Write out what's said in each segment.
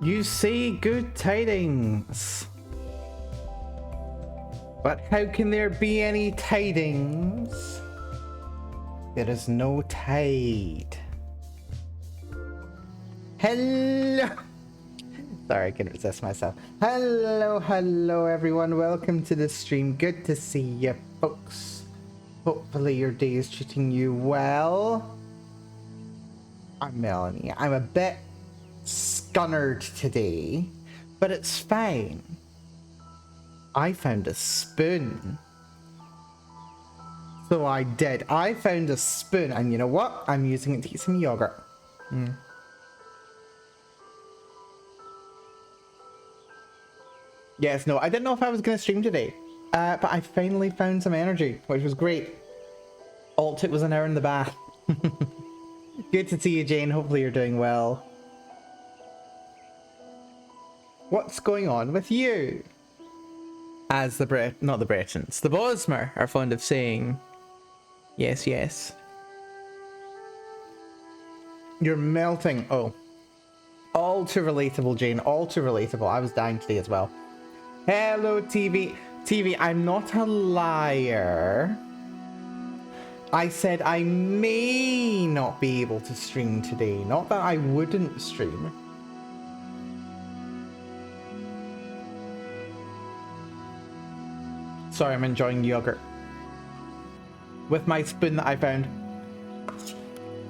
You say good tidings. But how can there be any tidings? There is no tide. Hello. Sorry, I couldn't resist myself. Hello everyone. Welcome to the stream. Good to see you folks. Hopefully your day is treating you well. I'm Melanie. I'm a bit scunnered today, but it's fine. I found a spoon. So I did. I found a spoon, and you know what? I'm using it to eat some yogurt. Yes, no, I didn't know if I was going to stream today, but I finally found some energy, which was great. All it took was an hour in the bath. Good to see you, Jane. Hopefully you're doing well. What's going on with you? As the not the Bretons, the Bosmer are fond of saying. Yes, yes. You're melting. Oh. All too relatable, Jane. All too relatable. I was dying today as well. Hello, TV. TV, I'm not a liar. I said I may not be able to stream today. Not that I wouldn't stream. Sorry, I'm enjoying yogurt. With my spoon that I found.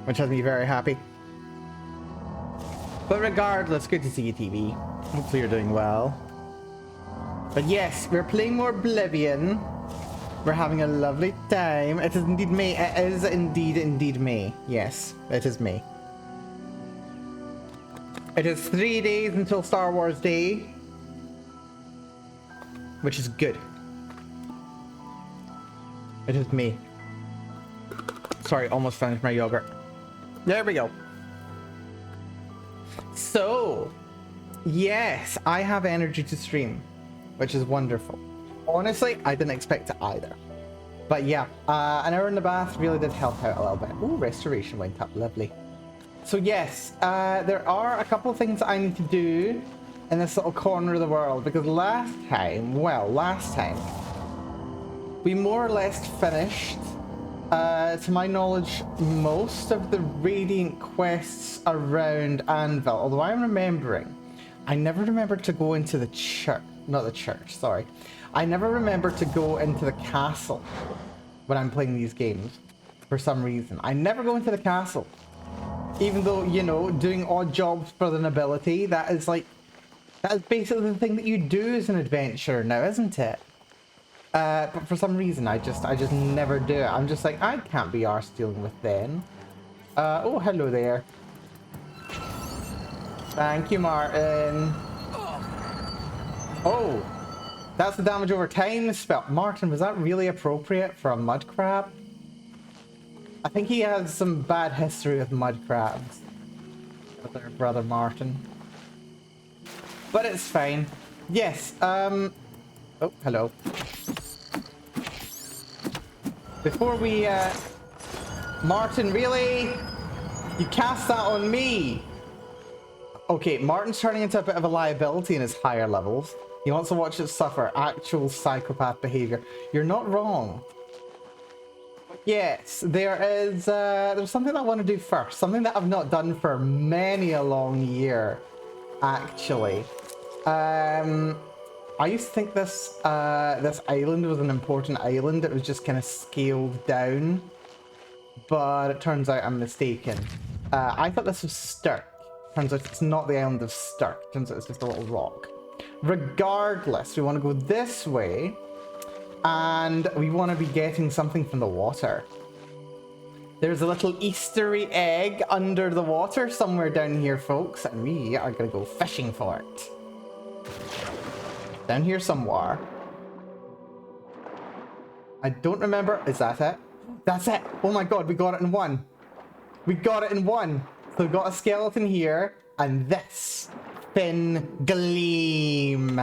Which has me very happy. But regardless, good to see you, TV. Hopefully you're doing well. But yes, we're playing more Oblivion. We're having a lovely time. It is indeed May. It is indeed May. Yes, it is May. It is 3 days until Star Wars Day. Which is good. It is me. Sorry, almost finished my yogurt. There we go. So, yes, I have energy to stream, which is wonderful. Honestly, I didn't expect it either. But yeah, an hour in the bath really did help out a little bit. Ooh, restoration went up, lovely. So yes, there are a couple of things that I need to do in this little corner of the world, because last time, we more or less finished, to my knowledge, most of the Radiant quests around Anvil. Although I'm remembering, I never remembered to go into the church. Not the church, sorry. I never remember to go into the castle when I'm playing these games. For some reason. I never go into the castle. Even though, you know, doing odd jobs for the nobility, that is basically the thing that you do as an adventurer now, isn't it? But for some reason, I just never do it. I'm just like, I can't be arsed dealing with them. Oh, hello there. Thank you, Martin. Oh, that's the damage over time spell. Martin, was that really appropriate for a mud crab? I think he has some bad history with mud crabs. With our brother Martin. But it's fine. Yes, oh, hello. Before we, Martin, really? You cast that on me? Okay, Martin's turning into a bit of a liability in his higher levels. He wants to watch it suffer actual psychopath behavior. You're not wrong. Yes, there's something I want to do first. Something that I've not done for many a long year, actually. I used to think this island was an important island. It was just kind of scaled down, but it turns out I'm mistaken. I thought this was Stirk. Turns out it's not the island of Stirk. Turns out it's just a little rock. Regardless, we want to go this way, and we want to be getting something from the water. There's a little Eastery egg under the water somewhere down here, folks, and we are going to go fishing for it. Down here somewhere. I don't remember. Is that it? That's it. Oh my god, we got it in one. We got it in one. So we've got a skeleton here, and this. Thin gleam.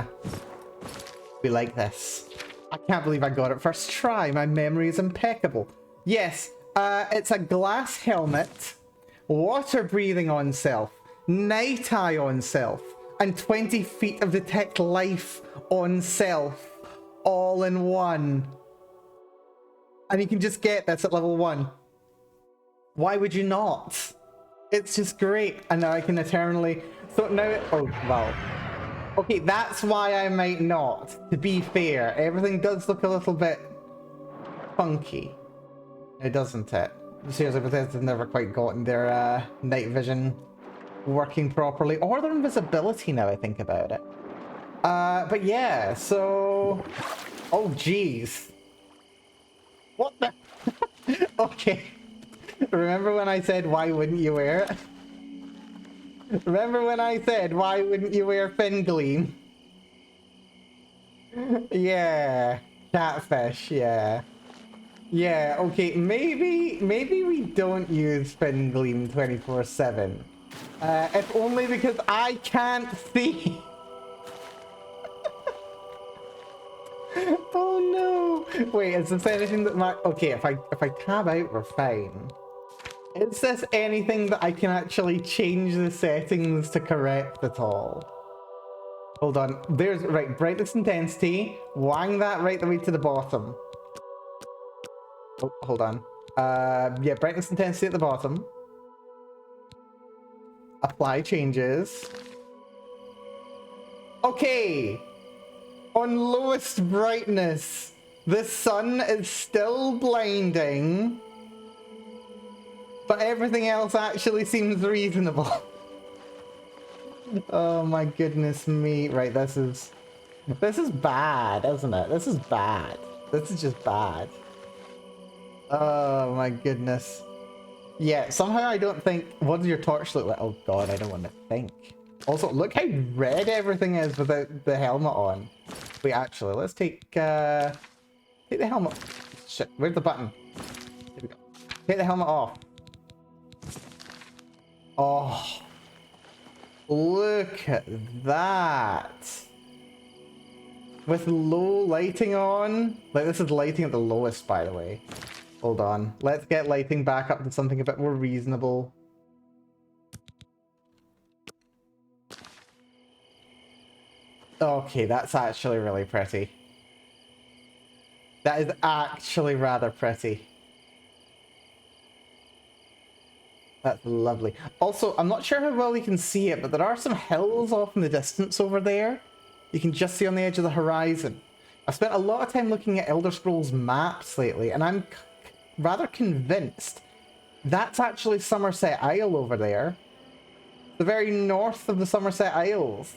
We like this. I can't believe I got it first try. My memory is impeccable. Yes, it's a glass helmet, water breathing on self, night eye on self, and 20 feet of detect life on self all in one. And you can just get this at level 1. Why would you not? It's just great. And now I can eternally... So now... Oh, well. Okay, that's why I might not. To be fair, everything does look a little bit funky. It doesn't it? Seriously, Bethesda's never quite gotten their night vision working properly. Or their invisibility now I think about it. But yeah, so... Oh, jeez. What the... Okay. Remember when I said, why wouldn't you wear it? Remember when I said, why wouldn't you wear Fin Gleam? Yeah. Catfish, yeah. Yeah, okay, maybe we don't use Fin Gleam 24/7. If only because I can't see. Oh no! Wait, is this anything that might... Okay, if I tab out, we're fine. Is this anything that I can actually change the settings to correct at all? Hold on. There's... Right, brightness intensity. Wang that right the way to the bottom. Oh, hold on. Yeah, brightness intensity at the bottom. Apply changes. Okay! On lowest brightness, the sun is still blinding, but everything else actually seems reasonable. Oh my goodness me. Right, this is bad, isn't it? This is bad. This is just bad. Oh my goodness. Yeah, somehow I don't think... What does your torch look like? Oh god, I don't want to think. Also, look how red everything is without the helmet on. Wait, actually, let's take the helmet... Shit, where's the button? Here we go. Take the helmet off. Oh. Look at that. With low lighting on. Like, this is lighting at the lowest, by the way. Hold on. Let's get lighting back up to something a bit more reasonable. Okay, that's actually really pretty. That is actually rather pretty. That's lovely. Also, I'm not sure how well you can see it, but there are some hills off in the distance over there. You can just see on the edge of the horizon. I've spent a lot of time looking at Elder Scrolls maps lately, and I'm rather convinced that's actually Somerset Isle over there. The very north of the Somerset Isles.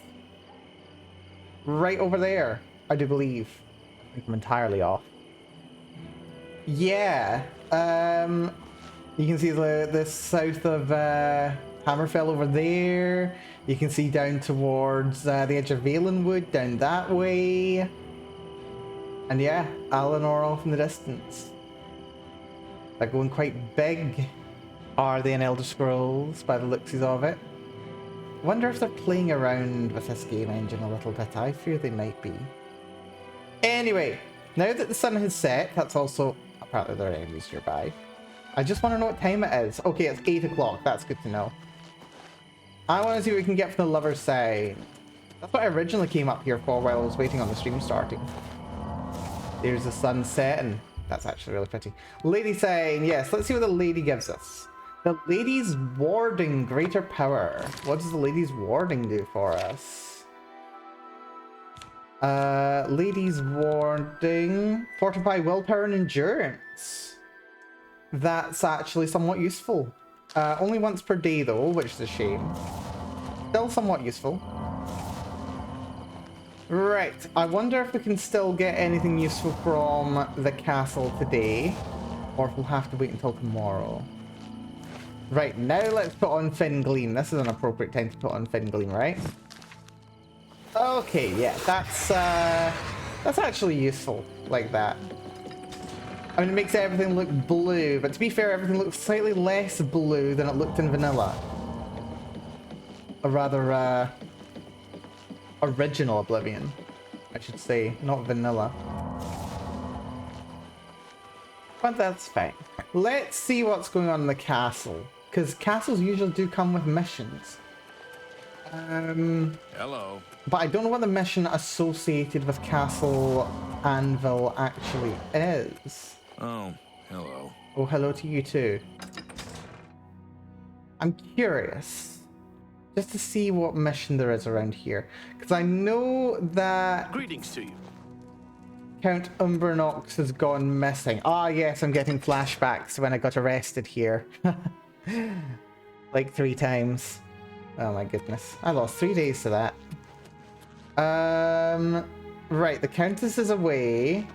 Right over there, I do believe. I think I'm entirely off. Yeah, you can see the south of Hammerfell over there. You can see down towards the edge of Valenwood, down that way. And yeah, Alinor off in the distance. They're going quite big, are they, in Elder Scrolls, by the looksies of it. Wonder if they're playing around with this game engine a little bit. I fear they might be. Anyway, now that the sun has set, that's also... Apparently there are enemies nearby. I just want to know what time it is. Okay, it's 8 o'clock. That's good to know. I want to see what we can get from the Lover's Side. That's what I originally came up here for while I was waiting on the stream starting. There's the sun setting. That's actually really pretty. Lady sign. Yes, let's see what the lady gives us. The Lady's Warding, greater power. What does the Lady's Warding do for us? Lady's Warding. Fortify willpower and endurance. That's actually somewhat useful. Only once per day though, which is a shame. Still somewhat useful. Right, I wonder if we can still get anything useful from the castle today. Or if we'll have to wait until tomorrow. Right, now let's put on Fin Gleam. This is an appropriate time to put on Fin Gleam, right? Okay, yeah, that's actually useful, like that. I mean, it makes everything look blue, but to be fair, everything looks slightly less blue than it looked in vanilla. A rather, original Oblivion, I should say, not vanilla. But that's fine. Let's see what's going on in the castle, because castles usually do come with missions. Hello. But I don't know what the mission associated with Castle Anvil actually is. Oh, hello. Oh, hello to you too. I'm curious, just to see what mission there is around here. Because I know that Greetings to you. Count Umbernox has gone missing. Ah, yes, I'm getting flashbacks when I got arrested here. Like 3 times. Oh my goodness. I lost 3 days to that. Right, the Countess is away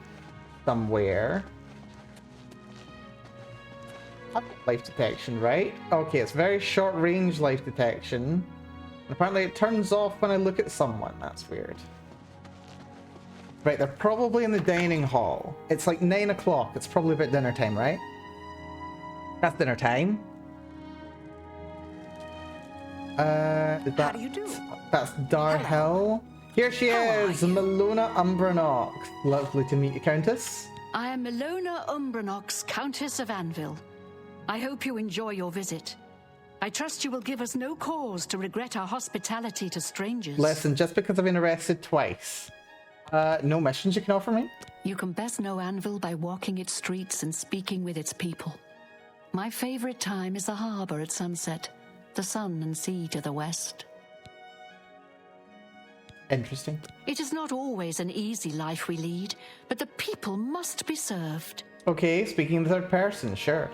somewhere. Life detection, right? Okay, it's very short range life detection. Apparently it turns off when I look at someone. That's weird. Right, they're probably in the dining hall. It's like 9 o'clock. It's probably about dinner time, right? That's dinner time. How do you do? That's Darhel. Here she is, Melona Umbranox. Lovely to meet you, Countess. I am Melona Umbranox, Countess of Anvil. I hope you enjoy your visit. I trust you will give us no cause to regret our hospitality to strangers. Listen, just because I've been arrested twice. No missions you can offer me? You can best know Anvil by walking its streets and speaking with its people. My favorite time is the harbor at sunset, the sun and sea to the west. Interesting. It is not always an easy life we lead, but the people must be served. Okay, speaking in the third person, sure.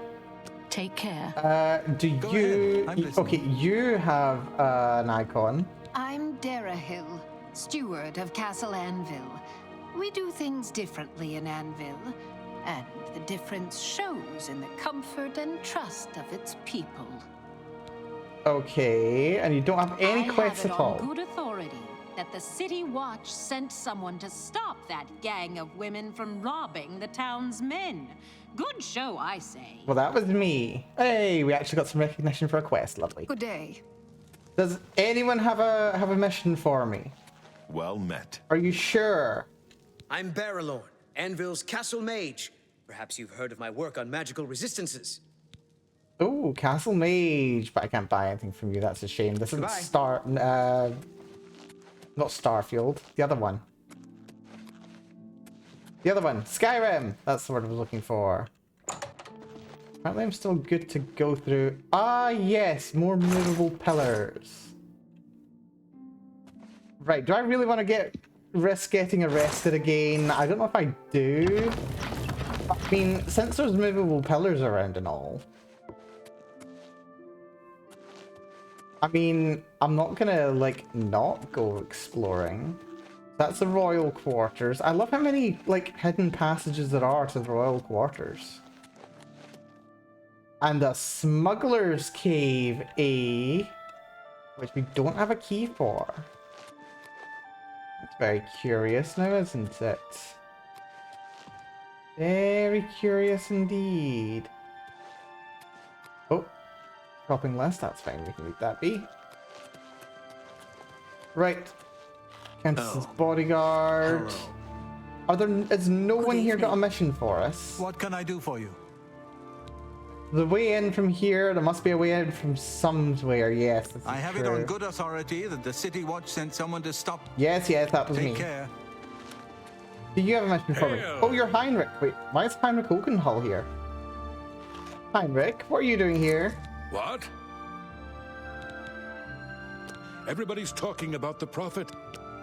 Take care. Do you... Okay, you have an icon. I'm Darahil, steward of Castle Anvil. We do things differently in Anvil, and the difference shows in the comfort and trust of its people. Okay, and you don't have any quests at all. I have it on good authority that the City Watch sent someone to stop that gang of women from robbing the town's men. Good show, I say. Well, that was me. Hey, we actually got some recognition for a quest. Lovely. Good day. Does anyone have a mission for me? Well met. Are you sure? I'm Baralorn, Anvil's castle mage. Perhaps you've heard of my work on magical resistances. Oh, Castle Mage, but I can't buy anything from you. That's a shame. This isn't not Starfield. The other one. The other one. Skyrim. That's the word I was looking for. Apparently I'm still good to go through. Ah, yes. More movable pillars. Right. Do I really want to risk getting arrested again? I don't know if I do. I mean, since there's movable pillars around and all. I mean, I'm not gonna, like, not go exploring. That's the royal quarters. I love how many, like, hidden passages there are to the royal quarters. And a smuggler's cave, which we don't have a key for. That's very curious now, isn't it? Very curious indeed. Oh. Shopping list, that's fine, we can leave that be. Right. Countess's bodyguard. Is no one here got a mission for us? What can I do for you? The way in from here, there must be a way in from somewhere, yes. I have it on good authority that the City Watch sent someone to stop. Yes, that was me. Take care. Do you have a mission for me? Oh, you're Heinrich. Wait, why is Heinrich Oakenhull here? Heinrich, what are you doing here? What? Everybody's talking about the prophet.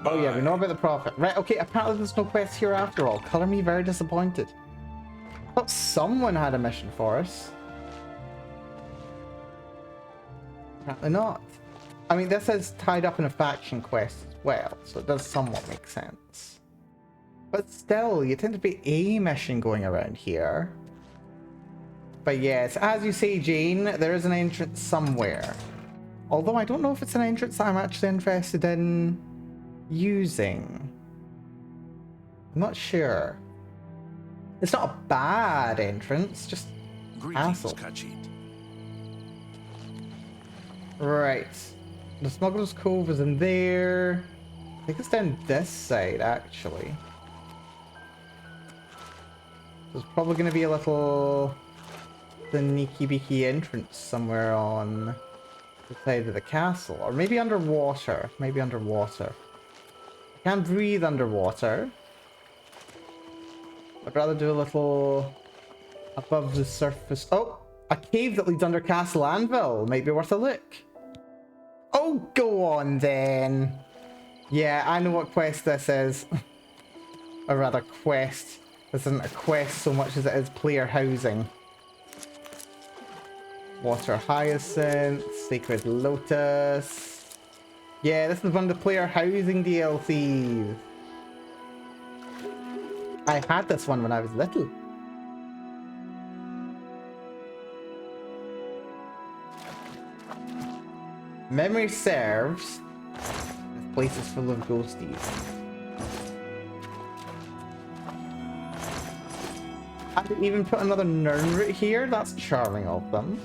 Oh yeah, we know about the prophet. Right, okay, apparently there's no quest here after all. Color me very disappointed. I thought someone had a mission for us. Apparently not. I mean, this is tied up in a faction quest as well, so it does somewhat make sense. But still, you tend to be a mission going around here. But yes, as you say, Jane, there is an entrance somewhere. Although I don't know if it's an entrance I'm actually interested in using. I'm not sure. It's not a bad entrance, just hassle. Right. The Smuggler's Cove is in there. I think it's down this side, actually. There's probably going to be a little sneaky beaky entrance somewhere on the side of the castle. Or maybe underwater. Maybe underwater. I can't breathe underwater. I'd rather do a little above the surface. Oh! A cave that leads under Castle Anvil. Might be worth a look. Oh, go on then. Yeah, I know what quest this is. Or rather, quest. This isn't a quest so much as it is player housing. Water Hyacinth, Sacred Lotus. Yeah, this is one of the player housing DLCs. I had this one when I was little. Memory serves. This place is full of ghosties. I didn't even put another Nern route here. That's charming of them.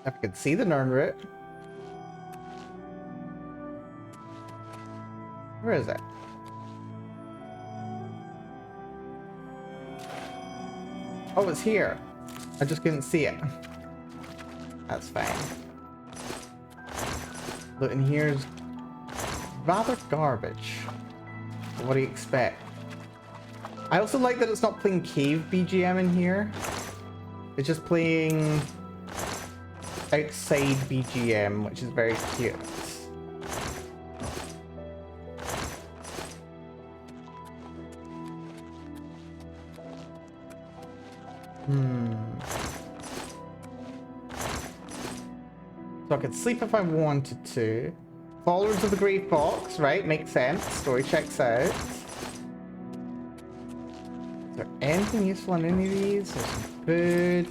If I could see the Nern route. Where is it? Oh, it's here. I just couldn't see it. That's fine. Look, in here's rather garbage. But what do you expect? I also like that it's not playing cave BGM in here. It's just playing outside BGM, which is very cute. So I could sleep if I wanted to. Followers of the Grey Fox, right? Makes sense. Story checks out. Is there anything useful in any of these? There's some food.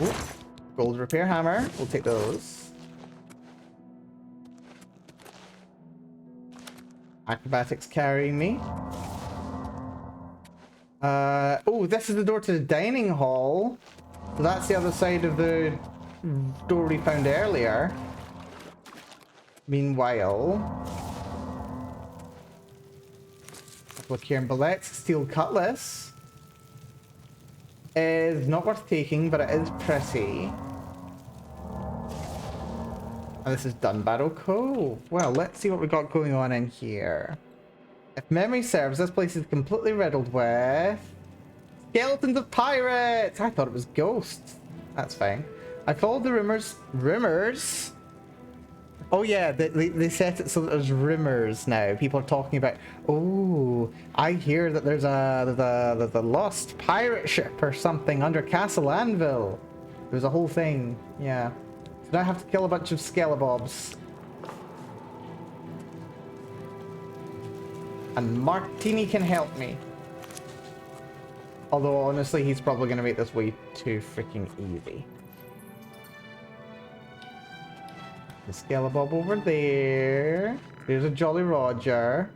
Ooh, gold repair hammer. We'll take those. Acrobatics carrying me. Oh, this is the door to the dining hall. So that's the other side of the door we found earlier. Meanwhile, look here in Ballet's steel cutlass is not worth taking, but it is pretty. And this is Dunbarrow Cove. Well, let's see what we got going on in here. If memory serves, this place is completely riddled with skeletons of pirates. I thought it was ghosts. That's fine. I followed the rumors. Rumors? Oh yeah, they set it so that there's rumors now. People are talking about, oh, I hear that there's a lost pirate ship or something under Castle Anvil. There's a whole thing, yeah. So now I have to kill a bunch of skelebobs. And Martini can help me. Although, honestly, he's probably going to make this way too freaking easy. The Skelebob over there. There's a Jolly Roger.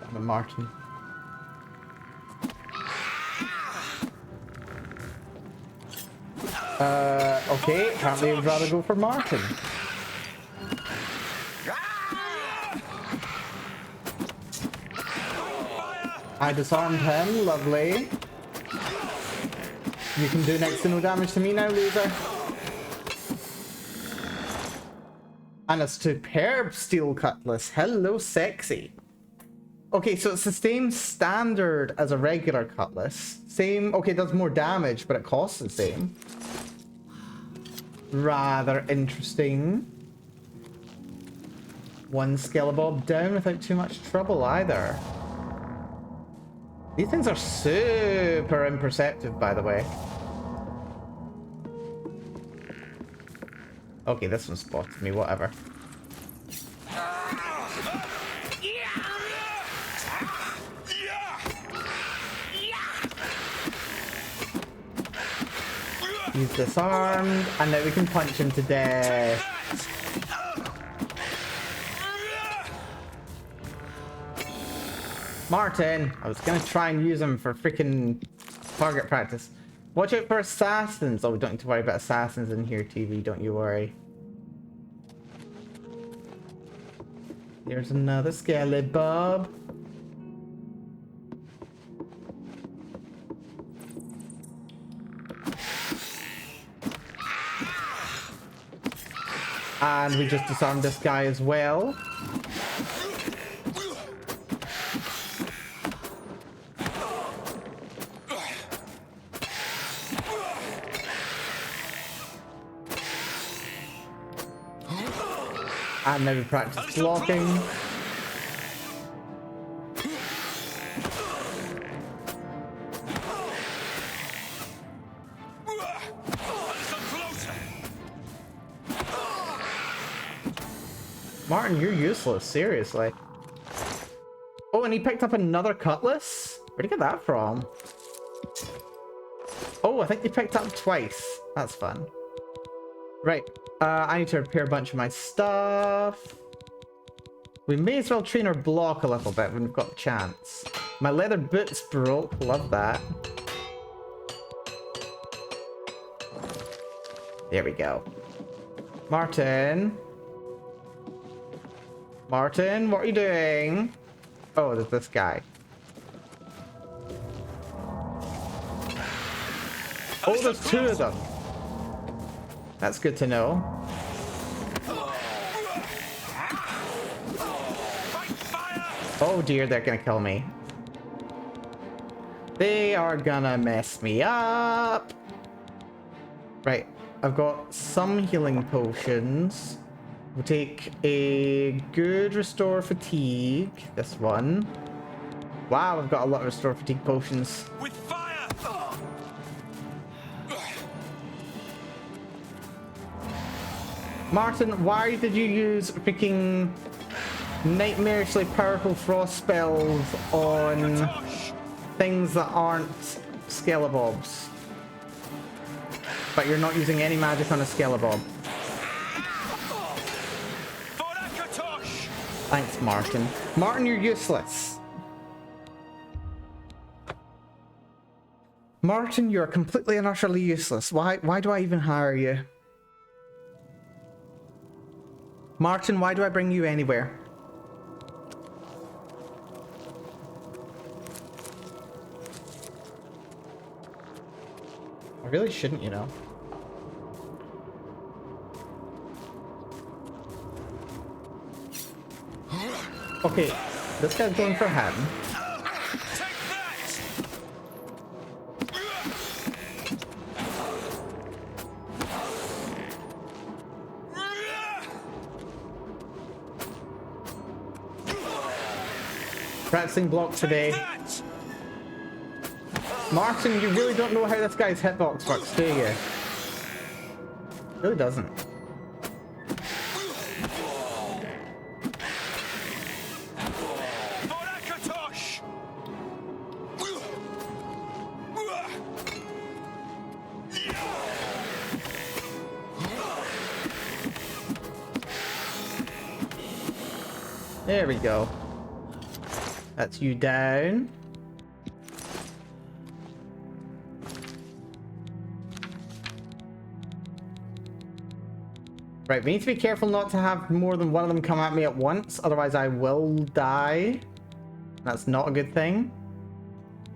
Damn it, Martin. Okay, apparently I would rather go for Martin. I disarmed him, lovely. You can do next to no damage to me now, loser. And a superb steel cutlass. Hello, sexy. Okay, so it's the same standard as a regular cutlass. Same, okay, it does more damage, but it costs the same. Rather interesting. One Skelebob down without too much trouble either. These things are super imperceptive, by the way. Okay, this one spotted me, whatever. He's disarmed, and now we can punch him to death. Martin! I was gonna try and use him for freaking target practice. Watch out for assassins. Oh, we don't need to worry about assassins in here, TV. Don't you worry. There's another skelly bob. And we just disarmed this guy as well. And now we practice blocking. Martin, you're useless, seriously. Oh, and he picked up another cutlass? Where'd he get that from? Oh, I think he picked up twice. That's fun. Right, I need to repair a bunch of my stuff. We may as well train our block a little bit when we've got the chance. My leather boots broke, love that. There we go. Martin. Martin, what are you doing? Oh, there's this guy. Oh, there's two of them. That's good to know. Oh dear, they're gonna kill me. They are gonna mess me up. Right, I've got some healing potions. We'll take a good restore fatigue. This one. Wow, I've got a lot of restore fatigue potions. With fire! Martin, why did you use freaking nightmarishly powerful frost spells on things that aren't Skelebobs? But you're not using any magic on a Skelebob. Thanks, Martin. Martin, you're useless. Martin, you're completely and utterly useless. Why do I even hire you? Martin, why do I bring you anywhere? I really shouldn't, you know. Okay, this guy's going for him. Practicing block today. Martin, you really don't know how this guy's hitbox works, do you? Really doesn't. There we go. That's you down. Right, we need to be careful not to have more than one of them come at me at once, otherwise I will die. That's not a good thing.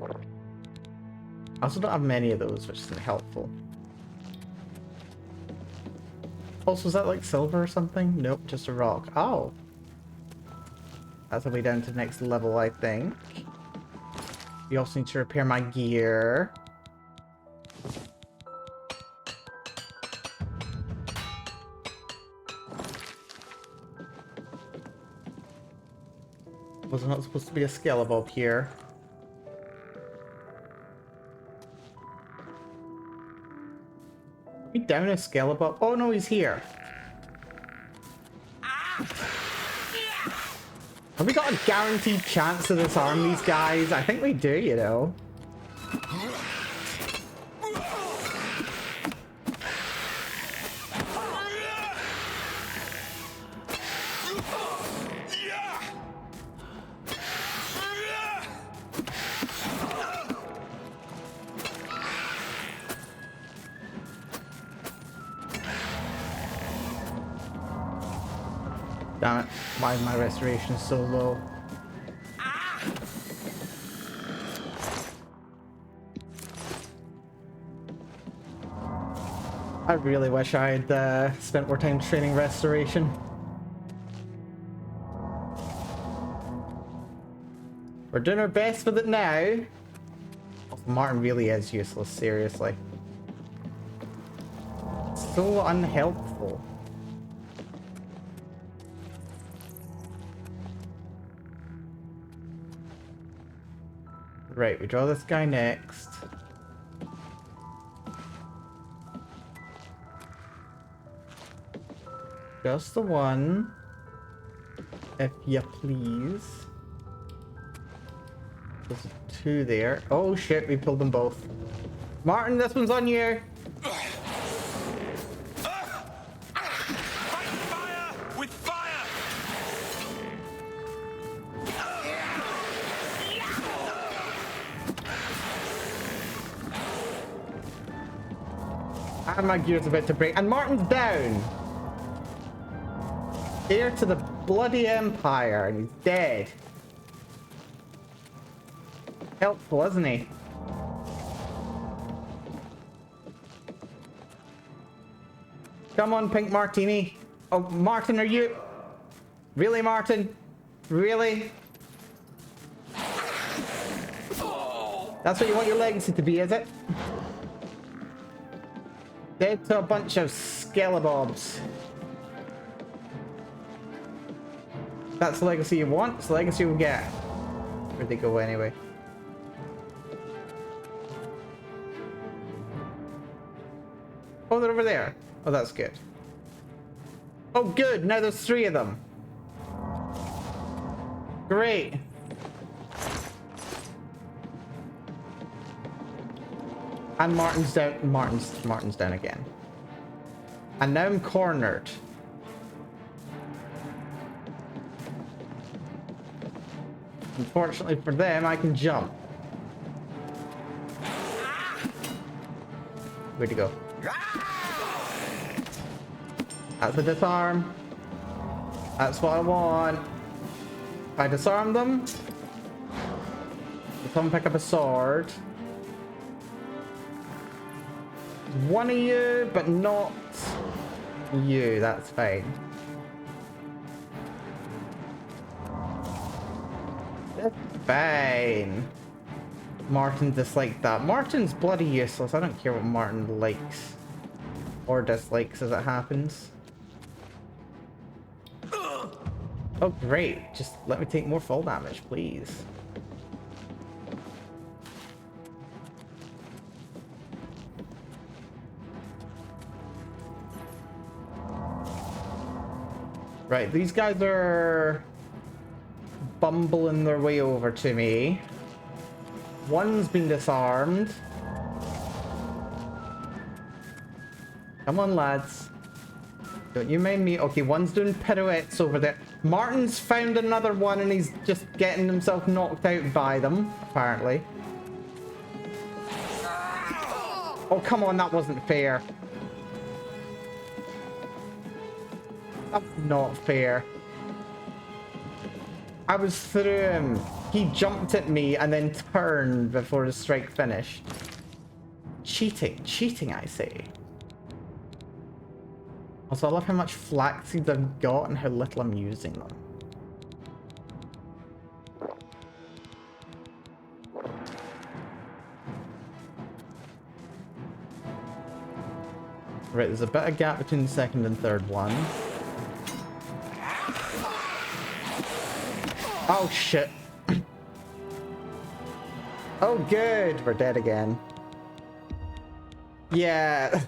I also don't have many of those, which isn't helpful. Also, is that like silver or something? Nope, just a rock. Oh. That's the way down to the next level, I think. We also need to repair my gear. Was not supposed to be a Skelebob here. Are we down a Skelebob? Oh no, he's here. Have we got a guaranteed chance to disarm these guys? I think we do, you know. Damn it. Why is my restoration so low? I really wish I had spent more time training restoration. We're doing our best with it now. Oh, Martin really is useless, seriously. So unhelpful. Right, we draw this guy next. Just the one. If you please. There's two there. Oh shit, we pulled them both. Martin, this one's on you. Fire with fire! And my gear's about to break. And Martin's down. Heir to the bloody empire, and he's dead. Helpful, isn't he? Come on, Pink Martini. Oh, Martin, are you... Really, Martin? Really? That's what you want your legacy to be, is it? Dead to a bunch of skelebobs. That's the legacy you want, it's the legacy you'll get. Where'd they go anyway? Oh, they're over there. Oh, that's good. Oh, good. Now there's 3 of them. Great. And Martin's down. Martin's down again. And now I'm cornered. Unfortunately for them, I can jump. Where'd he go? That's a disarm. That's what I want. If I disarm them, someone pick up a sword. One of you, but not you. That's fine. That's fine. Martin disliked that. Martin's bloody useless. I don't care what Martin likes or dislikes as it happens. Oh, great. Just let me take more fall damage, please. Right, these guys are bumbling their way over to me. One's been disarmed. Come on, lads. Don't you mind me? Okay, one's doing pirouettes over there. Martin's found another one and he's just getting himself knocked out by them, apparently. Oh, come on, that wasn't fair. That's not fair. I was through him. He jumped at me and then turned before the strike finished. Cheating. Cheating, I say. Also, I love how much flaxseeds I've got and how little I'm using them. Right, there's a bit of gap between the second and third one. Oh, shit. Oh, good. We're dead again. Yeah.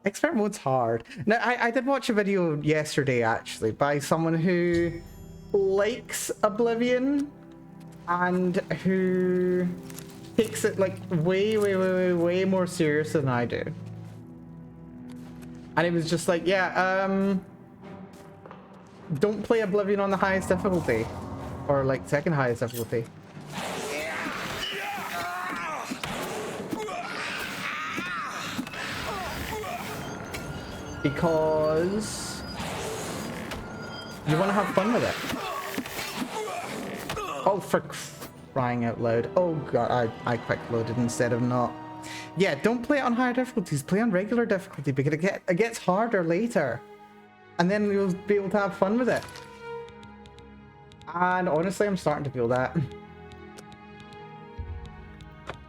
Expert mode's hard. Now, I did watch a video yesterday, actually, by someone who likes Oblivion and who takes it, like, way more serious than I do. And it was just like, yeah, don't play Oblivion on the highest difficulty. Or, like, second highest difficulty. Because You want to have fun with it. Oh, for crying out loud. Oh god, I quick loaded instead of not. Yeah, don't play it on higher difficulties. Play on regular difficulty because it gets harder later. And then you'll be able to have fun with it. And honestly, I'm starting to feel that.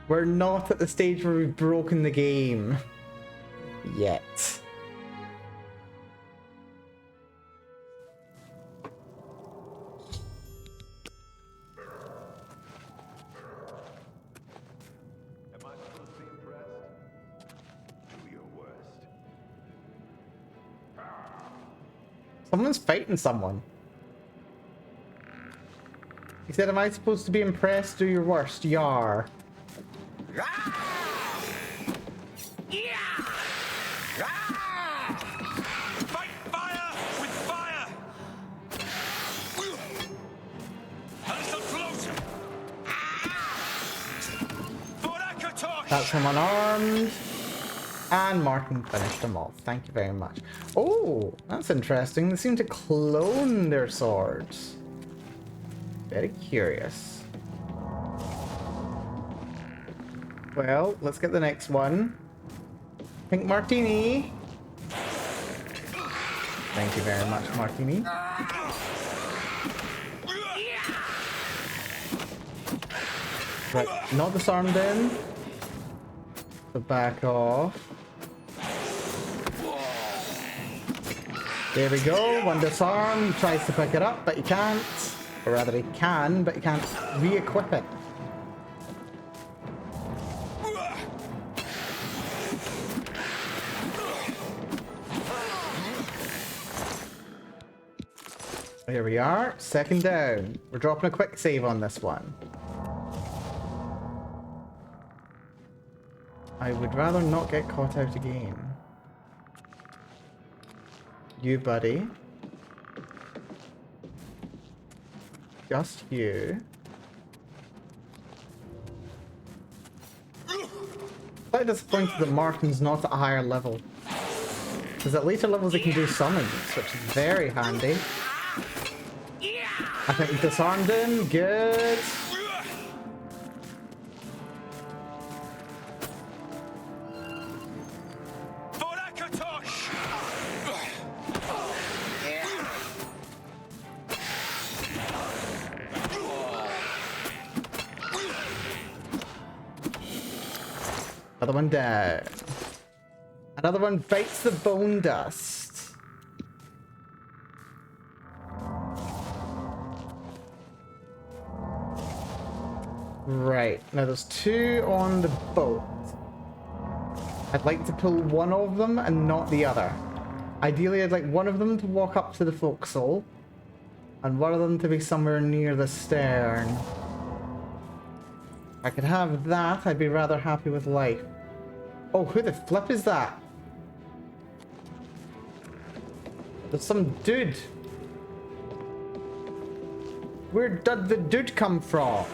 We're not at the stage where we've broken the game. Yet. Someone's fighting someone. He said, am I supposed to be impressed? Do your worst. Yar. Fight fire with fire! That's him unarmed. And Martin finished them off. Thank you very much. Oh, that's interesting. They seem to clone their swords. Very curious. Well, let's get the next one. Pink Martini. Thank you very much, Martini. Right, not disarmed in. So back off. There we go, one disarmed, tries to pick it up, but he can't. Or rather he can, but he can't re-equip it. There we are, second down. We're dropping a quick save on this one. I would rather not get caught out again. You, buddy. Just you. Quite disappointed that Martin's not at a higher level. Because at later levels he can do summons, which is very handy. I think we disarmed him. Good. Another one down. Another one bites the bone dust. Right, now there's two on the boat. I'd like to pull one of them and not the other. Ideally, I'd like one of them to walk up to the forecastle and one of them to be somewhere near the stern. If I could have that, I'd be rather happy with life. Oh, who the flip is that? There's some dude. Where did the dude come from?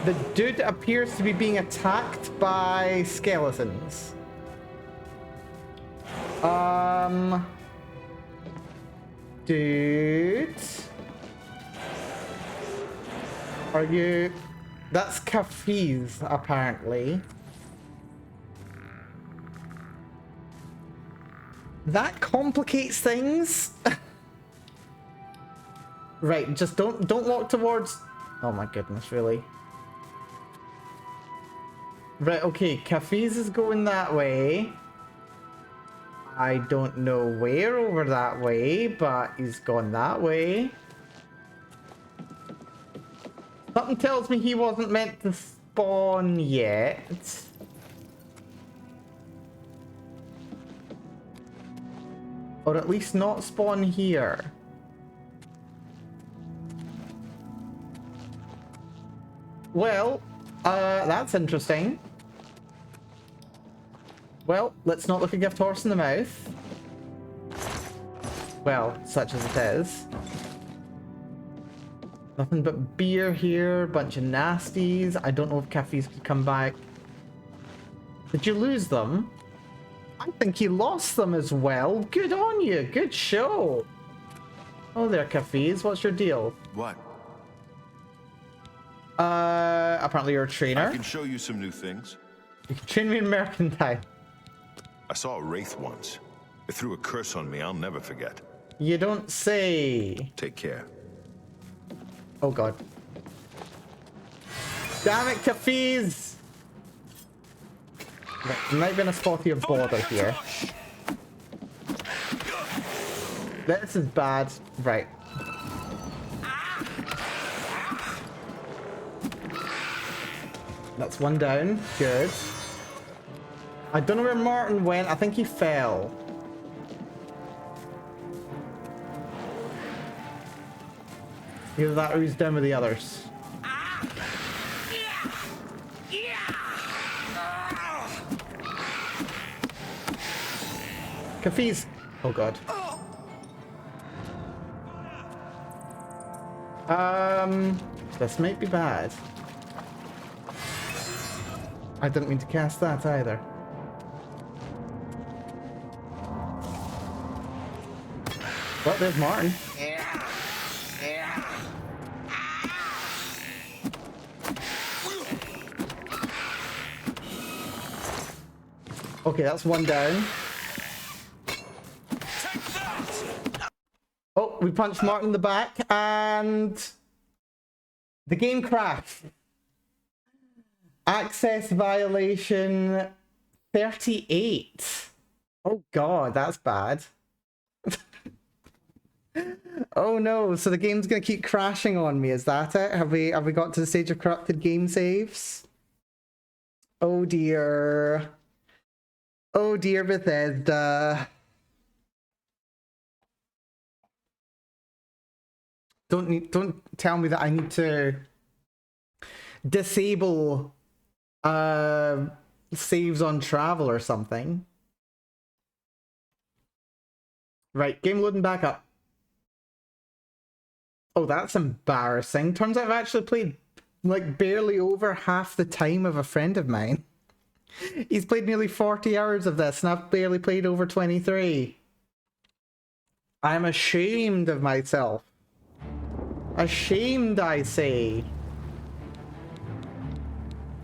The dude appears to be being attacked by skeletons. Dude. Are you... That's Cafiz, apparently. That complicates things. Right, just don't walk towards... Oh my goodness, really? Right, okay, Cafiz is going that way. I don't know where over that way, but he's gone that way. Something tells me he wasn't meant to spawn yet. Or at least not spawn here. Well, that's interesting. Well, let's not look a gift horse in the mouth. Well, such as it is. Nothing but beer here, bunch of nasties. I don't know if Cafiz could come back. Did you lose them? I think he lost them as well. Good on you. Good show. Oh, there, Cafes. What's your deal? What? Apparently you're a trainer. I can show you some new things. You can train me in mercantile. I saw a wraith once. It threw a curse on me I'll never forget. You don't say. Take care. Oh, God. Damn it, Cafes! There might be a spotty of border here. This is bad. Right. That's one down. Good. I don't know where Martin went. I think he fell. Either that or he's down with the others. Cafes. Oh, God. This might be bad. I didn't mean to cast that either. Well, there's Martin. Okay, that's one down. Oh, we punched Martin in the back, and the game crashed. Access violation 38. Oh God, that's bad. Oh no, so the game's gonna keep crashing on me, is that it? Have we got to the stage of corrupted game saves? Oh dear. Oh dear, Bethesda. Don't tell me that I need to disable saves on travel or something. Right, game loading back up. Oh, that's embarrassing. Turns out I've actually played like barely over half the time of a friend of mine. He's played nearly 40 hours of this, and I've barely played over 23. I'm ashamed of myself. Ashamed, I say.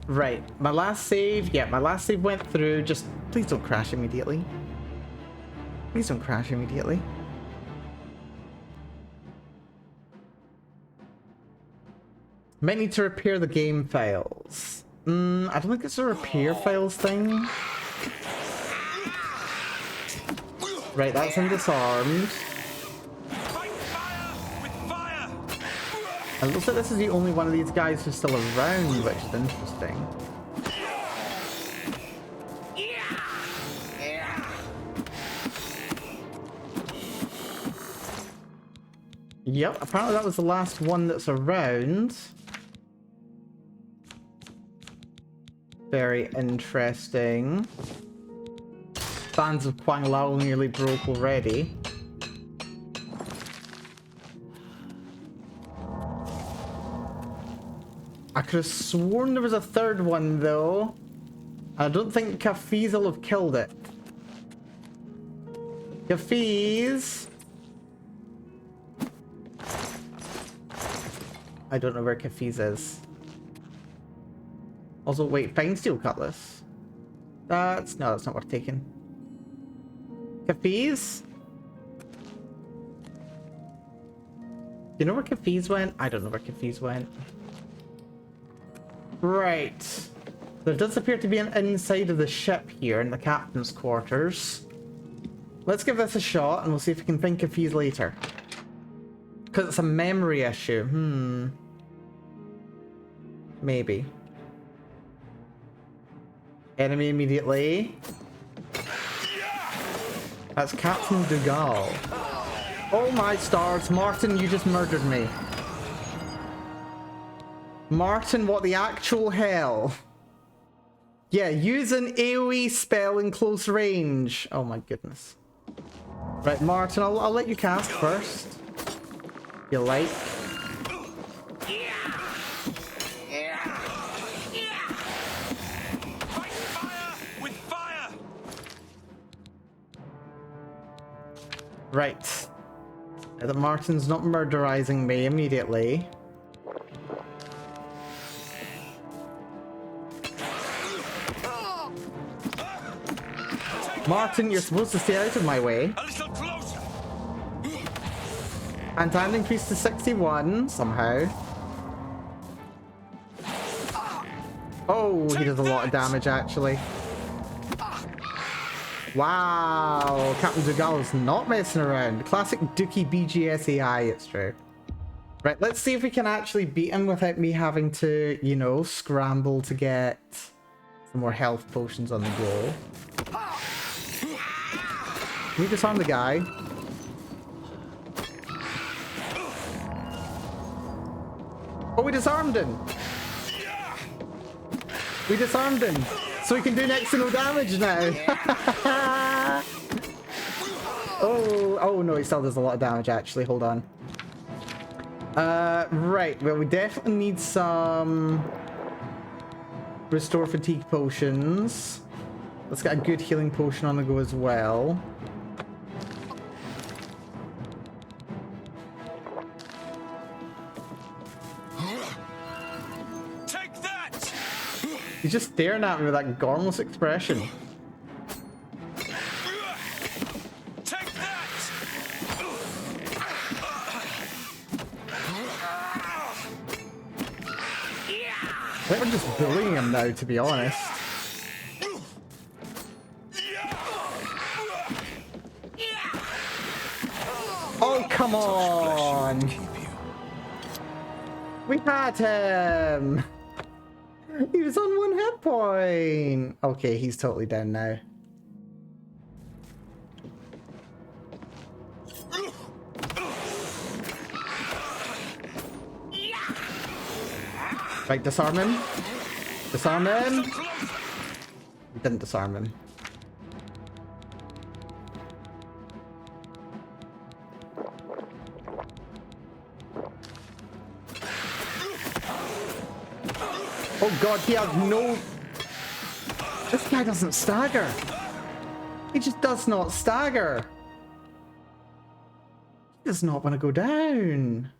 Right, my last save, yeah, my last save went through. Just, please don't crash immediately. Please don't crash immediately. Might need to repair the game files. I don't think it's a repair files thing. Right, that's in disarmed. It looks like this is the only one of these guys who's still around, which is interesting. Yep, apparently that was the last one that's around. Very interesting. Fans of Quang Lao nearly broke already. I could have sworn there was a third one though. I don't think Cafes will have killed it. Cafes. I don't know where Cafes is. Also, wait, fine steel cutlass. That's not worth taking. Cafes? Do you know where Cafes went? I don't know where Cafes went. Right. There does appear to be an inside of the ship here in the captain's quarters. Let's give this a shot and we'll see if we can think Cafes later. Because it's a memory issue. Maybe. Enemy immediately. That's Captain Dugal. Oh my stars, Martin, you just murdered me. Martin, what the actual hell? Yeah, use an AoE spell in close range. Oh my goodness. Right, Martin, I'll let you cast first. You like? Right. Now that Martin's not murderizing me immediately. Martin, you're supposed to stay out of my way. A little closer. And time increased to 61 somehow. Oh, he does a lot of damage actually. Wow, Captain Dougal's not messing around. Classic Dookie BGSAI, it's true. Right, let's see if we can actually beat him without me having to, you know, scramble to get some more health potions on the go. Can we disarm the guy? Oh, we disarmed him! We disarmed him! So he can do next to no damage now! Oh no, he still does a lot of damage actually, hold on. Right, well we definitely need some restore fatigue potions. Let's get a good healing potion on the go as well. Take that! He's just staring at me with that gormless expression. Take that! I think we're just bullying him now, to be honest. Oh, come on! We had him! He was on 1 hit point! Okay, he's totally down now. Right, disarm him. Disarm him. We didn't disarm him. Oh god, he has no... This guy doesn't stagger. He just does not stagger. He does not want to go down.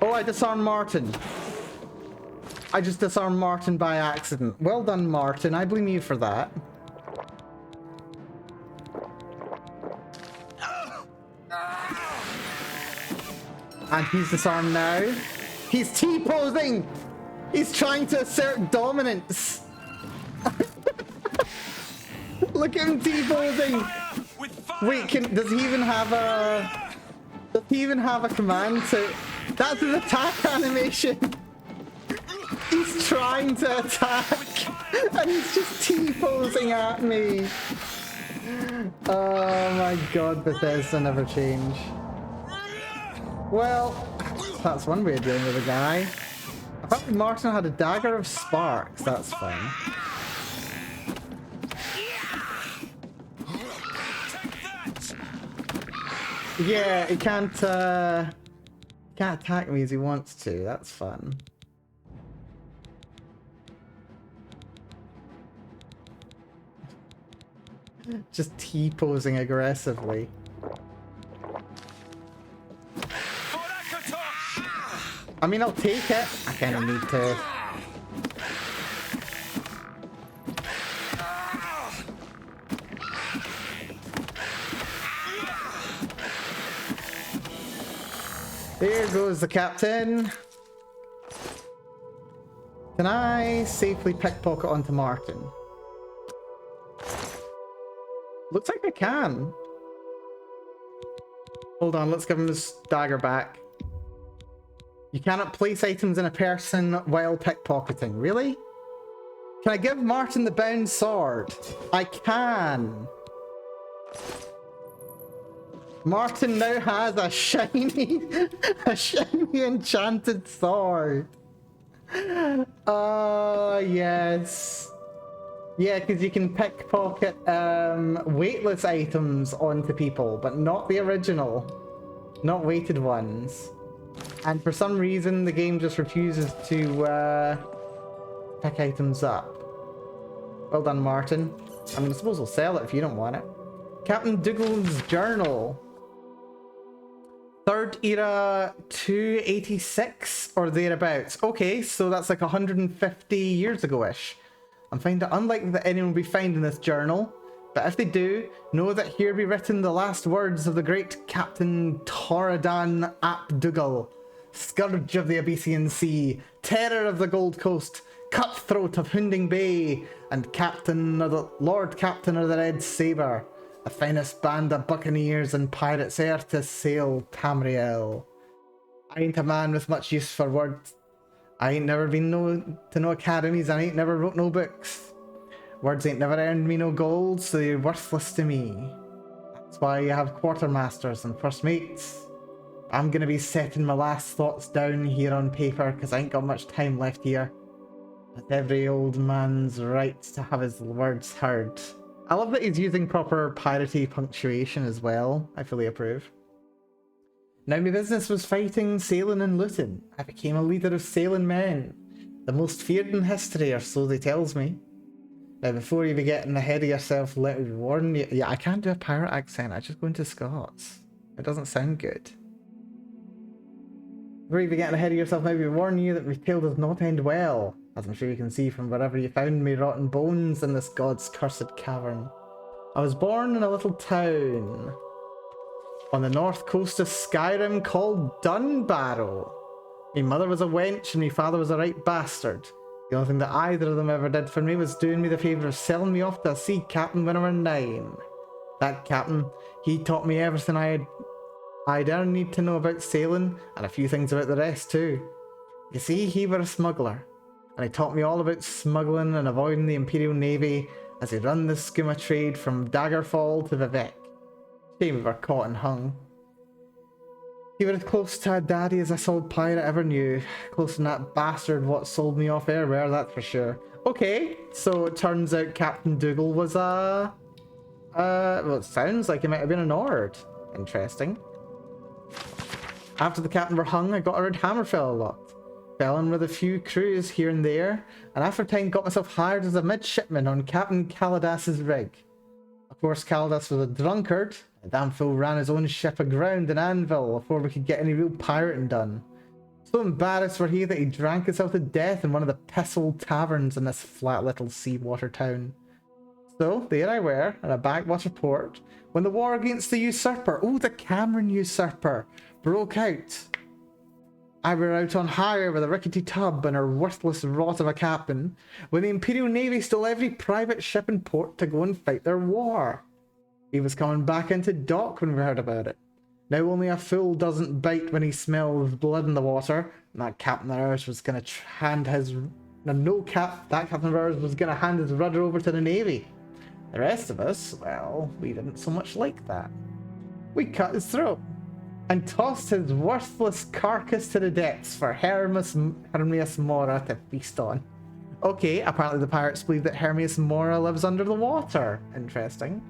Oh, I disarmed Martin. I just disarmed Martin by accident. Well done, Martin. I blame you for that. And he's disarmed now. He's T-posing! He's trying to assert dominance! Look at him T-posing! Wait, does he even have a... Does he even have a command to... That's an attack animation! He's trying to attack! And he's just T-posing at me! Oh my god, Bethesda never change. Well, that's one way of dealing with a guy. I thought Martin had a dagger of sparks, that's fine. Yeah, he can't attack me as he wants to, that's fun. Just T-posing aggressively. I mean, I'll take it. I kind of need to. There goes the captain. Can I safely pickpocket onto Martin? Looks like I can. Hold on, let's give him his dagger back. You cannot place items in a person while pickpocketing. Really? Can I give Martin the bound sword? I can. Martin now has a shiny enchanted sword. Oh, yes. Yeah, because you can pickpocket weightless items onto people, but not the original. Not weighted ones. And for some reason, the game just refuses to pick items up. Well done, Martin. I mean, I suppose we'll sell it if you don't want it. Captain Dougal's Journal. Third era 286 or thereabouts. Okay, so that's like 150 years ago-ish. I'm finding it unlikely that anyone will be finding this journal, but if they do, know that here be written the last words of the great Captain Toradan ap Dougal, Scourge of the Abyssian Sea, Terror of the Gold Coast, Cutthroat of Hunding Bay, and Lord Captain of the Red Sabre, the finest band of buccaneers and pirates e'er to sail Tamriel. I ain't a man with much use for words. I ain't never been to no academies, and I ain't never wrote no books. Words ain't never earned me no gold, so you're worthless to me. That's why you have quartermasters and first mates. I'm gonna be setting my last thoughts down here on paper, because I ain't got much time left here. It's every old man's right to have his words heard. I love that he's using proper piratey punctuation as well. I fully approve. Now my business was fighting, sailing and looting. I became a leader of sailing men. The most feared in history, or so they tells me. Now before you be getting ahead of yourself, let me warn you. Yeah, I can't do a pirate accent, I just go into Scots. It doesn't sound good. Before you be getting ahead of yourself, let me warn you that my tale does not end well. As I'm sure you can see from wherever you found me rotten bones in this god's cursed cavern. I was born in a little town on the north coast of Skyrim called Dunbarrow. My mother was a wench and my father was a right bastard. The only thing that either of them ever did for me was doing me the favour of selling me off to a sea captain when I was 9. That captain, he taught me everything I'd ever need to know about sailing, and a few things about the rest too. You see, he were a smuggler, and he taught me all about smuggling and avoiding the Imperial Navy as he run the skooma trade from Daggerfall to Vivek. Shame we were caught and hung. He was as close to a daddy as a sold pirate ever knew. Closer than that bastard what sold me off everywhere, that's for sure. Okay, so it turns out Captain Dougal was well, it sounds like he might have been a Nord. Interesting. After the captain were hung, I got around Hammerfell a lot. Fell in with a few crews here and there, and after a time got myself hired as a midshipman on Captain Calidas's rig. Of course, Calidas was a drunkard. The damn fool ran his own ship aground in Anvil before we could get any real pirating done. So embarrassed were he that he drank himself to death in one of the piss-hole taverns in this flat little seawater town. So there I were, in a backwater port, when the war against the usurper, the Cameron usurper, broke out. I were out on hire with a rickety tub and a worthless rot of a captain, when the Imperial Navy stole every private ship in port to go and fight their war. He was coming back into dock when we heard about it. Now only a fool doesn't bite when he smells blood in the water, and that captain of ours was going to hand his... that captain of ours was going to hand his rudder over to the Navy. The rest of us, well, we didn't so much like that. We cut his throat and tossed his worthless carcass to the depths for Hermes Mora to feast on. Okay, apparently the pirates believe that Hermes Mora lives under the water. Interesting.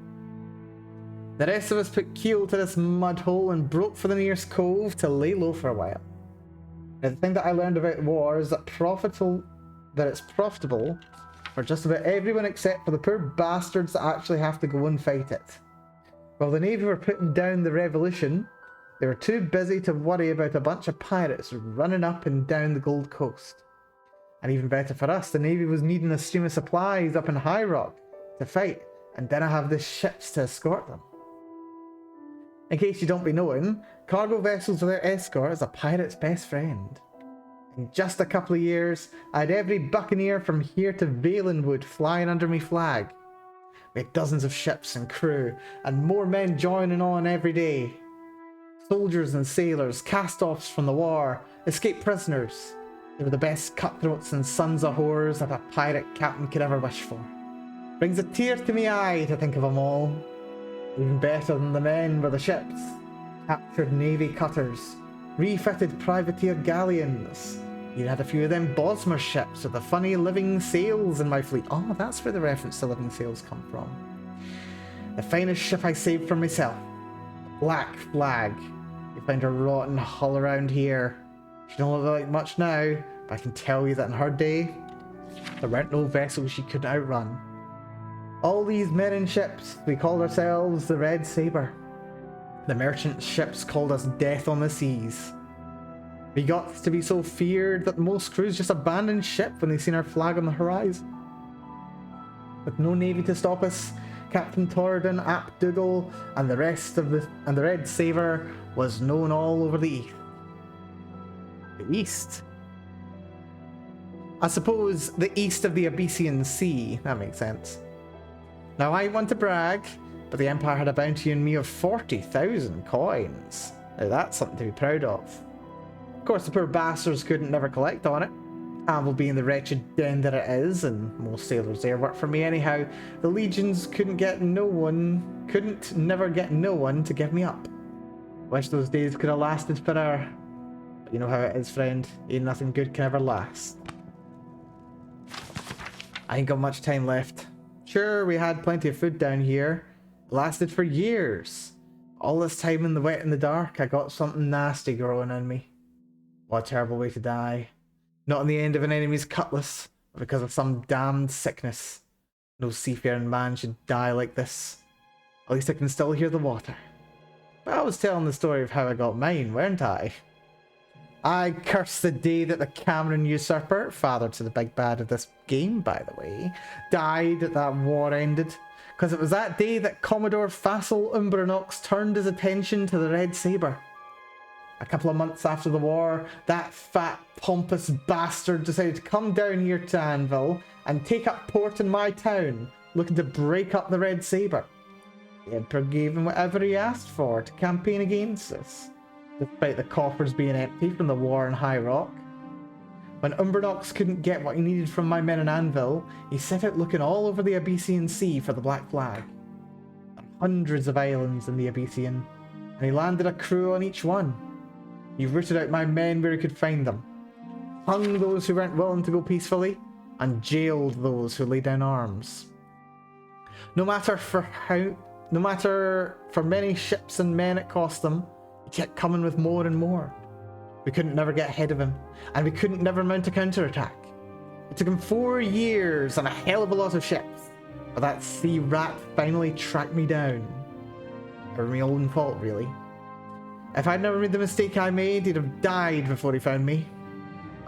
The rest of us put keel to this mud hole and broke for the nearest cove to lay low for a while. Now, the thing that I learned about war is that it's profitable for just about everyone except for the poor bastards that actually have to go and fight it. While the Navy were putting down the revolution, they were too busy to worry about a bunch of pirates running up and down the Gold Coast. And even better for us, the Navy was needing a stream of supplies up in High Rock to fight, and then I have the ships to escort them. In case you don't be knowing, cargo vessels without escort is a pirate's best friend. In just a couple of years, I had every buccaneer from here to Valenwood flying under me flag. We had dozens of ships and crew, and more men joining on every day. Soldiers and sailors, cast-offs from the war, escaped prisoners. They were the best cutthroats and sons of whores that a pirate captain could ever wish for. Brings a tear to me eye to think of them all. Even better than the men were the ships. Captured navy cutters, refitted privateer galleons. You had a few of them Bosmer ships with the funny living sails in my fleet. Oh, that's where the reference to living sails come from. The finest ship I saved for myself. Black Flag. You find a rotten hull around here. She don't look like much now, but I can tell you that in her day, there weren't no vessels she couldn't outrun. All these men and ships, we called ourselves the Red Saber. The merchant ships called us Death on the Seas. We got to be so feared that most crews just abandoned ship when they seen our flag on the horizon. With no navy to stop us, Captain Torridon ap Dougal and the rest of the Red Saber was known all over the East. The East? I suppose the east of the Abyssinian Sea. That makes sense. Now I want to brag, but the Empire had a bounty on me of 40,000 coins. Now that's something to be proud of. Of course, the poor bastards couldn't never collect on it. Anvil being the wretched den that it is, and most sailors there work for me anyhow, the legions couldn't never get no one to give me up. Wish those days could have lasted forever. But you know how it is, friend. Ain't nothing good can ever last. I ain't got much time left. Sure, we had plenty of food down here. It lasted for years. All this time in the wet and the dark, I got something nasty growing in me. What a terrible way to die. Not on the end of an enemy's cutlass, but because of some damned sickness. No seafaring man should die like this. At least I can still hear the water. But I was telling the story of how I got mine, weren't I? I curse the day that the Cameron usurper, father to the big bad of this game, by the way, died that that war ended. Because it was that day that Commodore Facile Umbranox turned his attention to the Red Saber. A couple of months after the war, that fat, pompous bastard decided to come down here to Anvil and take up port in my town, looking to break up the Red Saber. The Emperor gave him whatever he asked for to campaign against us, despite the coffers being empty from the war in High Rock. When Umbranox couldn't get what he needed from my men in Anvil, he set out looking all over the Abyssinian Sea for the Black Flag. There are hundreds of islands in the Abyssinian, and he landed a crew on each one. He rooted out my men where he could find them, hung those who weren't willing to go peacefully, and jailed those who laid down arms. No matter for many ships and men it cost them, he kept coming with more and more. We couldn't never get ahead of him, and we couldn't never mount a counterattack. It took him 4 years and a hell of a lot of ships, but that sea rat finally tracked me down. Or my own fault, really. If I'd never made the mistake I made, he'd have died before he found me.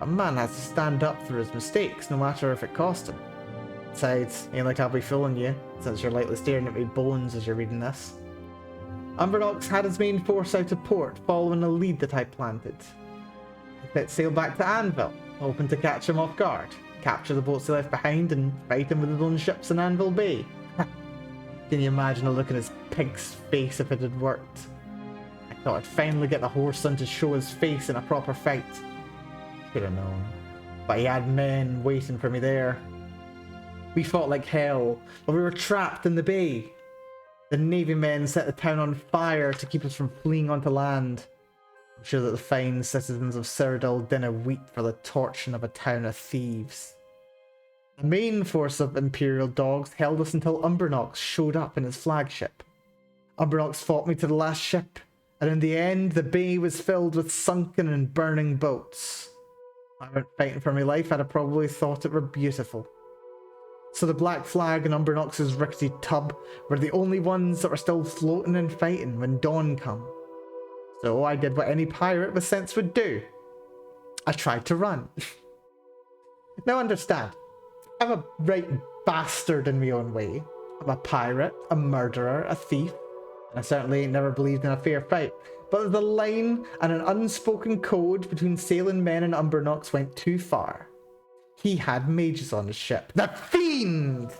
A man has to stand up for his mistakes, no matter if it cost him. Besides, ain't like I'll be fooling you, since you're likely staring at me bones as you're reading this. Umbranox had his main force out of port, following a lead that I planted. He set sail back to Anvil, hoping to catch him off guard, capture the boats he left behind, and fight him with his own ships in Anvil Bay. Can you imagine the look on his pig's face if it had worked? I thought I'd finally get the horse on to show his face in a proper fight. Should have known. But he had men waiting for me there. We fought like hell, but we were trapped in the bay. The navy men set the town on fire to keep us from fleeing onto land. I'm sure that the fine citizens of Cyrodiil didn't weep for the torching of a town of thieves. The main force of Imperial dogs held us until Umbranox showed up in his flagship. Umbranox fought me to the last ship, and in the end the bay was filled with sunken and burning boats. If I weren't fighting for my life, I'd have probably thought it were beautiful. So the Black Flag and Umbranox's rickety tub were the only ones that were still floating and fighting when dawn come. So I did what any pirate with sense would do. I tried to run. Now understand, I'm a right bastard in my own way. I'm a pirate, a murderer, a thief, and I certainly ain't never believed in a fair fight. But the line and an unspoken code between sailing men and Umbranox went too far. He had mages on his ship. The fiend!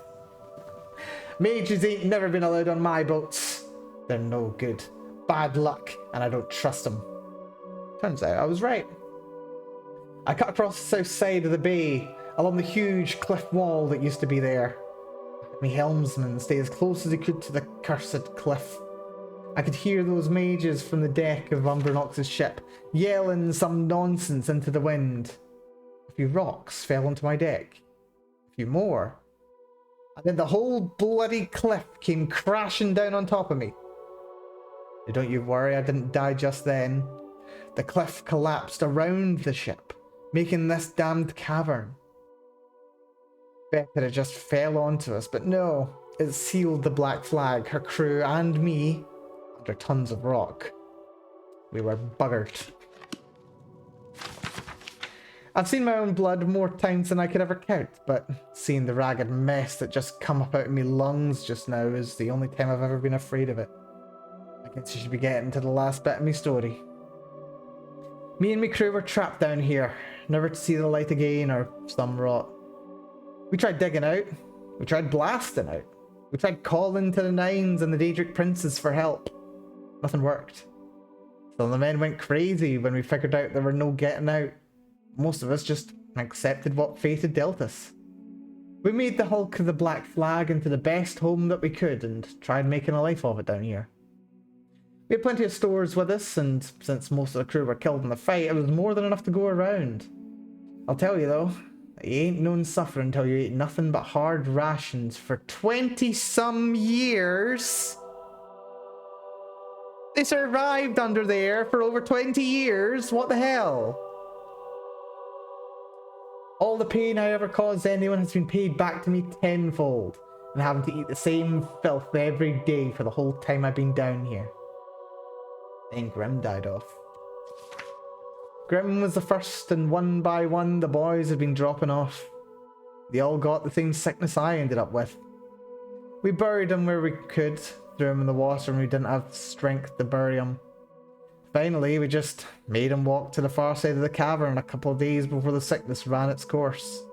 Mages ain't never been allowed on my boats. They're no good. Bad luck, and I don't trust them. Turns out I was right. I cut across the south side of the bay, along the huge cliff wall that used to be there. My helmsman stayed as close as he could to the cursed cliff. I could hear those mages from the deck of Umbranox's ship, yelling some nonsense into the wind. A few rocks fell onto my deck. A few more. And then the whole bloody cliff came crashing down on top of me. Don't you worry, I didn't die just then. The cliff collapsed around the ship, making this damned cavern. Bet that it just fell onto us, but no, it sealed the Black Flag, her crew, and me under tons of rock. We were buggered. I've seen my own blood more times than I could ever count, but seeing the ragged mess that just come up out of me lungs just now is the only time I've ever been afraid of it. I guess you should be getting to the last bit of me story. Me and my crew were trapped down here, never to see the light again or some rot. We tried digging out, we tried blasting out, we tried calling to the Nines and the Daedric Princes for help. Nothing worked. So the men went crazy when we figured out there were no getting out. Most of us just accepted what fate had dealt us. We made the hulk of the Black Flag into the best home that we could and tried making a life of it down here. We had plenty of stores with us, and since most of the crew were killed in the fight, it was more than enough to go around. I'll tell you though, you ain't known suffering until you ate nothing but hard rations for 20-some years. They survived under there for over 20 years, what the hell? All the pain I ever caused anyone has been paid back to me tenfold, and having to eat the same filth every day for the whole time I've been down here. Then Grim died off. Grim was the first, and one by one the boys had been dropping off. They all got the same sickness I ended up with. We buried him where we could, threw him in the water when we didn't have strength to bury him. Finally, we just made him walk to the far side of the cavern a couple of days before the sickness ran its course.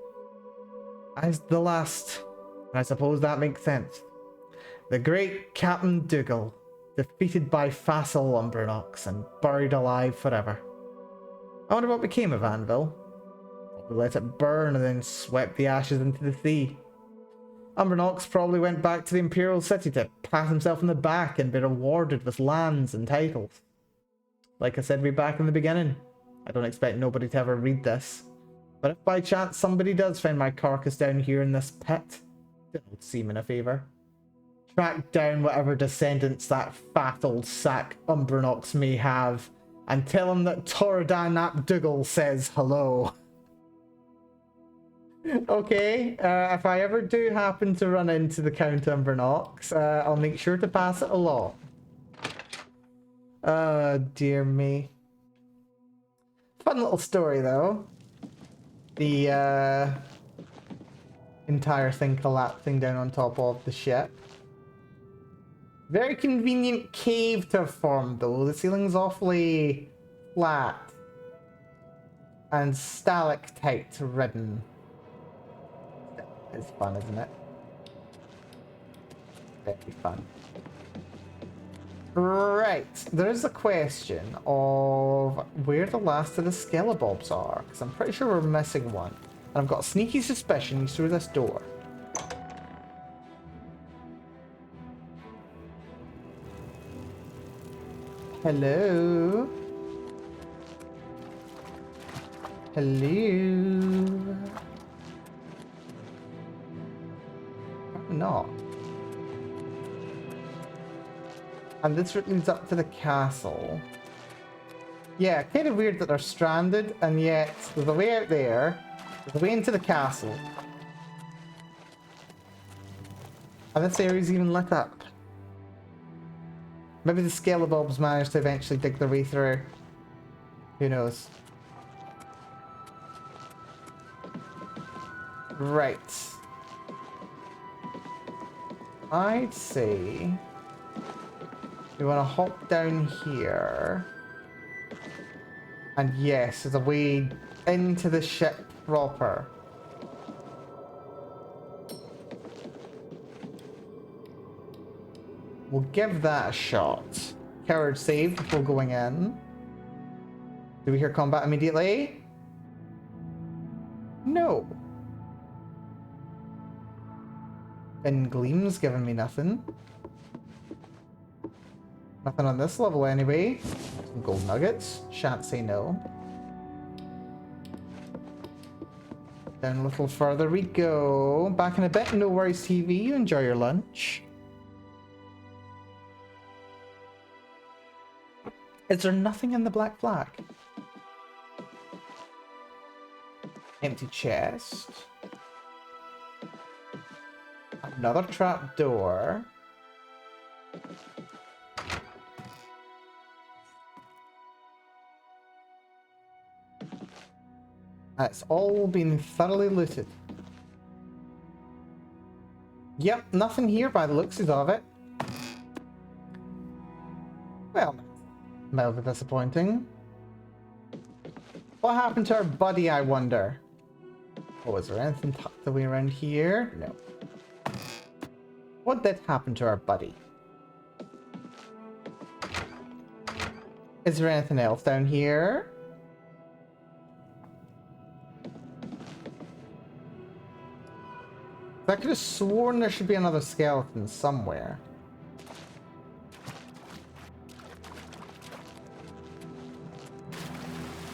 I was the last, and I suppose that makes sense. The great Captain Dougal, defeated by facile Umbranox and buried alive forever. I wonder what became of Anvil. We let it burn and then swept the ashes into the sea. Umbranox probably went back to the Imperial City to pat himself on the back and be rewarded with lands and titles. Like I said way back in the beginning, I don't expect nobody to ever read this, but if by chance somebody does find my carcass down here in this pit, don't seem in a favour. Track down whatever descendants that fat old sack Umbranox may have, and tell him that Tordan ap Dougal says hello. Okay, if I ever do happen to run into the Count Umbranox, I'll make sure to pass it along. Oh, dear me. Fun little story, though. The entire thing collapsing down on top of the ship. Very convenient cave to have formed, though. The ceiling's awfully flat and stalactite-ridden. It's fun, isn't it? Very fun. Right, there is a question of where the last of the Skelebobs are, because I'm pretty sure we're missing one. And I've got a sneaky suspicion he's through this door. Hello? Hello? Probably not. And this route leads up to the castle. Yeah, kind of weird that they're stranded, and yet there's a way out there. There's a way into the castle. And this area's even lit up. Maybe the Skelebobs managed to eventually dig their way through. Who knows? Right. I'd say we want to hop down here. And yes, there's a way into the ship proper. We'll give that a shot. Coward save before going in. Do we hear combat immediately? No. And Gleam's giving me nothing. Nothing on this level anyway. Some gold nuggets. Shan't say no. Down a little further we go. Back in a bit. No worries, TV. You enjoy your lunch. Is there nothing in the black flag? Empty chest. Another trap door. It's all been thoroughly looted. Yep, nothing here by the looks of it. Well, mildly disappointing. What happened to our buddy, I wonder? Oh, is there anything tucked away around here? No. What did happen to our buddy? Is there anything else down here? I could have sworn there should be another skeleton somewhere.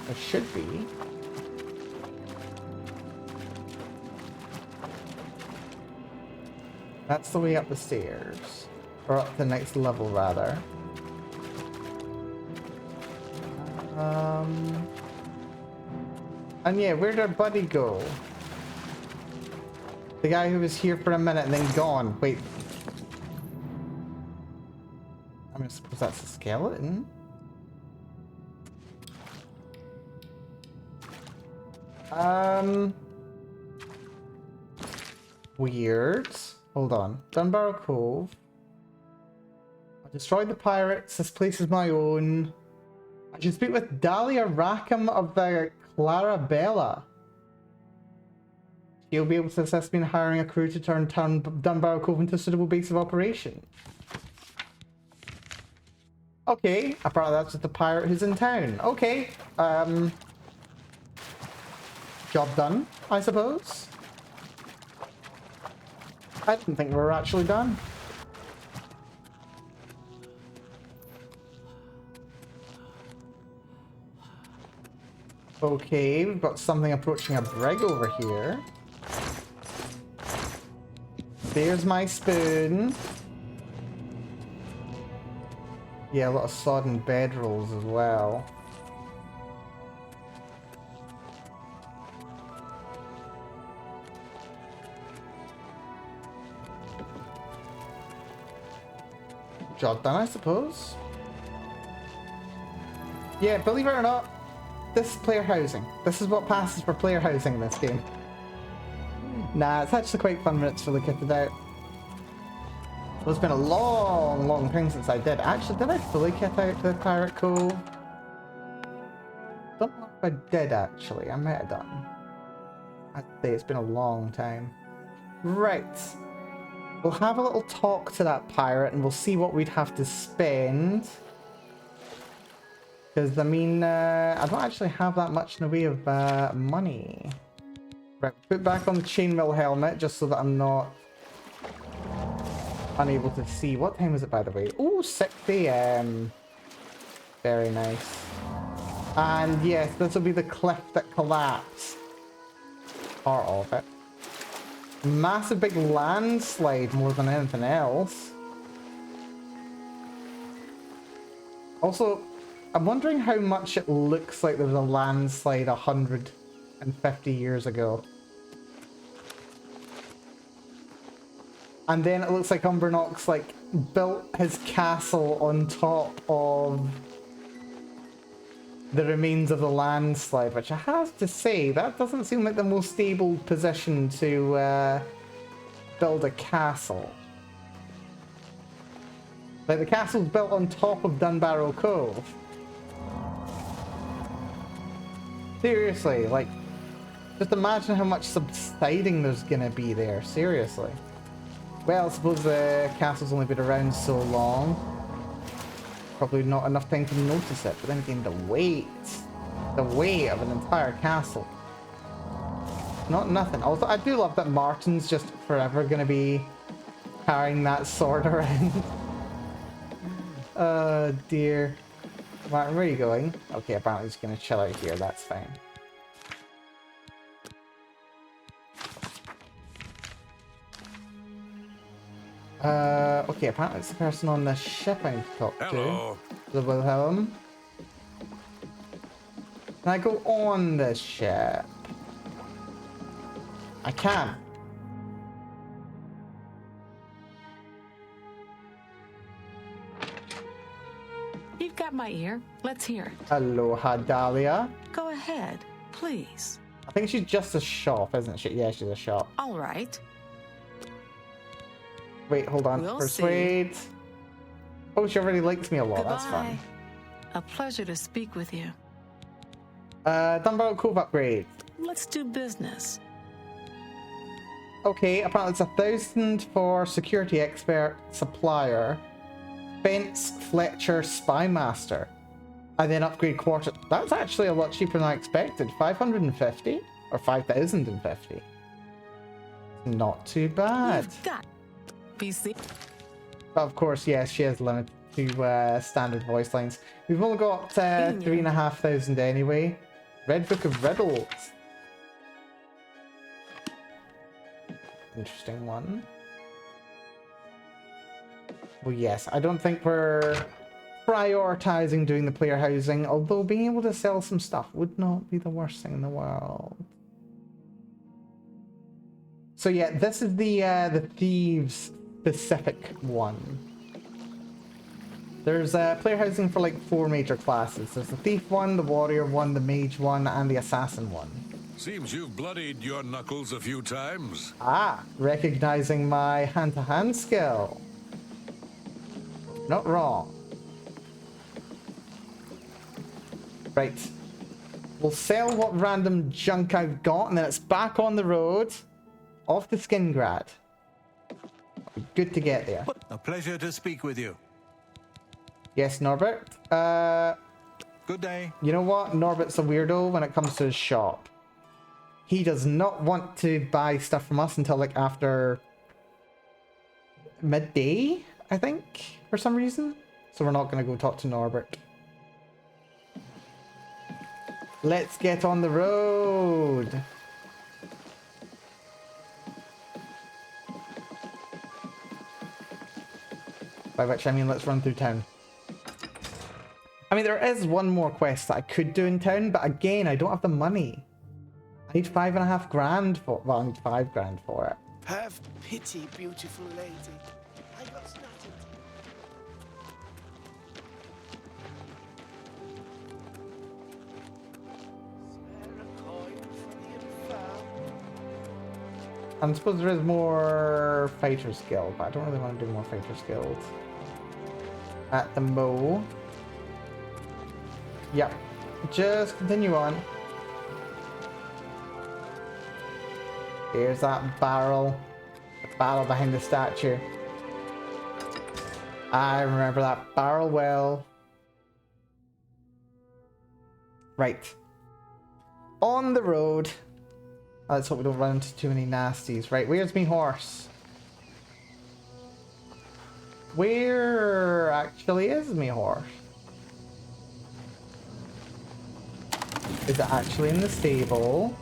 There should be. That's the way up the stairs. Or up the next level, rather. And yeah, where'd our buddy go? The guy who was here for a minute and then gone. Wait. I mean, I suppose that's a skeleton. Weird. Hold on. Dunbarrow Cove. I destroyed the pirates. This place is my own. I should speak with Dahlia Rackham of the Clarabella. She'll be able to assist me in hiring a crew to turn Dunbarrow Cove into a suitable base of operation. Okay, apparently that's just the pirate who's in town. Okay, job done, I suppose. I didn't think we were actually done. Okay, we've got something approaching a brig over here. There's my spoon. Yeah, a lot of sodden bedrolls as well. Job done, I suppose. Yeah, believe it or not, this is player housing. This is what passes for player housing in this game. Nah, it's actually quite fun when it's fully kitted out. Well, it's been a long, long time since I did. Actually, did I fully kit out the Pirate Cove? Don't know if I did, actually. I might have done. I'd say it's been a long time. Right. We'll have a little talk to that pirate and we'll see what we'd have to spend. Because, I mean, I don't actually have that much in the way of money. Right, put back on the chainmail helmet just so that I'm not unable to see. What time is it, by the way? Ooh, 6 AM. Very nice. And yes, this will be the cliff that collapsed. Part of it. Massive big landslide more than anything else. Also, I'm wondering how much it looks like there was a landslide 150 years ago. And then it looks like Umbernox like built his castle on top of the remains of the landslide, which I have to say, that doesn't seem like the most stable position to build a castle. Like, the castle's built on top of Dunbarrow Cove. Seriously, like, just imagine how much subsiding there's gonna be there, seriously. Well, I suppose the castle's only been around so long. Probably not enough time to notice it, but then again, the weight of an entire castle. Not nothing. Although I do love that Martin's just forever gonna be carrying that sword around. Oh dear. Martin, where are you going? Okay, apparently he's gonna chill out here, that's fine. Okay, apparently it's the person on the ship I need to talk to. Hello. The Wilhelm. Can I go on this ship? I can. You've got my ear. Let's hear it. Aloha, Dahlia. Go ahead, please. I think she's just a shop, isn't she? Yeah, she's a shop. All right. Wait, hold on. We'll Persuade. Oh, she already likes me a lot. Goodbye. That's fun. A pleasure to speak with you. Dumbbell Cove upgrade. Let's do business. Okay, apparently it's 1,000 for security expert supplier. Spence Fletcher Spymaster. And then upgrade quarter. That's actually a lot cheaper than I expected. 550 or 5,050. Not too bad. You've got PC. But of course, yes, she is limited to standard voice lines. We've only got 3,500 anyway. Red Book of Riddles. Interesting one. Well, yes, I don't think we're prioritizing doing the player housing, although being able to sell some stuff would not be the worst thing in the world. So yeah, this is the thieves specific one. There's player housing for like 4 major classes. There's the thief one, the warrior one, the mage one, and the assassin one. Seems you've bloodied your knuckles a few times. Ah, recognizing my hand-to-hand skill. Not wrong. Right. We'll sell what random junk I've got, and then it's back on the road. Off to Skingrad. Good to get there. A pleasure to speak with you. Yes, Norbert. Good day. You know what? Norbert's a weirdo when it comes to his shop. He does not want to buy stuff from us until like after midday, I think, for some reason. So we're not going to go talk to Norbert. Let's get on the road. By which I mean let's run through town. I mean, there is one more quest that I could do in town, but again, I don't have the money. I need 5.5 grand for, well, I need 5 grand for it. Have pity, beautiful lady. I got nothing. Spare a coin for the infirm. I suppose there is more Fighters Guild, but I don't really want to do more Fighters Guild. At the Mo. Yep. Just continue on. Here's that barrel. The barrel behind the statue. I remember that barrel well. Right. On the road. Let's hope we don't run into too many nasties. Right, where's me horse? Where actually is me horse? Is it actually in the stable?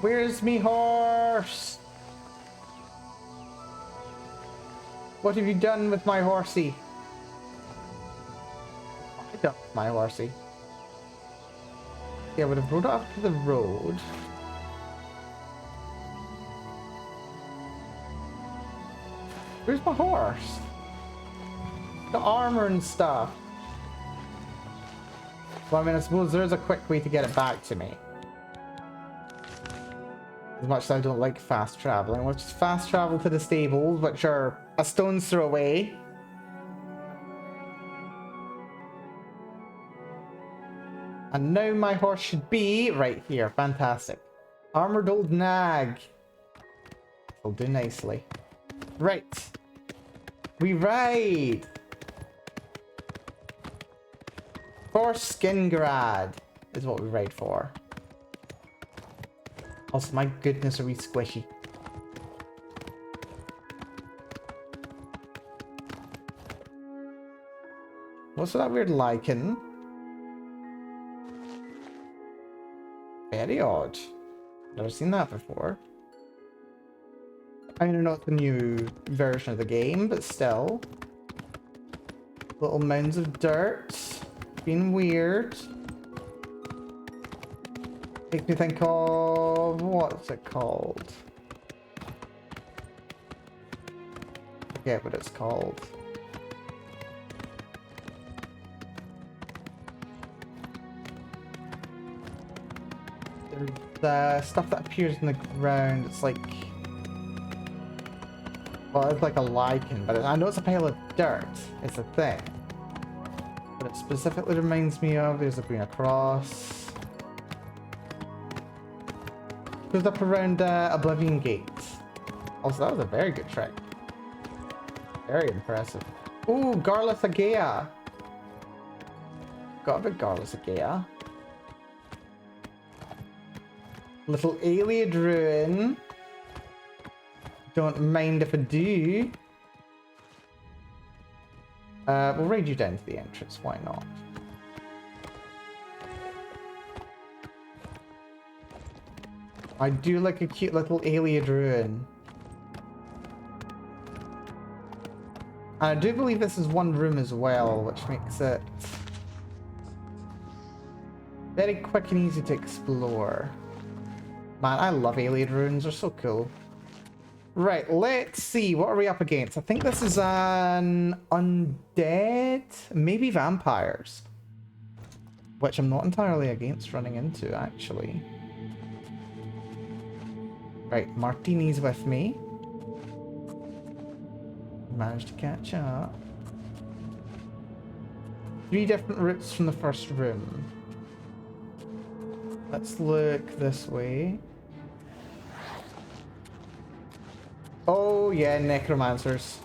Where's me horse? What have you done with my horsey? I done with my horsey. Yeah, I would have rode it up to the road. Where's my horse? The armor and stuff. Well, I mean, I suppose there's a quick way to get it back to me. As much as I don't like fast traveling, which is fast travel to the stables, which are a stone's throw away. And now my horse should be right here. Fantastic. Armored old nag. Will do nicely. Right. We ride. For Skingrad is what we ride for. Also, my goodness, are we squishy. What's that weird lichen? Very odd. Never seen that before. I mean, I know it's a new version of the game, but still. Little mounds of dirt. Being weird. Makes me think of... what's it called? Forget what it's called. There's stuff that appears in the ground. It's like... well, it's like a lichen, but I know it's a pile of dirt. It's a thing. But it specifically reminds me of... there's a green across. Goes up around Oblivion Gate. Also, that was a very good trick. Very impressive. Ooh, Garlith Agea. Got a bit Garlith Agea. Little Alien ruin. Don't mind if I do. We'll raid you down to the entrance, why not? I do like a cute little alien ruin. And I do believe this is one room as well, which makes it very quick and easy to explore. Man, I love alien ruins, they're so cool. Right, let's see, what are we up against? I think this is an undead, maybe vampires. Which I'm not entirely against running into, actually. Right, Martini's with me. Managed to catch up. 3 different routes from the first room. Let's look this way. Oh yeah, necromancers.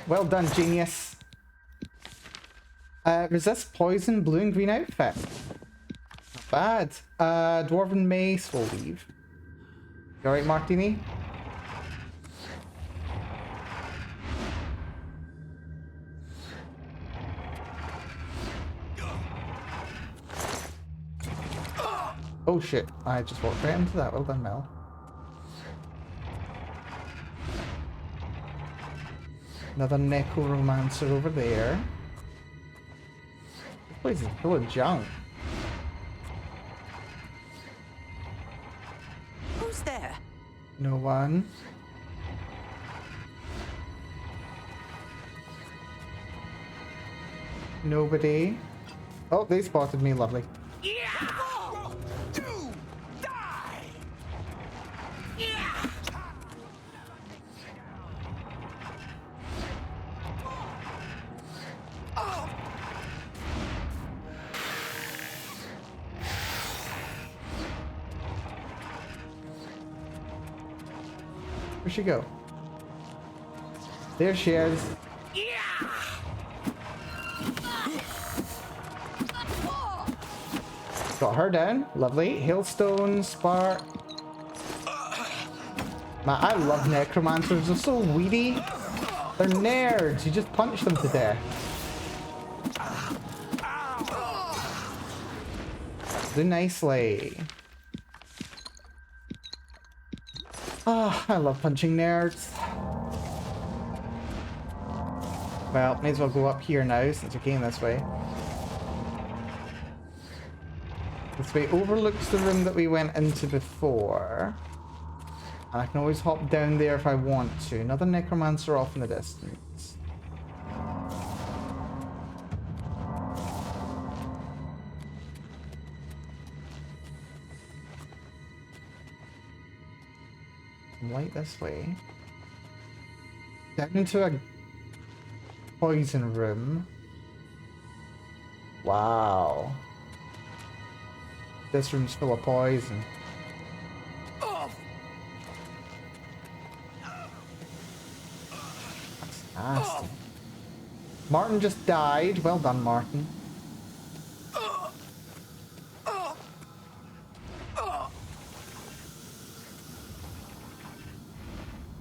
Well done, genius. Resist poison, blue and green outfit. Not bad. Dwarven mace will leave. You alright, Martini? Oh shit, I just walked right into that. Well done, Mel. Another necromancer over there. This place is full of junk. Who's there? No one. Nobody. Oh, they spotted me. Lovely. Where'd she go? There she is. Got her down. Lovely. Hailstone, spark. Man, I love necromancers. They're so weedy. They're nerds. You just punch them to death. Do nicely. Ah, I love punching nerds. Well, may as well go up here now since we came this way. This way overlooks the room that we went into before. And I can always hop down there if I want to. Another necromancer off in the distance. Light this way. Down into a poison room. Wow. This room's full of poison. That's nasty. Martin just died. Well done, Martin.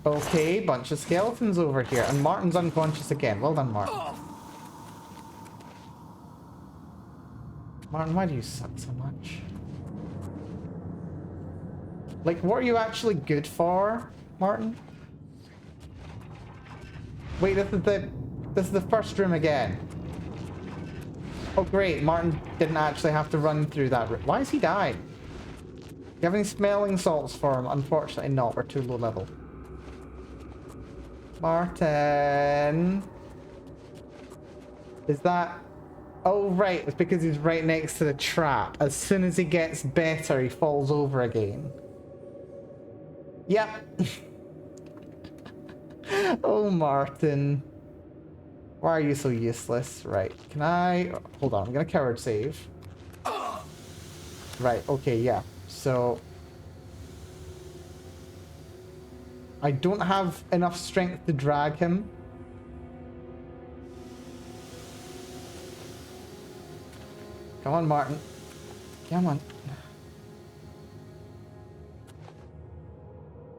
Okay, bunch of skeletons over here. And Martin's unconscious again. Well done, Martin. Martin, why do you suck so much? Like, what are you actually good for, Martin? Wait, this is the first room again. Oh great, Martin didn't actually have to run through that room. Why is he dying? Do you have any smelling salts for him? Unfortunately not, we're too low level. Martin. Is that... Oh right, it's because he's right next to the trap. As soon as he gets better, he falls over again. Yep. Oh, Martin. Why are you so useless? Right, can I... Hold on, I'm gonna coward save. Right, okay, yeah. So... I don't have enough strength to drag him. Come on, Martin. Come on.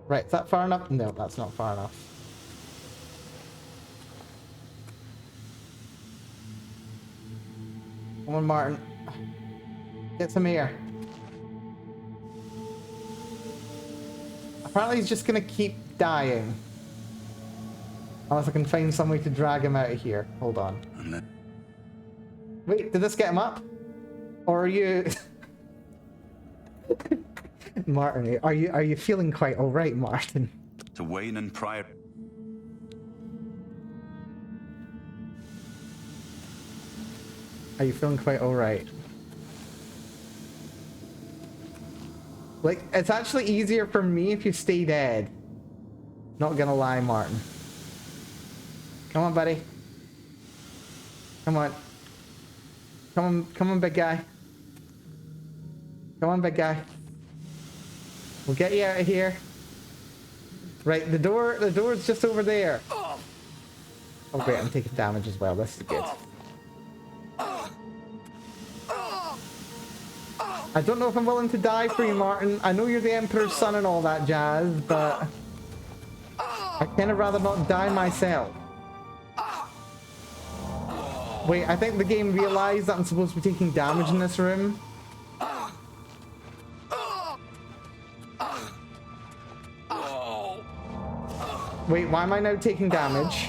Right, is that far enough? No, that's not far enough. Come on, Martin. Get some air. Apparently he's just gonna keep dying. Unless I can find some way to drag him out of here. Hold on. Wait, did this get him up? Or are you... Martin, are you feeling quite alright, Martin? To Wayne and Pryor. Are you feeling quite alright? Like, it's actually easier for me if you stay dead. Not gonna lie, Martin. Come on, buddy. Come on. Come on, big guy. Come on, big guy. We'll get you out of here. Right, the door's just over there. Oh great, I'm taking damage as well. This is good. I don't know if I'm willing to die for you, Martin. I know you're the Emperor's son and all that jazz, but I'd kind of rather not die myself. Wait, I think the game realized that I'm supposed to be taking damage in this room. Wait, why am I now taking damage?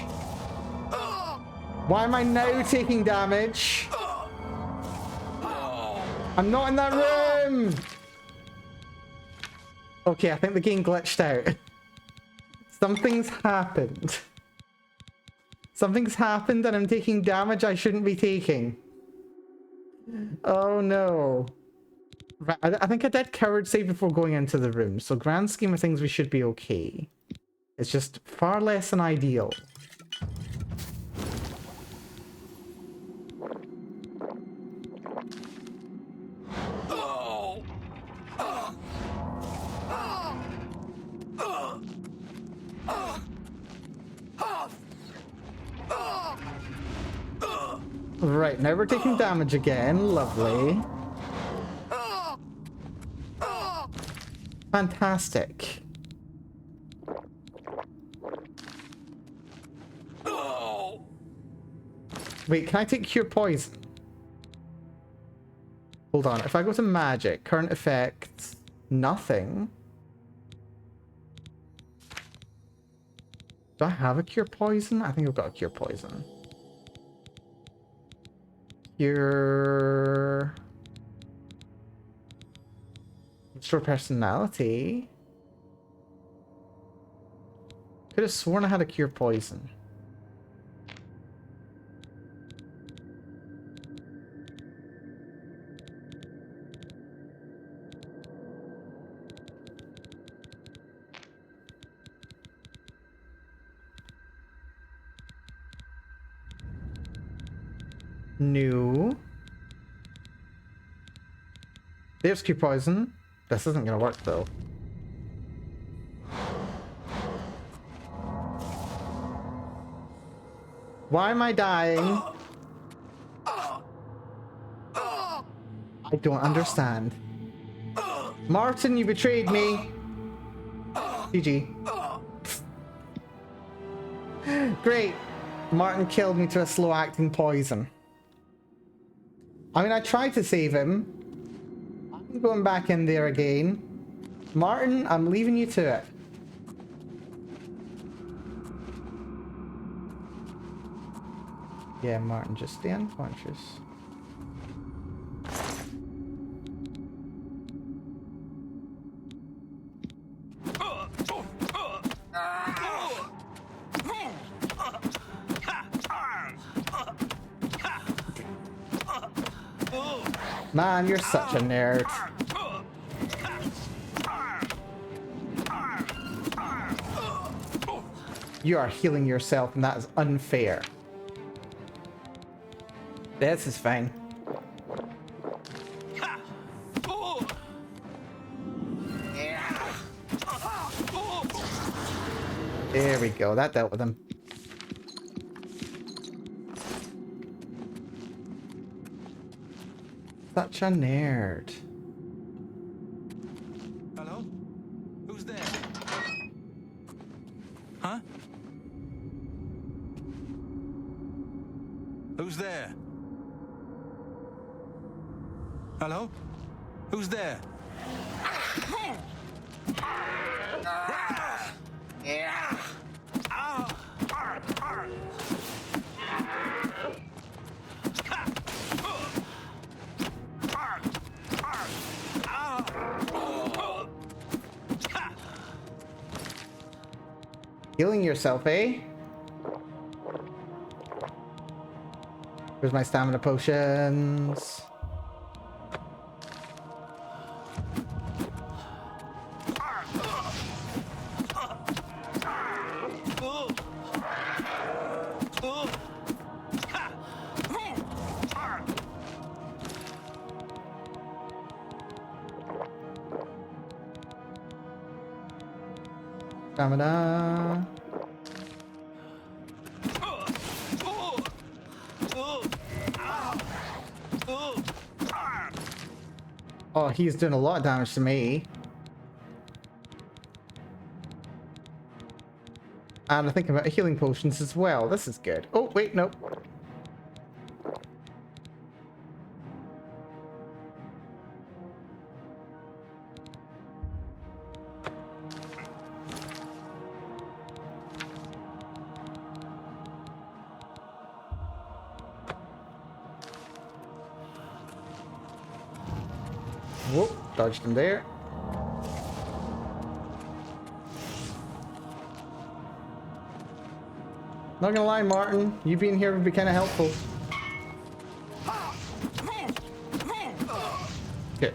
Why am I now taking damage? I'm not in that room! Okay, I think the game glitched out. Something's happened. Something's happened and I'm taking damage I shouldn't be taking. Oh no. Right, I think I did coward save before going into the room, so grand scheme of things we should be okay. It's just far less than ideal. Right, now we're taking damage again. Lovely. Fantastic. Wait, can I take cure poison? Hold on, if I go to magic, current effects, nothing. Do I have a cure poison? I think I've got a cure poison. Cure... Restore personality. Could have sworn I had a cure poison. No. There's cure poison. This isn't gonna work though. Why am I dying? I don't understand. Martin, you betrayed me. GG. Great. Martin killed me to a slow-acting poison. I mean, I tried to save him. I'm going back in there again. Martin, I'm leaving you to it. Yeah, Martin, just stay unconscious. Man, you're such a nerd. You are healing yourself, and that is unfair. This is fine. There we go. That dealt with him. Such a nerd. Hello? Who's there? Huh? Who's there? Hello? Who's there? Healing yourself, eh? Where's my stamina potions? Stamina. Oh, he's doing a lot of damage to me. And I think about healing potions as well. This is good. Oh, wait, nope. Whoop, dodged him there. Not gonna lie, Martin, you being here would be kind of helpful. Good.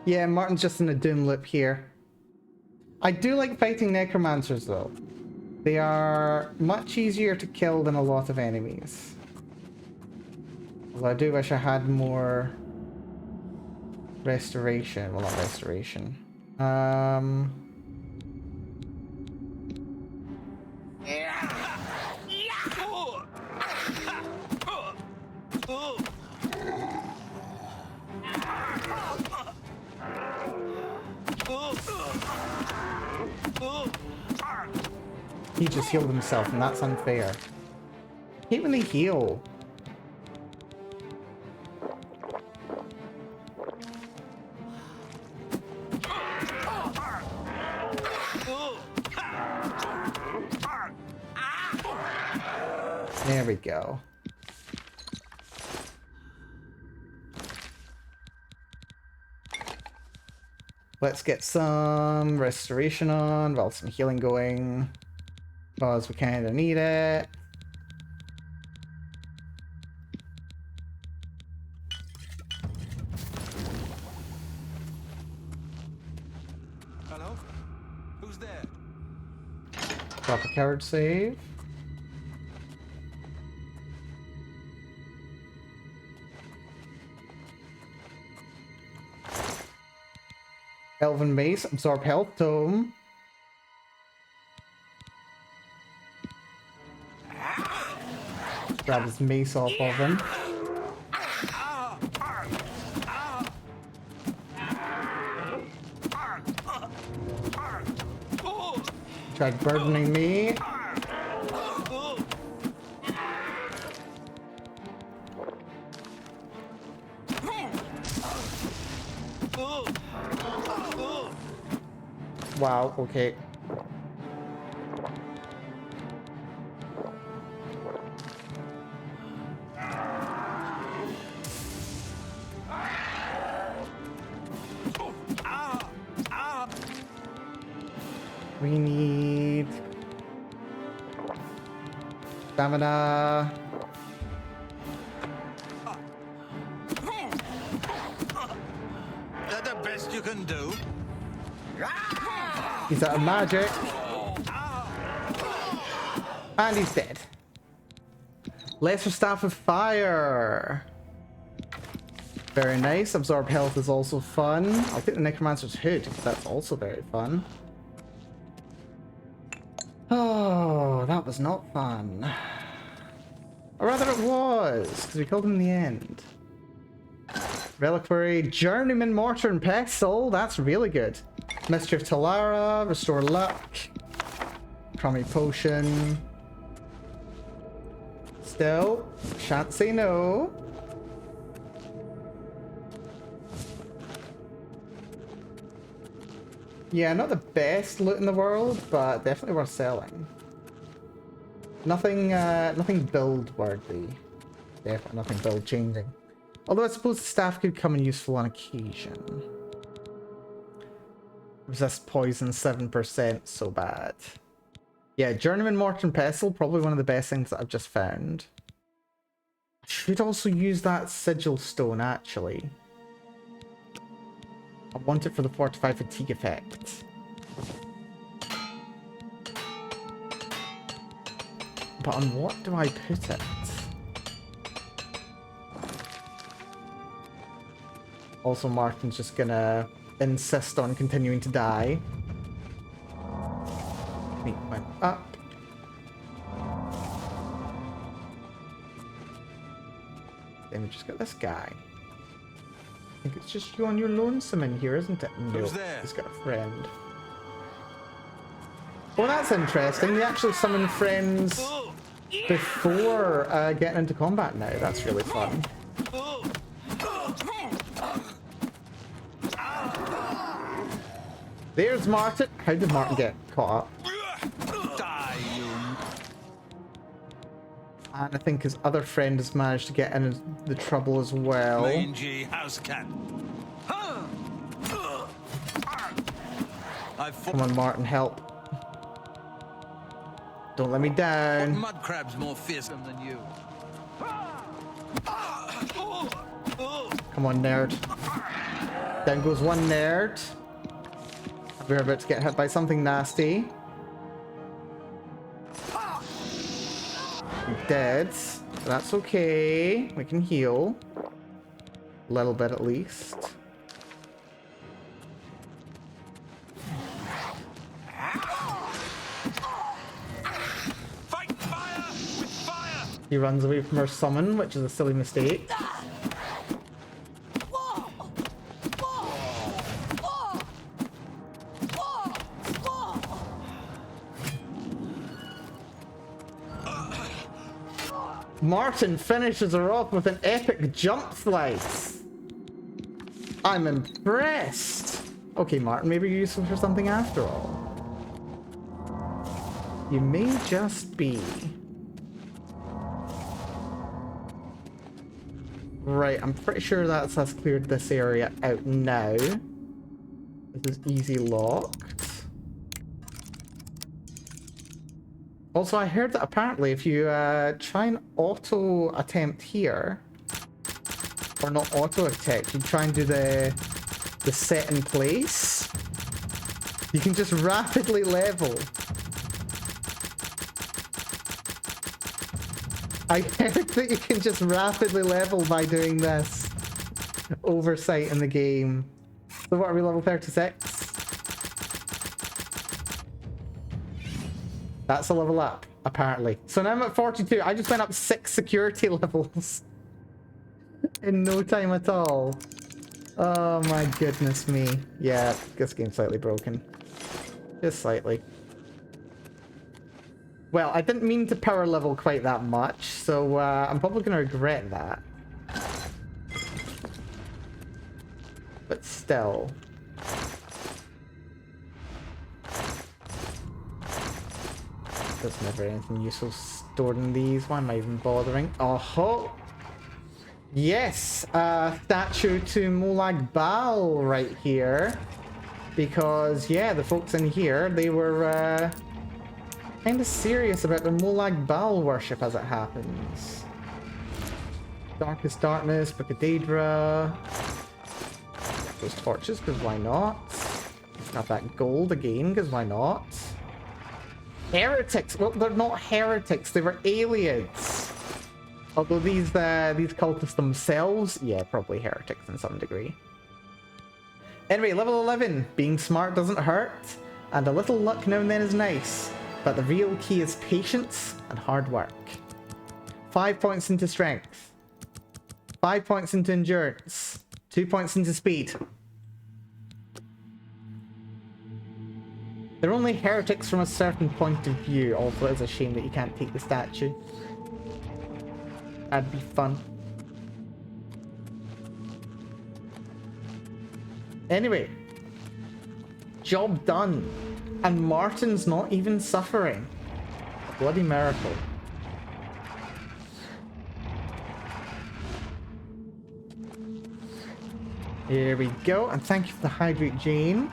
Yeah, Martin's just in a doom loop here. I do like fighting necromancers though. They are much easier to kill than a lot of enemies. Although I do wish I had more restoration. Well, not restoration. He just healed himself, and that's unfair. I hate when they heal. There we go. Let's get some restoration on, well, some healing going, because we kind of need it. Hello? Who's there? Drop a card save. Elven Mace, absorb health tome. Grab his mace off of him. Tried burdening me. Wow, okay. We need stamina. That the best you can do? He's out of magic. And he's dead. Lesser Staff of Fire. Very nice. Absorb health is also fun. I'll take the Necromancer's Hood, because that's also very fun. Oh, that was not fun. Or rather it was, because we killed him in the end. Reliquary, Journeyman Mortar and Pestle. That's really good. Mystery of Talara, Restore Luck. Crummy Potion. Still, shan't say no. Yeah, not the best loot in the world, but definitely worth selling. Nothing, nothing build worthy. Definitely nothing build changing. Although I suppose the staff could come in useful on occasion. Resist poison 7%, so bad. Yeah, Journeyman Mortar and Pestle, probably one of the best things that I've just found. I should also use that Sigil Stone, actually. I want it for the Fortify Fatigue effect. But on what do I put it? Also, Martin's just gonna insist on continuing to die. He went up. Then we just got this guy. I think it's just you on your lonesome in here, isn't it? No, Who's there? he's got a friend. Well, that's interesting. They actually summon friends before getting into combat now. That's really fun. There's Martin. How did Martin get caught up? Die, you. And I think his other friend has managed to get into the trouble as well. Mangy house cat. Come on, Martin, help. Don't let me down. Mud crab's more fearsome than you. Come on, nerd. Down goes one nerd. We're about to get hit by something nasty. I'm dead. That's okay. We can heal. A little bit at least. Fight fire with fire. He runs away from our summon, which is a silly mistake. Martin finishes her off with an epic jump slice. I'm impressed. Okay, Martin, maybe you're useful for something after all. You may just be. Right, I'm pretty sure that's us cleared this area out now. This is easy locked. Also, I heard that apparently if you try and auto attempt here, or not auto attempt, you try and do the set in place, you can just rapidly level. I heard that you can just rapidly level by doing this oversight in the game. So what are we, level 36? That's a level up, apparently. So now I'm at 42. I just went up 6 security levels in no time at all. Oh my goodness me. Yeah, this game's slightly broken. Just slightly. Well, I didn't mean to power level quite that much, so I'm probably going to regret that. But still. There's never anything useful stored in these. Why am I even bothering? Oh ho! Yes! Statue to Molag Bal right here. Because, yeah, the folks in here, they were kind of serious about their Molag Bal worship as it happens. Darkest Darkness, Book of Daedra. Those torches, because why not? Got that gold again, because why not? Heretics! Well, they're not heretics, they were aliens. Although these cultists themselves, yeah, probably heretics in some degree. Anyway, level 11. Being smart doesn't hurt, and a little luck now and then is nice. But the real key is patience and hard work. 5 points into strength. 5 points into endurance. 2 points into speed. They're only heretics from a certain point of view, although it's a shame that you can't take the statue. That'd be fun. Anyway, job done. And Martin's not even suffering. A bloody miracle. Here we go, and thank you for the hydrate, Jane.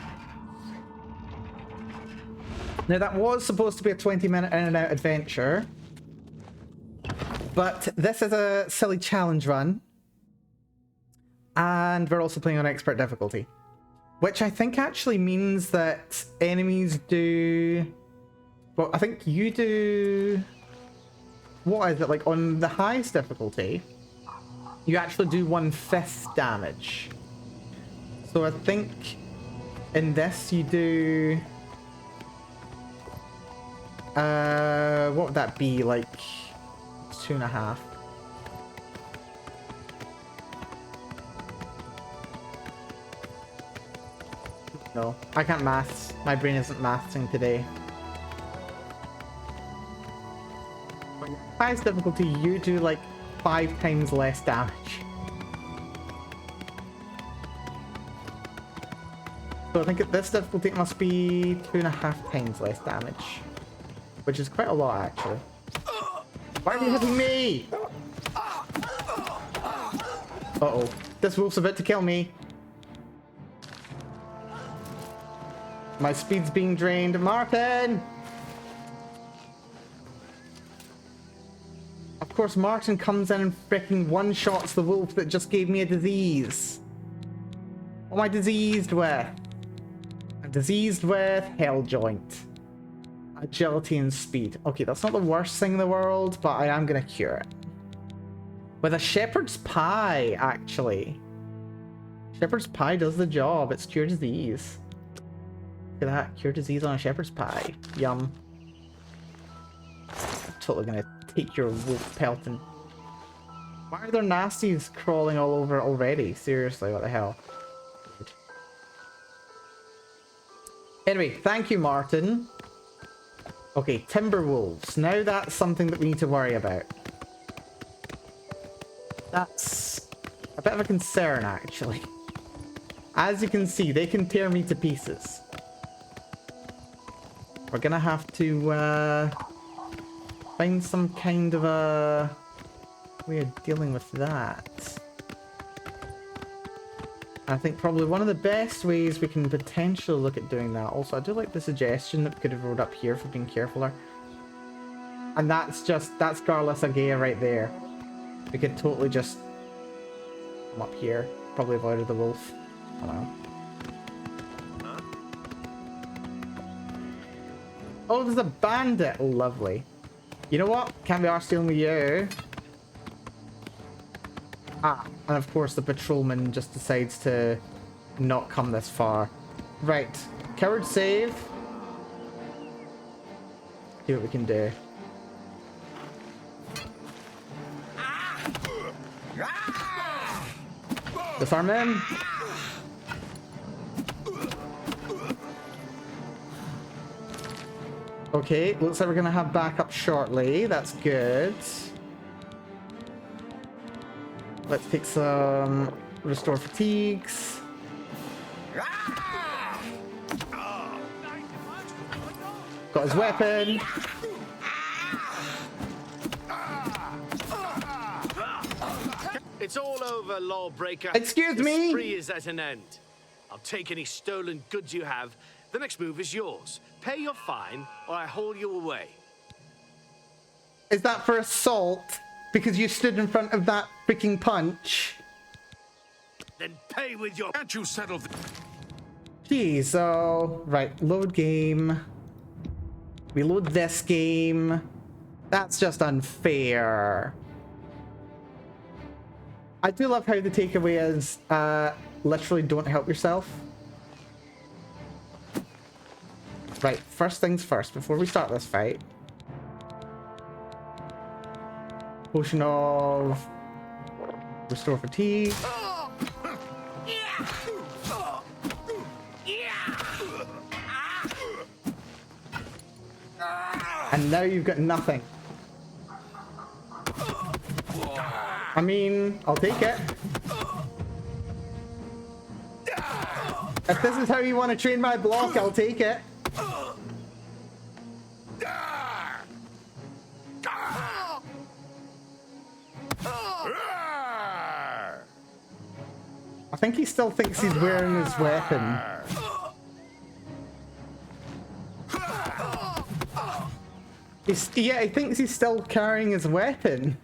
Now that was supposed to be a 20-minute in and out adventure, but this is a silly challenge run, and we're also playing on expert difficulty, which I think actually means that enemies do, well, I think you do, what is it, like on the highest difficulty, you actually do 1/5 damage. So I think in this you do, what would that be, like 2.5? No, I can't maths. My brain isn't mathsing today. Highest difficulty, you do like 5 times less damage. So I think at this difficulty it must be 2.5 times less damage. Which is quite a lot, actually. Why are you hitting me? Uh-oh. This wolf's about to kill me. My speed's being drained. Martin! Of course, Martin comes in and fricking one-shots the wolf that just gave me a disease. What am I diseased with? I'm diseased with Hell Joint. Agility and speed. Okay, that's not the worst thing in the world, but I am going to cure it. With a shepherd's pie, actually. Shepherd's pie does the job. It's cure disease. Look at that. Cure disease on a shepherd's pie. Yum. I'm totally going to take your wolf pelton. Why are there nasties crawling all over already? Seriously, what the hell? Anyway, thank you, Martin. Okay, Timberwolves. Now that's something that we need to worry about. That's a bit of a concern, actually. As you can see, they can tear me to pieces. We're gonna have to find some kind of a way of dealing with that. I think probably one of the best ways we can potentially look at doing that. Also, I do like the suggestion that we could have rolled up here for being carefuler. And that's Garlus Agea right there. We could totally just come up here. Probably avoided the wolf. I don't know. Oh, there's a bandit. Lovely. You know what? Can't be arsed dealing with you. Ah, and of course the patrolman just decides to not come this far. Right. Coward save. See what we can do. Disarm him. Okay, looks like we're gonna have backup shortly. That's good. Let's take some restore fatigues. Got his weapon. It's all over, lawbreaker. Excuse me? The spree is at an end. I'll take any stolen goods you have. The next move is yours. Pay your fine, or I haul you away. Is that for assault? Because you stood in front of that freaking punch? Then pay with your... Can't you settle the... Jeez, oh... Right, load game. We load this game. That's just unfair. I do love how the takeaway is, literally don't help yourself. Right, first things first, before we start this fight. Potion of... Restore fatigue. And now you've got nothing. I mean, I'll take it. If this is how you want to train my block, I'll take it. I think he still thinks he's wearing his weapon. Yeah, he thinks he's still carrying his weapon,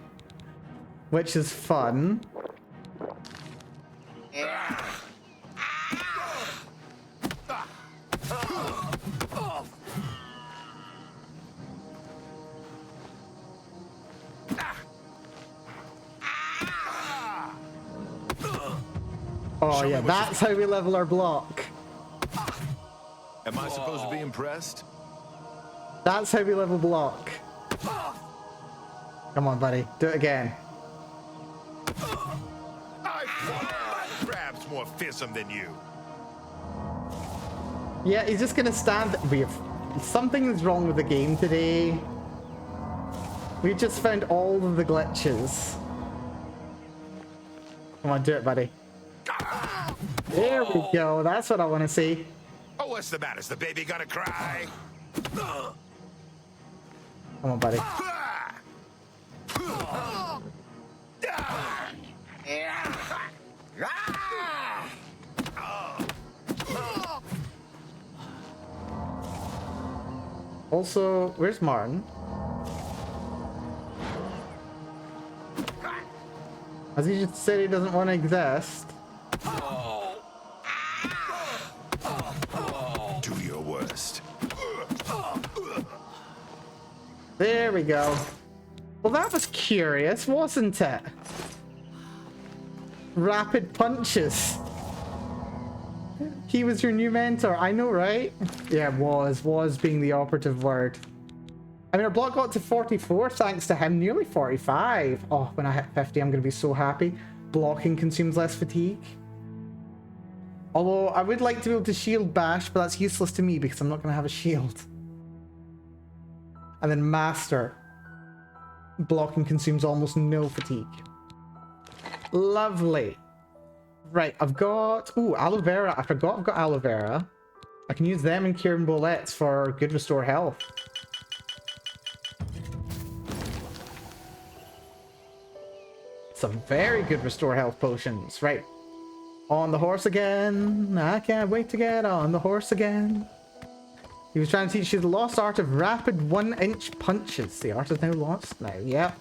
which is fun. Oh yeah, that's how we level our block. Am I supposed to be impressed? That's how we level block. Come on, buddy. Do it again. Perhaps more fearsome than you. Yeah, he's just gonna stand. Something is wrong with the game today. We just found all of the glitches. Come on, do it, buddy. There we go. That's what I want to see. Oh, what's the matter? Is the baby gonna cry? Come on, buddy. Also, where's Martin? Has he just said he doesn't want to exist? Do your worst. There we go. Well, that was curious, wasn't it? Rapid punches. He was your new mentor. I know, right? Yeah, was being the operative word. I mean, our block got to 44 thanks to him, nearly 45. Oh, when I hit 50, I'm going to be so happy. Blocking consumes less fatigue. Although, I would like to be able to shield bash, but that's useless to me because I'm not going to have a shield. And then master. Blocking consumes almost no fatigue. Lovely. Right, I've got... Ooh, aloe vera. I forgot I've got aloe vera. I can use them and Kieran Bolettes for good restore health. Some very good restore health potions. Right. On the horse again. I can't wait to get on the horse again. He was trying to teach you the lost art of rapid 1-inch punches. The art is now lost now. Yep.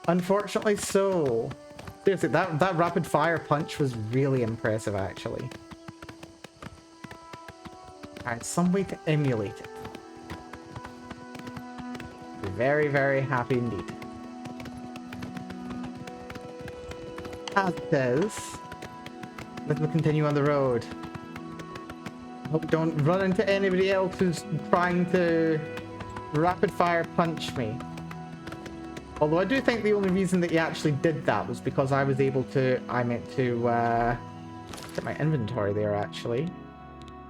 Unfortunately so. Seriously, that rapid fire punch was really impressive, actually. Alright, some way to emulate it. Very, very happy indeed. As it is, let's continue on the road. Hope we don't run into anybody else who's trying to rapid fire punch me. Although I do think the only reason that he actually did that was because I was able to, I meant to get my inventory there actually.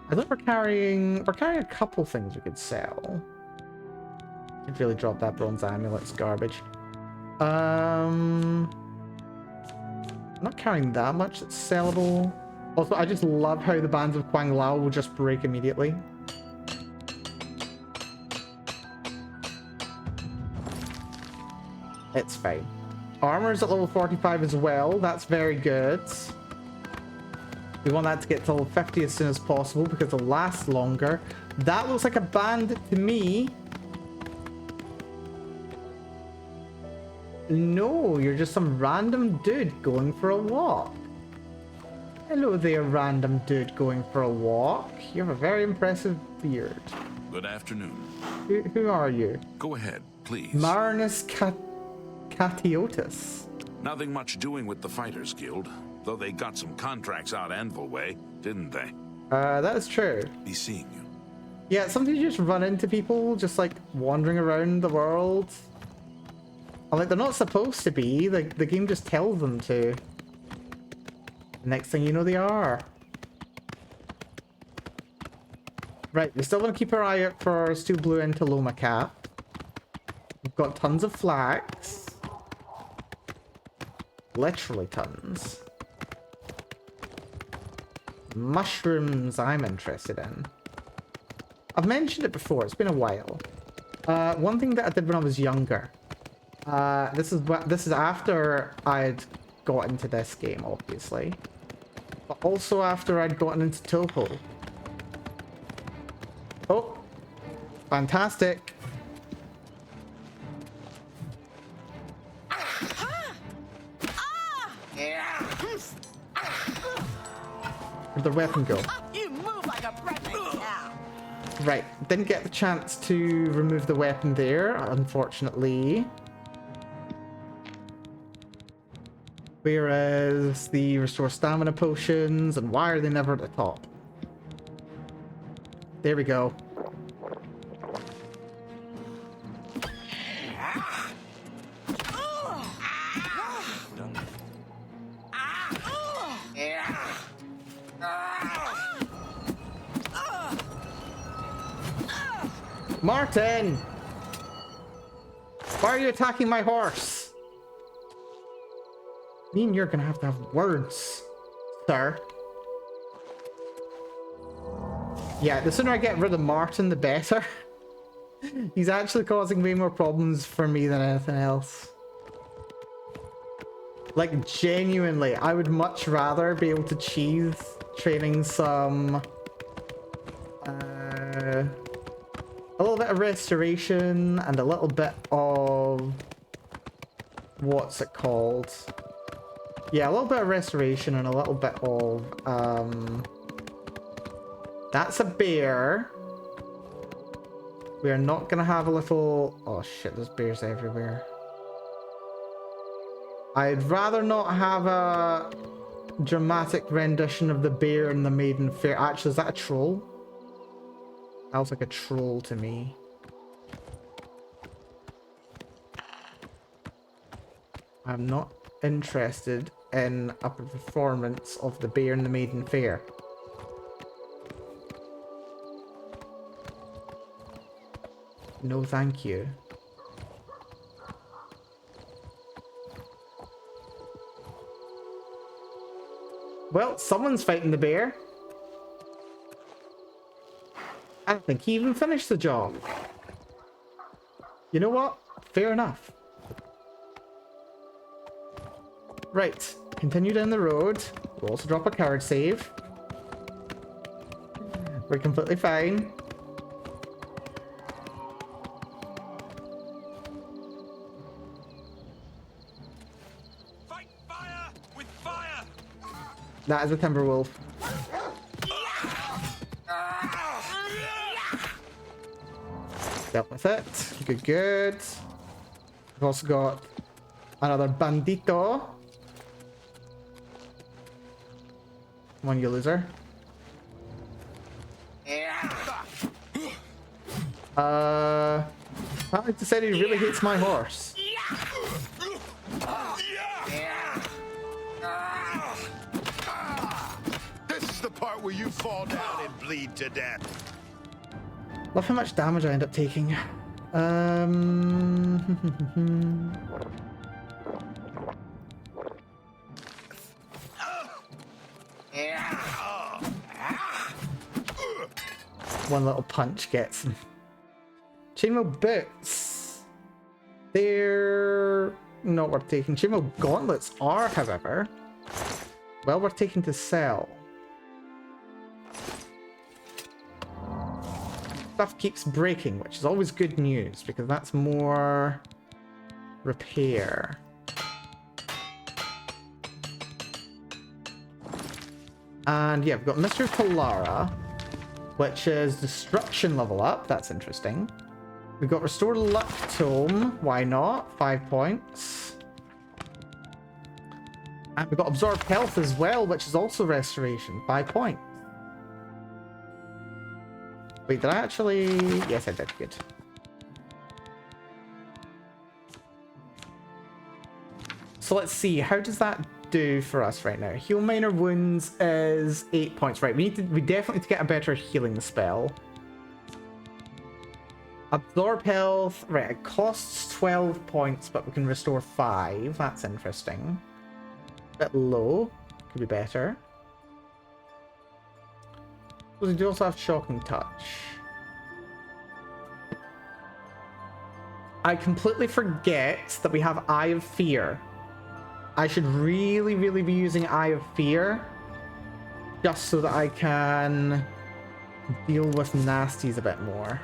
I thought we're carrying a couple things we could sell. Could really drop that bronze amulet, it's garbage. I'm not carrying that much that's sellable. Also, I just love how the bands of Quang Lao will just break immediately. It's fine. Armor's at level 45 as well. That's very good. We want that to get to level 50 as soon as possible because it'll last longer. That looks like a bandit to me. No, you're just some random dude going for a walk. Hello there, random dude going for a walk. You have a very impressive beard. Good afternoon. Who are you? Go ahead, please. Marinus Catiotus. Nothing much doing with the Fighters Guild, though they got some contracts out Anvil way, didn't they? That is true. Be seeing you. Yeah, sometimes you just run into people just like wandering around the world. And like they're not supposed to be, the game just tells them to. Next thing you know they are. Right, we still want to keep our eye out for Stu Blue Entaloma Cap. We've got tons of flax. Literally tons. Mushrooms I'm interested in. I've mentioned it before, it's been a while. One thing that I did when I was younger. This is after I'd got into this game, obviously. But also after I'd gotten into Toho. Oh, fantastic. Where'd the weapon go? You move like a pregnant cow. Right, didn't get the chance to remove the weapon there, unfortunately. Whereas the restore stamina potions, and why are they never at the top? There we go. Martin! Why are you attacking my horse? Me and you're gonna have to have words, sir. Yeah, the sooner I get rid of Martin, the better. He's actually causing way more problems for me than anything else. Like, genuinely, I would much rather be able to cheese training some... a little bit of restoration and a little bit of... what's it called? Yeah, a little bit of restoration and a little bit of... that's a bear. We are not gonna have a little... oh shit, there's bears everywhere. I'd rather not have a dramatic rendition of the bear and the maiden fair. Actually, is that a troll? Sounds like a troll to me. I'm not interested in a performance of the bear and the maiden fair. No, thank you. Well, someone's fighting the bear. I don't think he even finished the job. You know what? Fair enough. Right. Continue down the road. We'll also drop a card save. We're completely fine. Fight fire with fire! That is a Timberwolf. Dealt with it. Good, good. We've also got another bandito. Come on, you loser. I decided he really hates my horse. This is the part where you fall down and bleed to death. Love how much damage I end up taking. One little punch gets him. Chainmail boots. They're not worth taking. Chainmail gauntlets are, however, well worth taking to sell. stuff keeps breaking, which is always good news, because that's more repair. And yeah, we've got Mr. Talara, which is destruction level up. That's interesting. We've got Restore Luck Tome. Why not? 5 points. And we've got Absorb Health as well, which is also restoration. 5 points. Wait, did I actually... Yes, I did. Good. So let's see. How does that do for us right now? Heal Minor Wounds is 8 points. Right, we definitely need to get a better healing spell. Absorb Health. Right, it costs 12 points, but we can restore 5. That's interesting. Bit low. Could be better. We do also have Shocking Touch. I completely forget that we have Eye of Fear. I should really, really be using Eye of Fear. Just so that I can deal with nasties a bit more.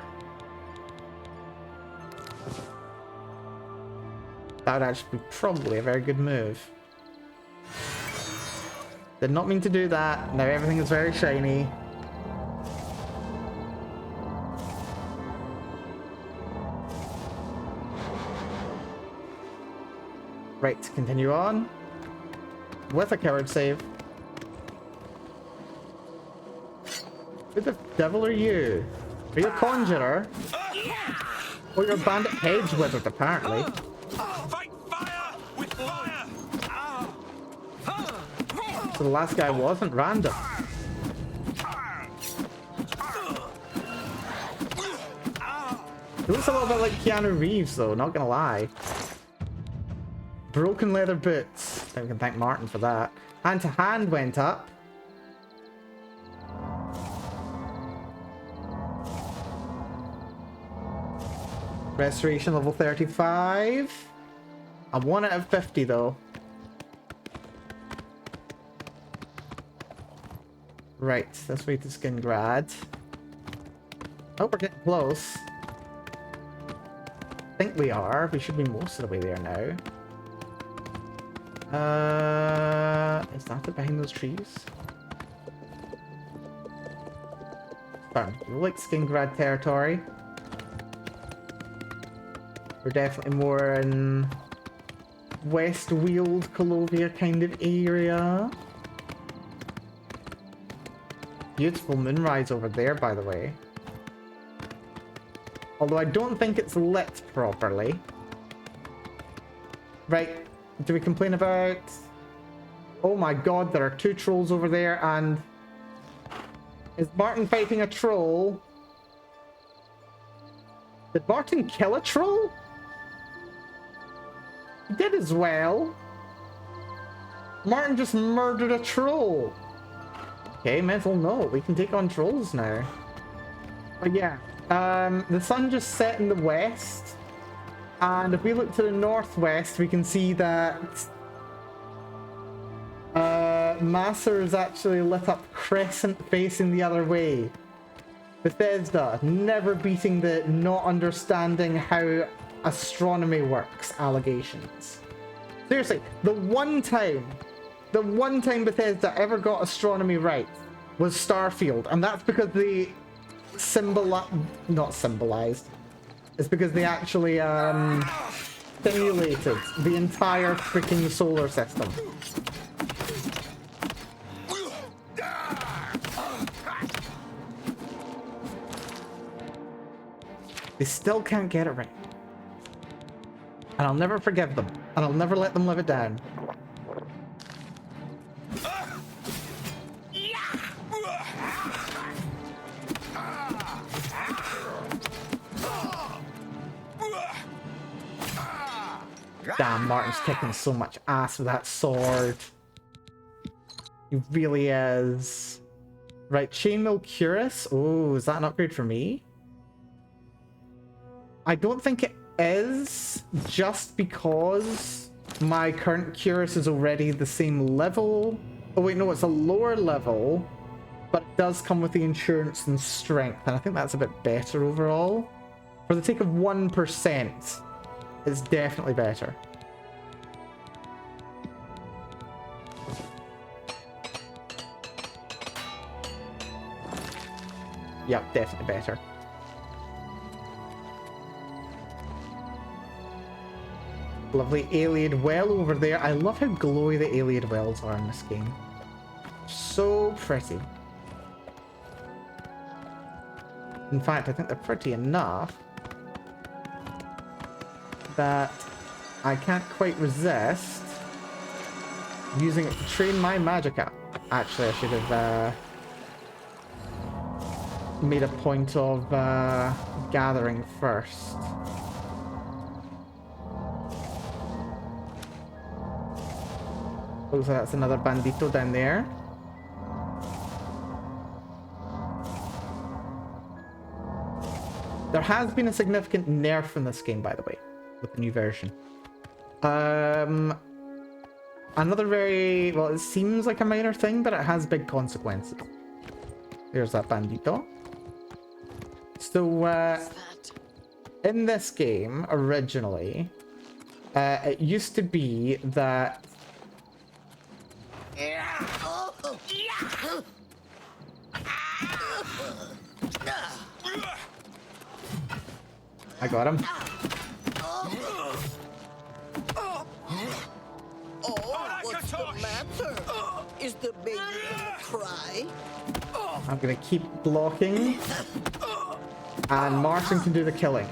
That would actually be probably a very good move. Did not mean to do that. Now everything is very shiny. Right, continue on. With a coward save. Who the devil are you? Are you a conjurer? Or you're a bandit hedge wizard, apparently. Fight fire with fire! So the last guy wasn't random. He looks a little bit like Keanu Reeves, though, not gonna lie. Broken leather boots. I think we can thank Martin for that. Hand to hand went up. Restoration level 35. A 1 out of 50 though. Right, this way to Skingrad. Oh, we're getting close. I think we are. We should be most of the way there now. Is that it behind those trees? Fun. Like Skingrad territory. We're definitely more in West Weald, Colovia kind of area. Beautiful moonrise over there, by the way. Although I don't think it's lit properly. Right. Do we complain about... Oh my god, there are 2 trolls over there, and... Is Martin fighting a troll? Did Martin kill a troll? He did as well. Martin just murdered a troll. Okay, mental note. We can take on trolls now. But yeah, the sun just set in the west. And if we look to the northwest, we can see that Masser is actually lit up crescent facing the other way. Bethesda, never beating the not understanding how astronomy works allegations. Seriously, the one time Bethesda ever got astronomy right was Starfield, and that's because they not symbolized. It's because they actually simulated the entire freaking solar system. They still can't get it right. And I'll never forgive them. And I'll never let them live it down. Damn, Martin's kicking so much ass with that sword. He really is. Right, Chainmail Cuirass. Oh, is that an upgrade for me? I don't think it is, just because my current Cuirass is already the same level. Oh wait, no, it's a lower level. but it does come with the insurance and strength, and I think that's a bit better overall. For the sake of 1%, it's definitely better. Yep, definitely better. Lovely Alien well over there. I love how glowy the Alien wells are in this game. So pretty. In fact, I think they're pretty enough that I can't quite resist using it to train my magicka. Actually, I should have made a point of gathering first. Looks like that's another bandito down there. There has been a significant nerf in this game, by the way, with the new version. Another very, well, it seems like a minor thing, but it has big consequences. There's that bandito. So, in this game, originally, it used to be that... I got him. What's the matter? Is the baby gonna cry? I'm gonna keep blocking. And Martin can do the killing.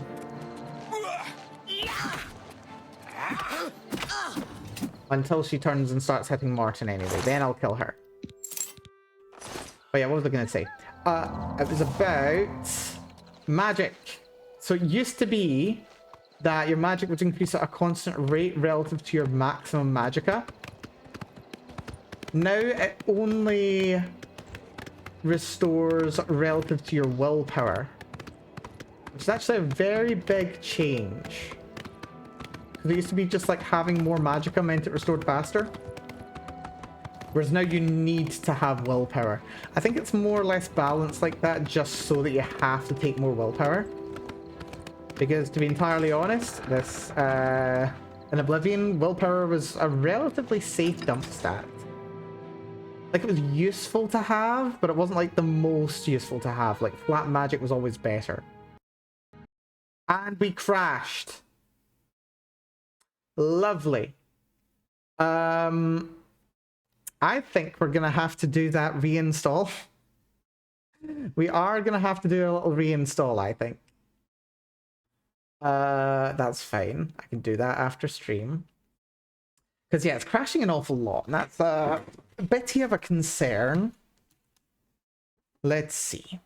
Until she turns and starts hitting Martin anyway. Then I'll kill her. But yeah, what was I gonna say? It was about magic. So it used to be that your magic would increase at a constant rate relative to your maximum magicka. Now it only restores relative to your willpower. Which is actually a very big change. Because it used to be just like having more magicka meant it restored faster. Whereas now you need to have willpower. I think it's more or less balanced like that just so that you have to take more willpower. Because to be entirely honest, this in Oblivion, willpower was a relatively safe dump stat. Like, it was useful to have, but it wasn't like the most useful to have. Like, flat magic was always better. And we crashed. Lovely. I think we're gonna have to do that reinstall. We are gonna have to do a little reinstall, I think. That's fine. I can do that after stream. Because, yeah, it's crashing an awful lot. And that's a bit of a concern. Let's see.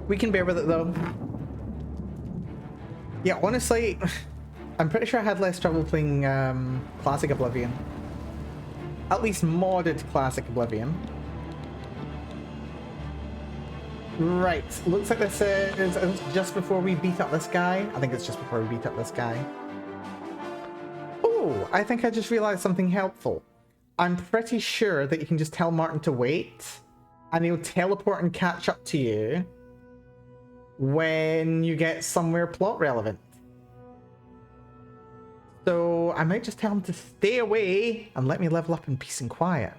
We can bear with it, though. Yeah, honestly, I'm pretty sure I had less trouble playing Classic Oblivion. At least modded Classic Oblivion. Right, looks like this is just before we beat up this guy. I think it's just before we beat up this guy. Oh, I think I just realized something helpful. I'm pretty sure that you can just tell Martin to wait, and he'll teleport and catch up to you when you get somewhere plot relevant. So I might just tell him to stay away and let me level up in peace and quiet.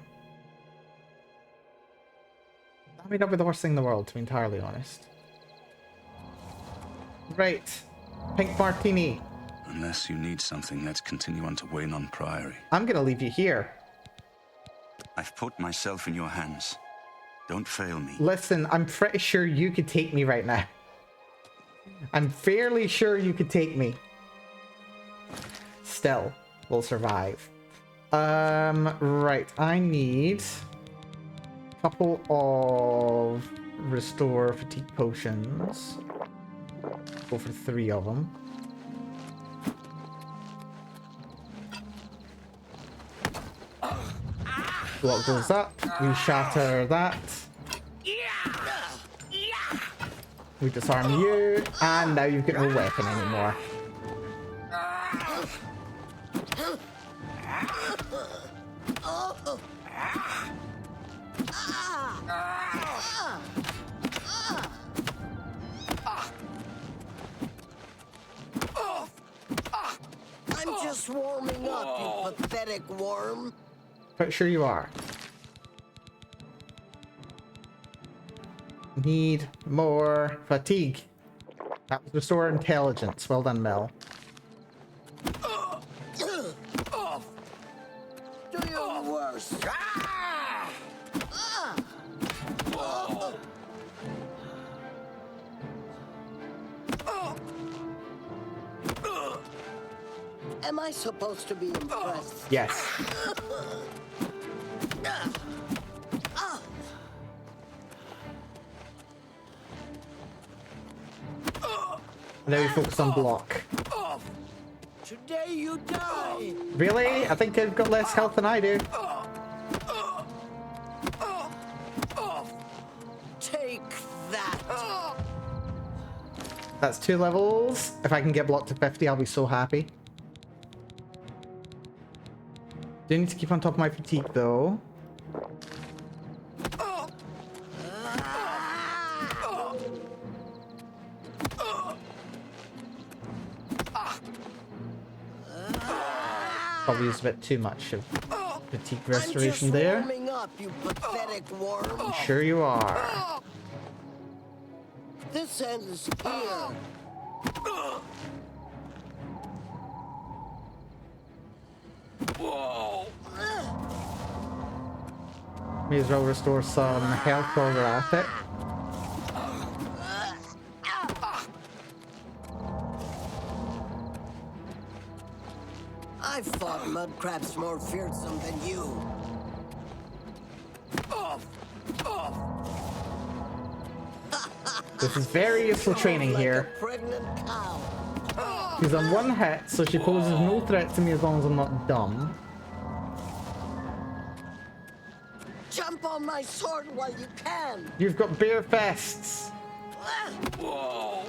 That may not be the worst thing in the world, to be entirely honest. Right. Pink Martini. Unless you need something, let's continue on to Waynon Priory. I'm gonna leave you here. I've put myself in your hands. Don't fail me. Listen, I'm pretty sure you could take me right now. I'm fairly sure you could take me. Still, we'll survive. Right, I need a couple of restore fatigue potions. Go for 3 of them. Block goes up, we shatter that. We disarm you, and now you've got no weapon anymore. pathetic worm. Pretty sure you are. Need more fatigue. That was restore intelligence. Well done, Mel. Do your worst. Am I supposed to be impressed? Yes. Now we focus on block. Today you die. Really? I think I've got less health than I do. Take that. That's 2 levels. If I can get block to 50, I'll be so happy. Do need to keep on top of my fatigue though. Probably used a bit too much of fatigue restoration there. Warming up, you pathetic worm. Sure you are. This ends here. Whoa! May as well restore some health while we're at it. I thought mudcrabs more fearsome than you. This is very useful training here. Pregnant cow. She's on 1 hit, so she poses no threat to me as long as I'm not dumb. Jump on my sword while you can. You've got bare fists. Whoa!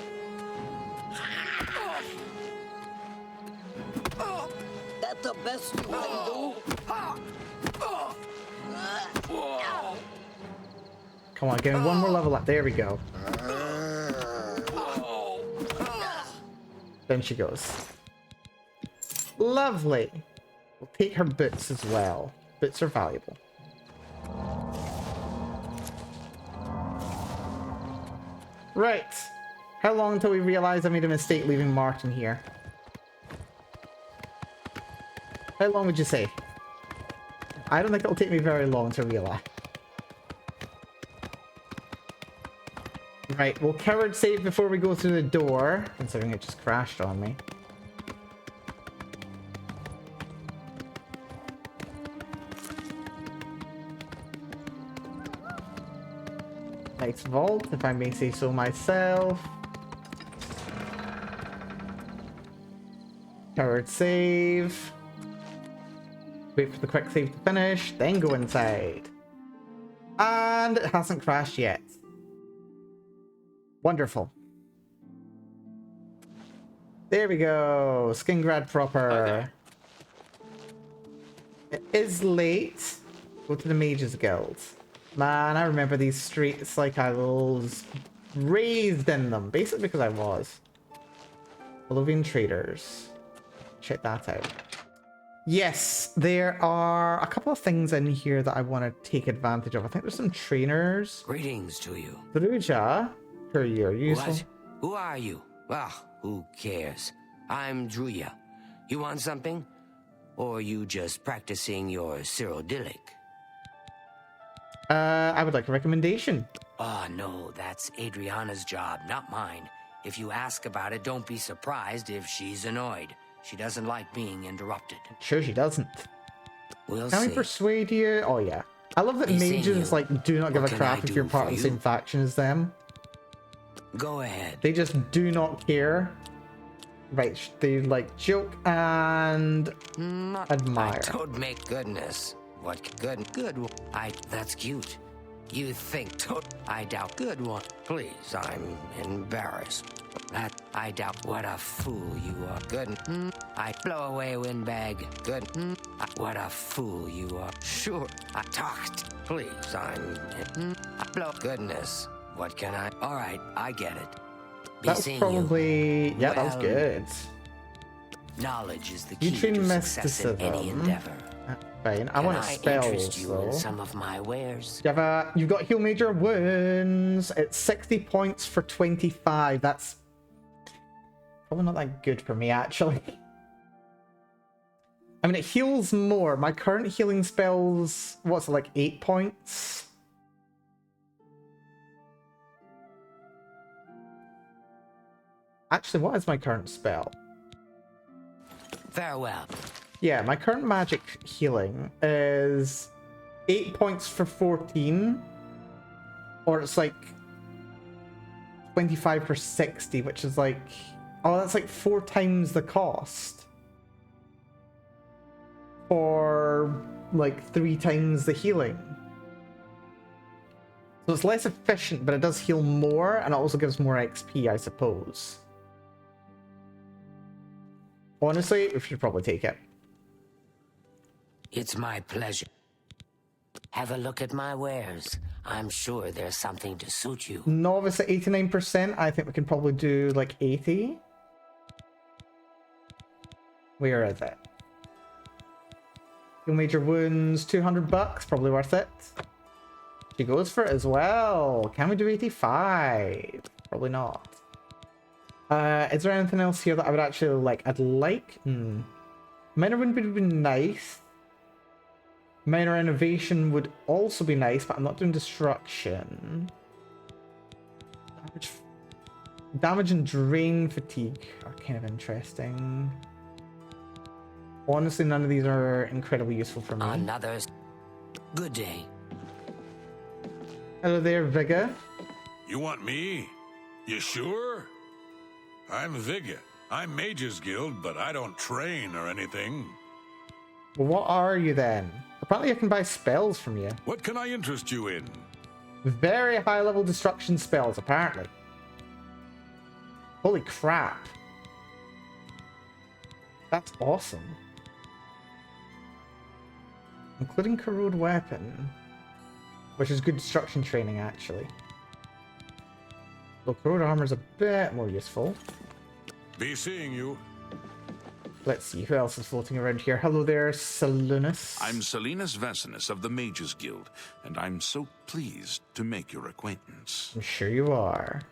That's the best you can do. Whoa! Come on, give me 1 more level up. There we go. Then she goes. Lovely. We'll take her boots as well. Boots are valuable. Right. How long until we realize I made a mistake leaving Martin here? How long would you say? I don't think it'll take me very long to realize. Right, we'll coward save before we go through the door, considering it just crashed on me. Nice vault, if I may say so myself. Coward save. Wait for the quick save to finish, then go inside. And it hasn't crashed yet. Wonderful. There we go. Skingrad proper. It is late. Go to the Mages Guild. Man, I remember these streets like I was raised in them. Basically because I was. Oblivion Traders. Check that out. Yes, there are a couple of things in here that I want to take advantage of. I think there's some trainers. Greetings to you. Druja. Sure, you're useful. What? Who are you? Well, who cares? I'm Druya. You want something? Or you just practicing your Cyrodiilic? I would like a recommendation. Oh, no, that's Adriana's job, not mine. If you ask about it, don't be surprised if she's annoyed. She doesn't like being interrupted. Sure she doesn't. We'll Can see. we persuade you? Oh, yeah. I love that Be seeing mages, you. like, do not give a What can crap I if do you're part for of the you? same faction as them. Go ahead. They just do not care. Right, they, like, joke and admire. I don't make goodness. What good? That's cute. You think I doubt good one. Please, I'm embarrassed. I doubt what a fool you are. Good. I blow away windbag. Good. What a fool you are. Sure. I talked. Please, I blow goodness. What can I? All right, I get it. Be That was seeing probably... you. Yeah, that was Well, good. Knowledge is the You key train to success in any mysticism. endeavor. Fine. I want Can spells. interest you in though. some of my wares? You've got heal major wounds. It's 60 points for 25. That's probably not that good for me, actually. I mean, it heals more. My current healing spells, what's it, like 8 points? Actually, what is my current spell? Farewell. Yeah, my current magic healing is 8 points for 14. Or it's like 25 for 60, which is like... Oh, that's like 4 times the cost. For like 3 times the healing. So it's less efficient, but it does heal more, and it also gives more XP, I suppose. Honestly, we should probably take it. It's my pleasure. Have a look at my wares. I'm sure there's something to suit you. Novice at 89%. I think we can probably do like 80. Where is it? Heal major wounds, 200 bucks, probably worth it. She goes for it as well. Can we do 85? Probably not. Is there anything else here that I would actually like? I'd like... Minor would be nice. Minor innovation would also be nice, but I'm not doing destruction. Damage and drain fatigue are kind of interesting. Honestly, none of these are incredibly useful for me. Another good day. Hello there, Vigga. You want me? You sure? I'm Vigga. I'm Mage's Guild, but I don't train or anything. Well, what are you then? Apparently I can buy spells from you. What can I interest you in? Very high level destruction spells, apparently. Holy crap. That's awesome. Including corrode weapon. Which is good destruction training, actually. Though corrode armor is a bit more useful. Be seeing you. Let's see, who else is floating around here? Hello there, Salinus. I'm Salinus Vesinus of the Mages Guild, and I'm so pleased to make your acquaintance. I'm sure you are.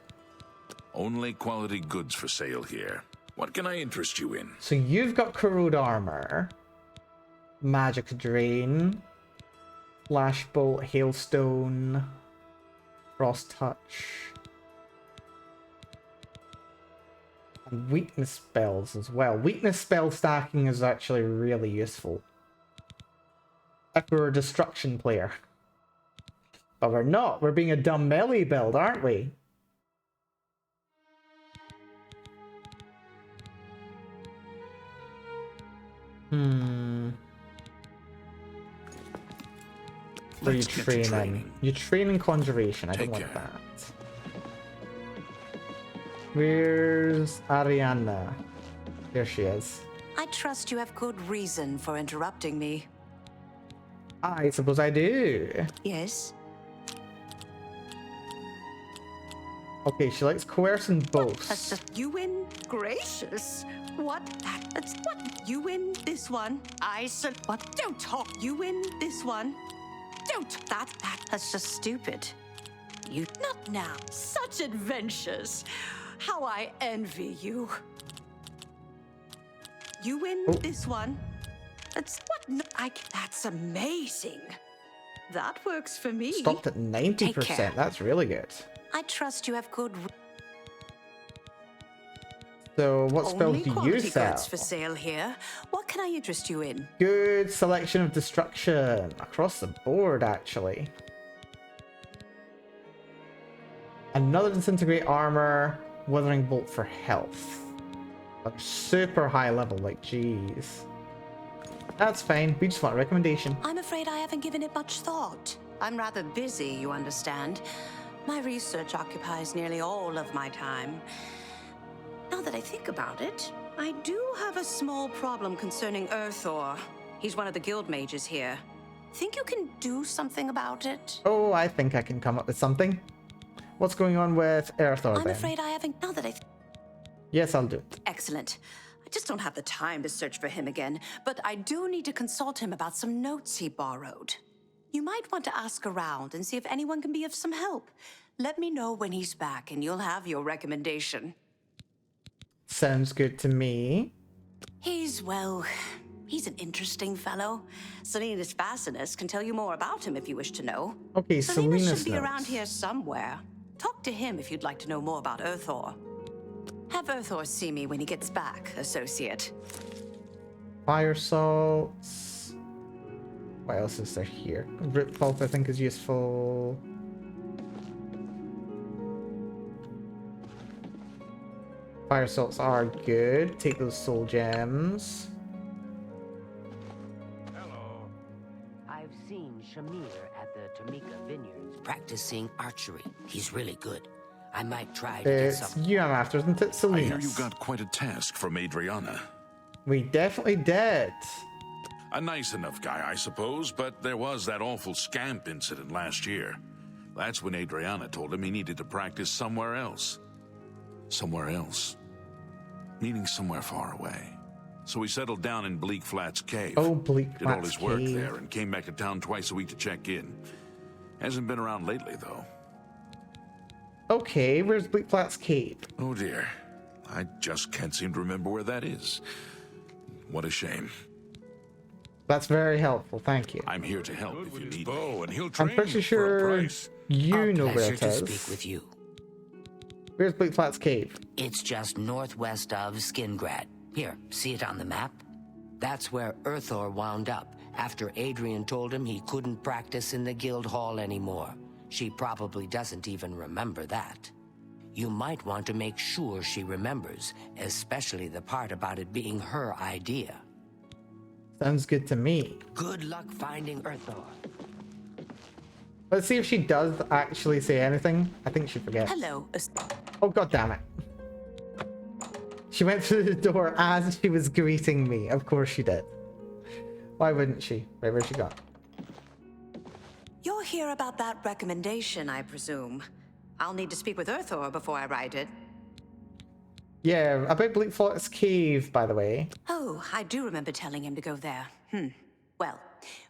Only quality goods for sale here. What can I interest you in? So you've got corrode armor, magic drain, flash bolt, hailstone, frost touch, and weakness spells as well. Weakness spell stacking is actually really useful if we're a destruction player. But we're not. We're being a dumb melee build, aren't we? Where you training? You train in conjuration. I don't want that. Where's Ariana? There she is. I trust you have good reason for interrupting me. I suppose I do. Yes? Okay, she likes coerce and boast. That's just you win. Gracious. What? That's what? You win this one. I said what? Don't talk. You win this one. Don't. That's just stupid. You not now. Such adventures. How I envy you. You win this one. That's what? No, that's amazing. That works for me. Stopped at 90%. That's really good. I trust you have good. So, what spells Only do you quality sell? goods for sale here. What can I interest you in? Good selection of destruction across the board, actually. Another disintegrate armor, withering bolt for health. But super high level, like jeez. That's fine. We just want a recommendation. I'm afraid I haven't given it much thought. I'm rather busy, you understand. My research occupies nearly all of my time. Now that I think about it, I do have a small problem concerning Earthor. He's one of the guild mages here. Think you can do something about it? Oh, I think I can come up with something. What's going on with Earthor then? I'm afraid I haven't. Now that I. Yes, I'll do it. Excellent. I just don't have the time to search for him again, but I do need to consult him about some notes he borrowed. You might want to ask around and see if anyone can be of some help. Let me know when he's back and you'll have your recommendation. Sounds good to me. He's an interesting fellow. Salinas Facinus can tell you more about him if you wish to know. Okay, Salinas should be notes. around here somewhere. Talk to him if you'd like to know more about Earthor. Have Earthor see me when he gets back, associate. Fire salts. What else is there here? Root pulp I think is useful. Fire salts are good. Take those soul gems. Hello. I've seen Shamir at the Tamika Vineyards practicing archery. He's really good. I might try to get It's some. you I'm after, isn't it, Salinas? I hear you got quite a task from Adriana. We definitely did. A nice enough guy, I suppose, but there was that awful scamp incident last year. That's when Adriana told him he needed to practice somewhere else. Somewhere else. Meaning somewhere far away. So he settled down in Bleak Flats Cave. Oh, Bleak Did all Flats his work Cave. there and came back to town twice a week to check in. Hasn't been around lately, though. Okay, where's Bleak Flats Cave? Oh dear. I just can't seem to remember where that is. What a shame. That's very helpful, thank you. I'm here to help if you need me. And he'll I'm train pretty for a sure price. you know where Pleasure it to is. speak with you. Where's Bleak Flats Cave? It's just northwest of Skingrad. Here, see it on the map? That's where Earthor wound up after Adrian told him he couldn't practice in the guild hall anymore. She probably doesn't even remember that. You might want to make sure she remembers, especially the part about it being her idea. Sounds good to me. Good luck finding Earthor. Let's see if she does actually say anything. I think she forgets. Hello. Oh, god damn it. She went through the door as she was greeting me. Of course she did. Why wouldn't she? Right, where's she gone? You're here about that recommendation, I presume. I'll need to speak with Earthor before I write it. Yeah, about Bleak Flats Cave, by the way. Oh, I do remember telling him to go there. Well,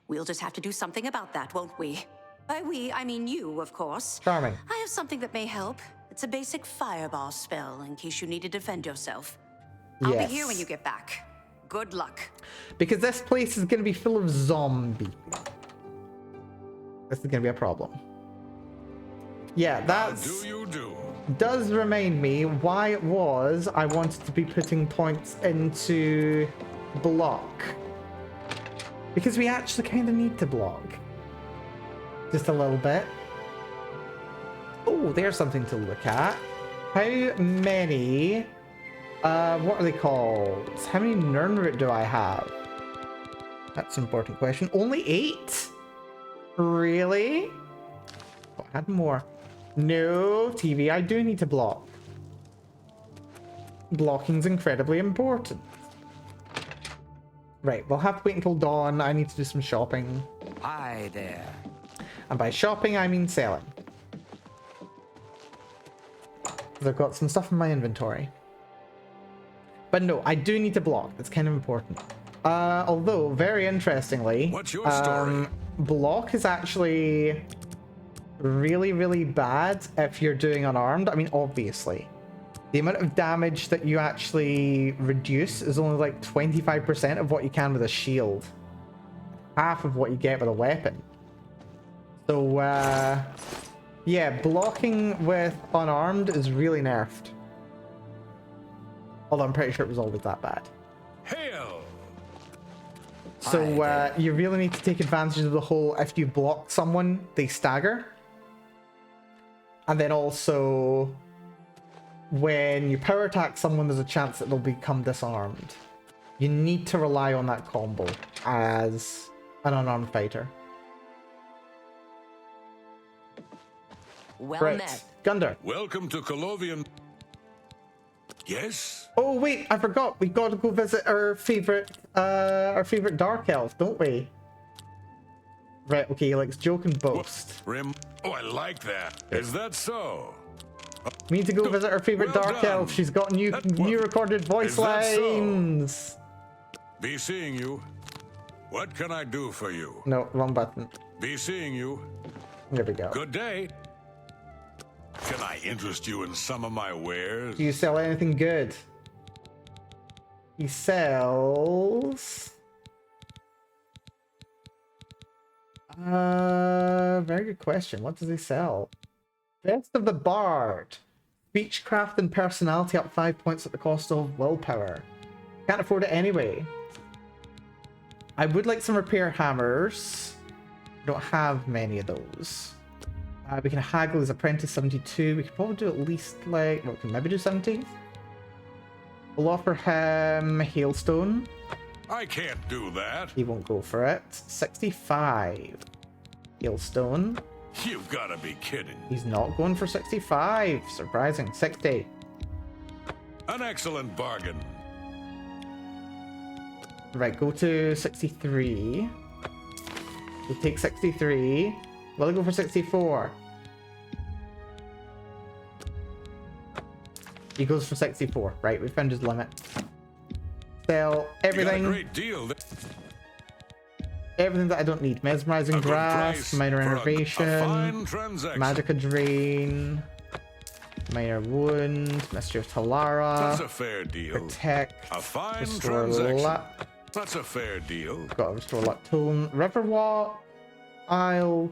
we'll just have to do something about that, won't we? By we, I mean you, of course. Charming. I have something that may help. It's a basic fireball spell, in case you need to defend yourself. I'll be here when you get back. Good luck. Because this place is going to be full of zombies. This is going to be a problem. Yeah, that's... How do you do? Does remind me why it was I wanted to be putting points into block. Because we actually kind of need to block. Just a little bit. Oh, there's something to look at. How many... what are they called? How many Nernroot do I have? That's an important question. Only 8? Really? Oh, I had more. No, TV, I do need to block. Blocking's incredibly important. Right, we'll have to wait until dawn. I need to do some shopping. Hi there. And by shopping, I mean selling. Because I've got some stuff in my inventory. But no, I do need to block. That's kind of important. Although, very interestingly... What's your story? Block is actually really, really bad if you're doing unarmed. I mean, obviously. The amount of damage that you actually reduce is only like 25% of what you can with a shield. Half of what you get with a weapon. So, yeah, blocking with unarmed is really nerfed. Although I'm pretty sure it was always that bad. Hail! So, you really need to take advantage of the whole, if you block someone, they stagger. And then also, when you power attack someone, there's a chance that they'll become disarmed. You need to rely on that combo as an unarmed fighter. Well Right, met. Gundar. Welcome to Colovian. Yes? Oh wait, I forgot. We got to go visit our favorite dark elf, don't we? Right. Okay, he likes joke and boast. Oh, I like that. Is that so? We need to go visit our favorite Dark Elf. She's got new recorded voice lines. Be seeing you. What can I do for you? No, wrong button. Be seeing you. There we go. Good day. Can I interest you in some of my wares? Do you sell anything good? He sells... very good question. What does he sell? Best of the Bard. Speechcraft and personality up 5 points at the cost of willpower. Can't afford it anyway. I would like some repair hammers. Don't have many of those. We can haggle his apprentice 72. We could probably do at least like... Well, we can maybe do 70. We'll offer him Hailstone. I can't do that. He won't go for it. 65. Hailstone. You've got to be kidding. He's not going for 65. Surprising. 60. An excellent bargain. Right, go to 63. We'll take 63. We'll go for 64. He goes for 64. Right, we found his limit. Sell everything. You got a great deal. Everything that I don't need. Mesmerizing Grasp, Minor Innervation, Magica Drain, Minor Wound, Mystery of Talara. That's a fair deal. Protect. A fine Restore transaction. Luck. That's a fair deal. Got to Restore Luck Tone. Riverwalk. I'll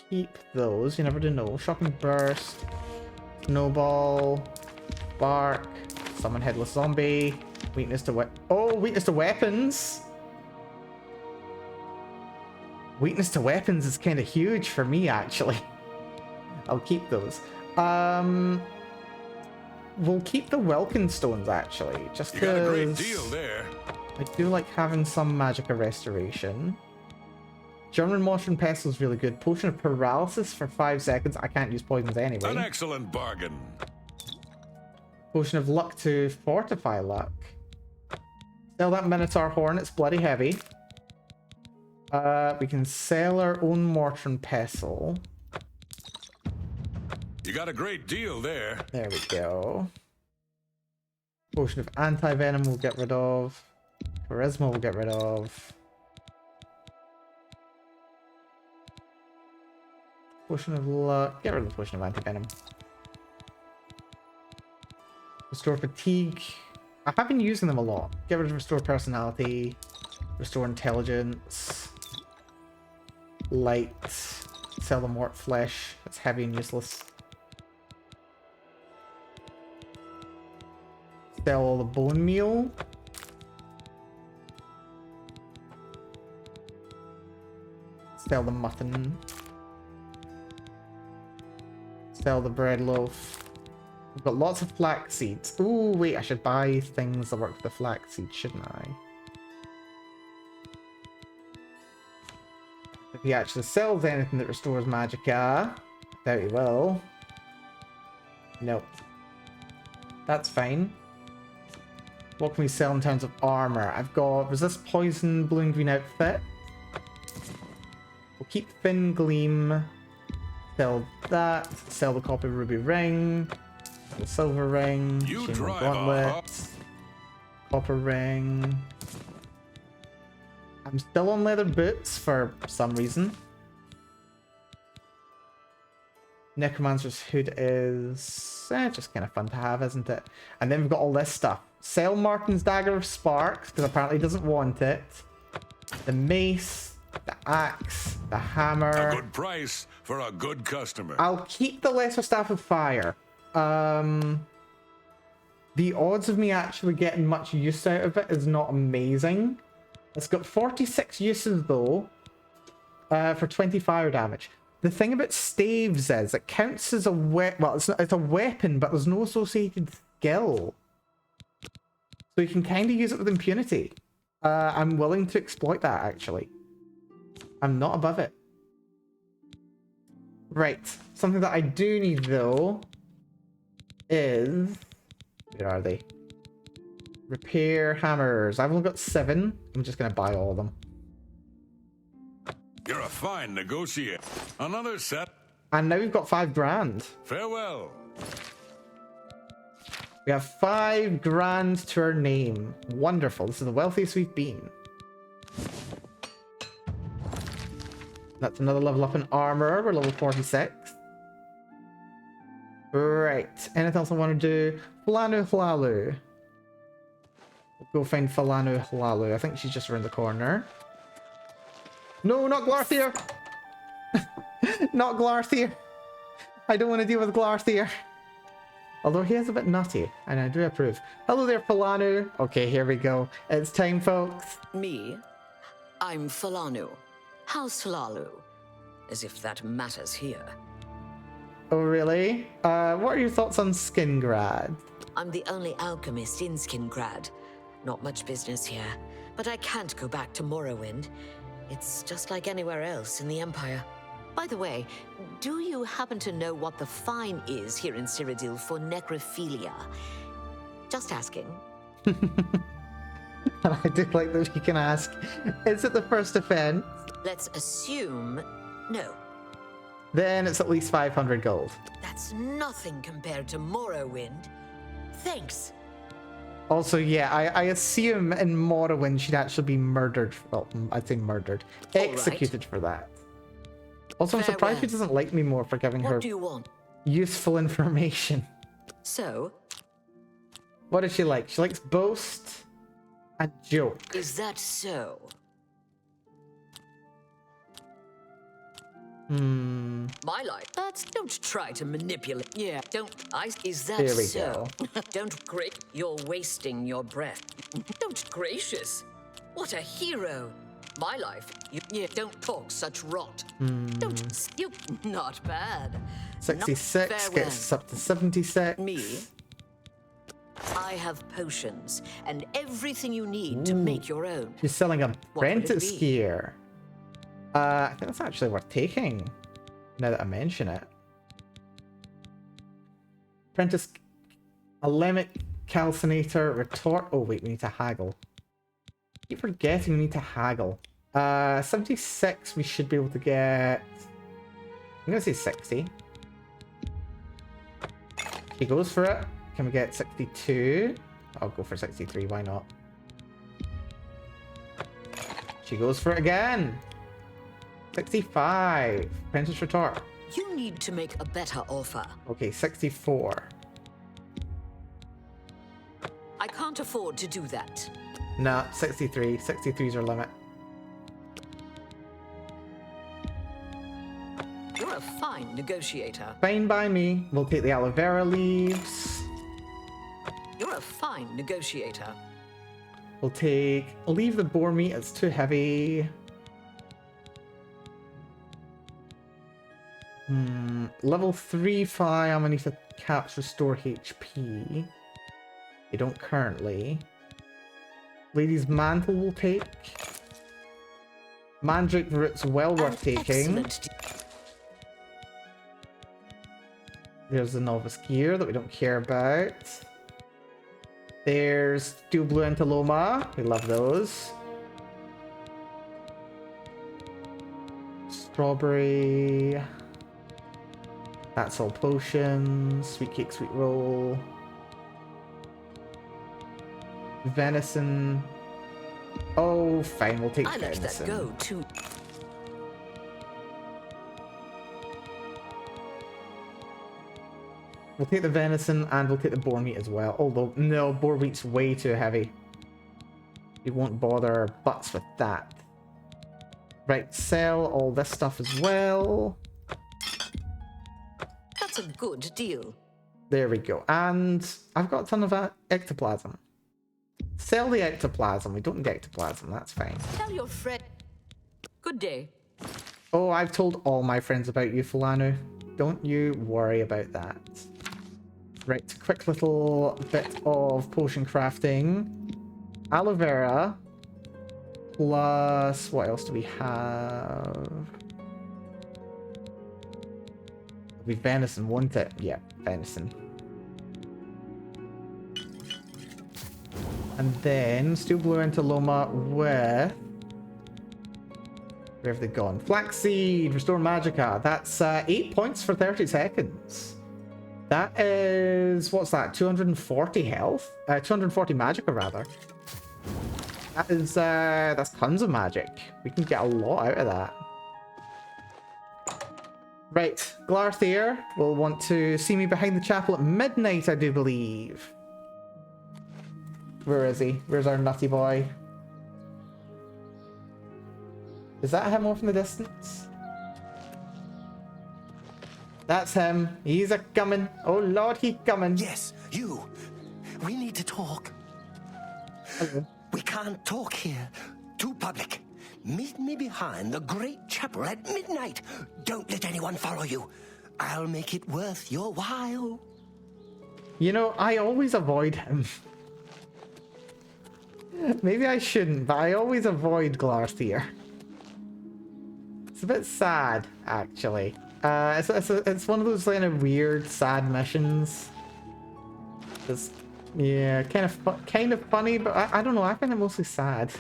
keep those. You never do know. Shocking Burst. Snowball. Bark. Summon Headless Zombie. Weakness to weakness to weapons. Weakness to weapons is kind of huge for me, actually. I'll keep those. We'll keep the Welkin Stones, actually, just because... You got a great deal there. I do like having some Magica Restoration. German Mortar Pestle is really good. Potion of Paralysis for 5 seconds. I can't use poisons anyway. An excellent bargain. Potion of Luck to fortify luck. Sell that Minotaur Horn. It's bloody heavy. We can sell our own Mortar and Pestle. You got a great deal there. There we go. Potion of Anti-Venom we'll get rid of. Charisma we'll get rid of. Potion of Luck. Get rid of the Potion of Anti-Venom. Restore Fatigue. I have been using them a lot. Get rid of Restore Personality. Restore Intelligence. Light. Sell the Mort Flesh. That's heavy and useless. Sell all the Bone Meal. Sell the Mutton. Sell the Bread Loaf. We've got lots of flax seeds. Ooh, wait, I should buy things that work with the flax seeds, shouldn't I? If he actually sells anything that restores magicka, doubt he will. Nope. That's fine. What can we sell in terms of armor? I've got resist poison, blue and green outfit. We'll keep Thin Gleam. Sell that. Sell the copper ruby ring. The silver ring. Chainmail gauntlet. Copper ring. I'm still on leather boots for some reason. Necromancer's hood is just kind of fun to have, isn't it? And then we've got all this stuff. Sell Martin's Dagger of Sparks, because apparently he doesn't want it. The mace, the axe, the hammer. A good price for a good customer. I'll keep the Lesser Staff of Fire. The odds of me actually getting much use out of it is not amazing. It's got 46 uses though, for 20 fire damage. The thing about staves is it counts as a it's a weapon, but there's no associated skill. So you can kind of use it with impunity. I'm willing to exploit that, actually. I'm not above it. Right. Something that I do need, though, is... Where are they? Repair hammers. I've only got 7. I'm just going to buy all of them. You're a fine negotiator. Another set. And now we've got 5 grand. Farewell. We have 5 grand to our name. Wonderful. This is the wealthiest we've been. That's another level up in armor. We're level 46. Right. Anything else I want to do? Falanu Hlalu. We'll go find Falanu Hlalu. I think she's just around the corner. No, not Glarthier! Not Glarthier! I don't want to deal with Glarthier. Although he is a bit nutty, and I do approve. Hello there, Falanu. Okay, here we go. It's time, folks. Me? I'm Falanu. House Hlalu. As if that matters here. Oh, really? What are your thoughts on Skingrad? I'm the only alchemist in Skingrad. Not much business here, but I can't go back to Morrowind. It's just like anywhere else in the Empire. By the way, do you happen to know what the fine is here in Cyrodiil for necrophilia? Just asking. I do like that you can ask. Is it the first offense? Let's assume no. Then it's at least 500 gold. That's nothing compared to Morrowind. Thanks. Also, yeah, I assume in Morrowind she'd actually be murdered. Well, I'd say murdered. Executed for that. Also, I'm surprised she doesn't like me more for giving her What do you want? useful information. So? What does she like? She likes boast and joke. Is that so? My life. Don't try to manipulate. Yeah, don't. Is that Here we so? Don't great. You're wasting your breath. Don't gracious. What a hero. My life. Yeah, don't talk such rot. Don't. You. Not bad. 66 Not gets us up to 76. Me. I have potions and everything you need to make your own. She's selling apprentice be? gear. I think that's actually worth taking, now that I mention it. Apprentice, Alemic Calcinator, Retort. Oh wait, we need to haggle. Keep forgetting we need to haggle. 76 we should be able to get. I'm gonna say 60. He goes for it. Can we get 62? I'll go for 63, why not? She goes for it again. 65. Apprentice Retort. You need to make a better offer. Okay, 64. I can't afford to do that. Nah, 63. 63 is our limit. You're a fine negotiator. Fine by me. We'll take the aloe vera leaves. You're a fine negotiator. We'll leave the boar meat, it's too heavy. Level 3 fire underneath the caps restore HP. They don't currently. Lady's mantle will take. Mandrake root's well worth taking. There's the novice gear that we don't care about. There's Steel Blue Antiloma. We love those. Strawberry. That's all potions. Sweet cake, sweet roll. Venison. Oh, fine. We'll take I let venison. that go too. We'll take the venison and we'll take the boar meat as well. Although, no, boar meat's way too heavy. We won't bother our butts with that. Right, sell all this stuff as well. That's a good deal. There we go. And I've got a ton of ectoplasm. Sell the ectoplasm. We don't need ectoplasm. That's fine. Tell your friend. Good day. Oh, I've told all my friends about you, Falanu. Don't you worry about that. Right, quick little bit of potion crafting. Aloe vera. Plus, what else do we have? It'll be venison, won't it? Yeah, venison. And then Steel Blue Antiloma with... Where have they gone? Flaxseed, Restore Magicka. That's 8 points for 30 seconds. That is, what's that? 240 health? 240 magicka rather. That is, that's tons of magic. We can get a lot out of that. Right, Glarthier will want to see me behind the chapel at midnight, I do believe. Where is he? Where's our nutty boy? Is that him off in the distance? That's him. He's a coming. Oh lord, he coming. Yes, you. We need to talk. Hello. We can't talk here. Too public. Meet me behind the great chapel at midnight. Don't let anyone follow you. I'll make it worth your while. You know, I always avoid him. Maybe I shouldn't, but I always avoid Glarthier. It's a bit sad, actually. It's one of those kind of weird, sad missions. It's, yeah, kind of funny, but I don't know. I find it mostly sad,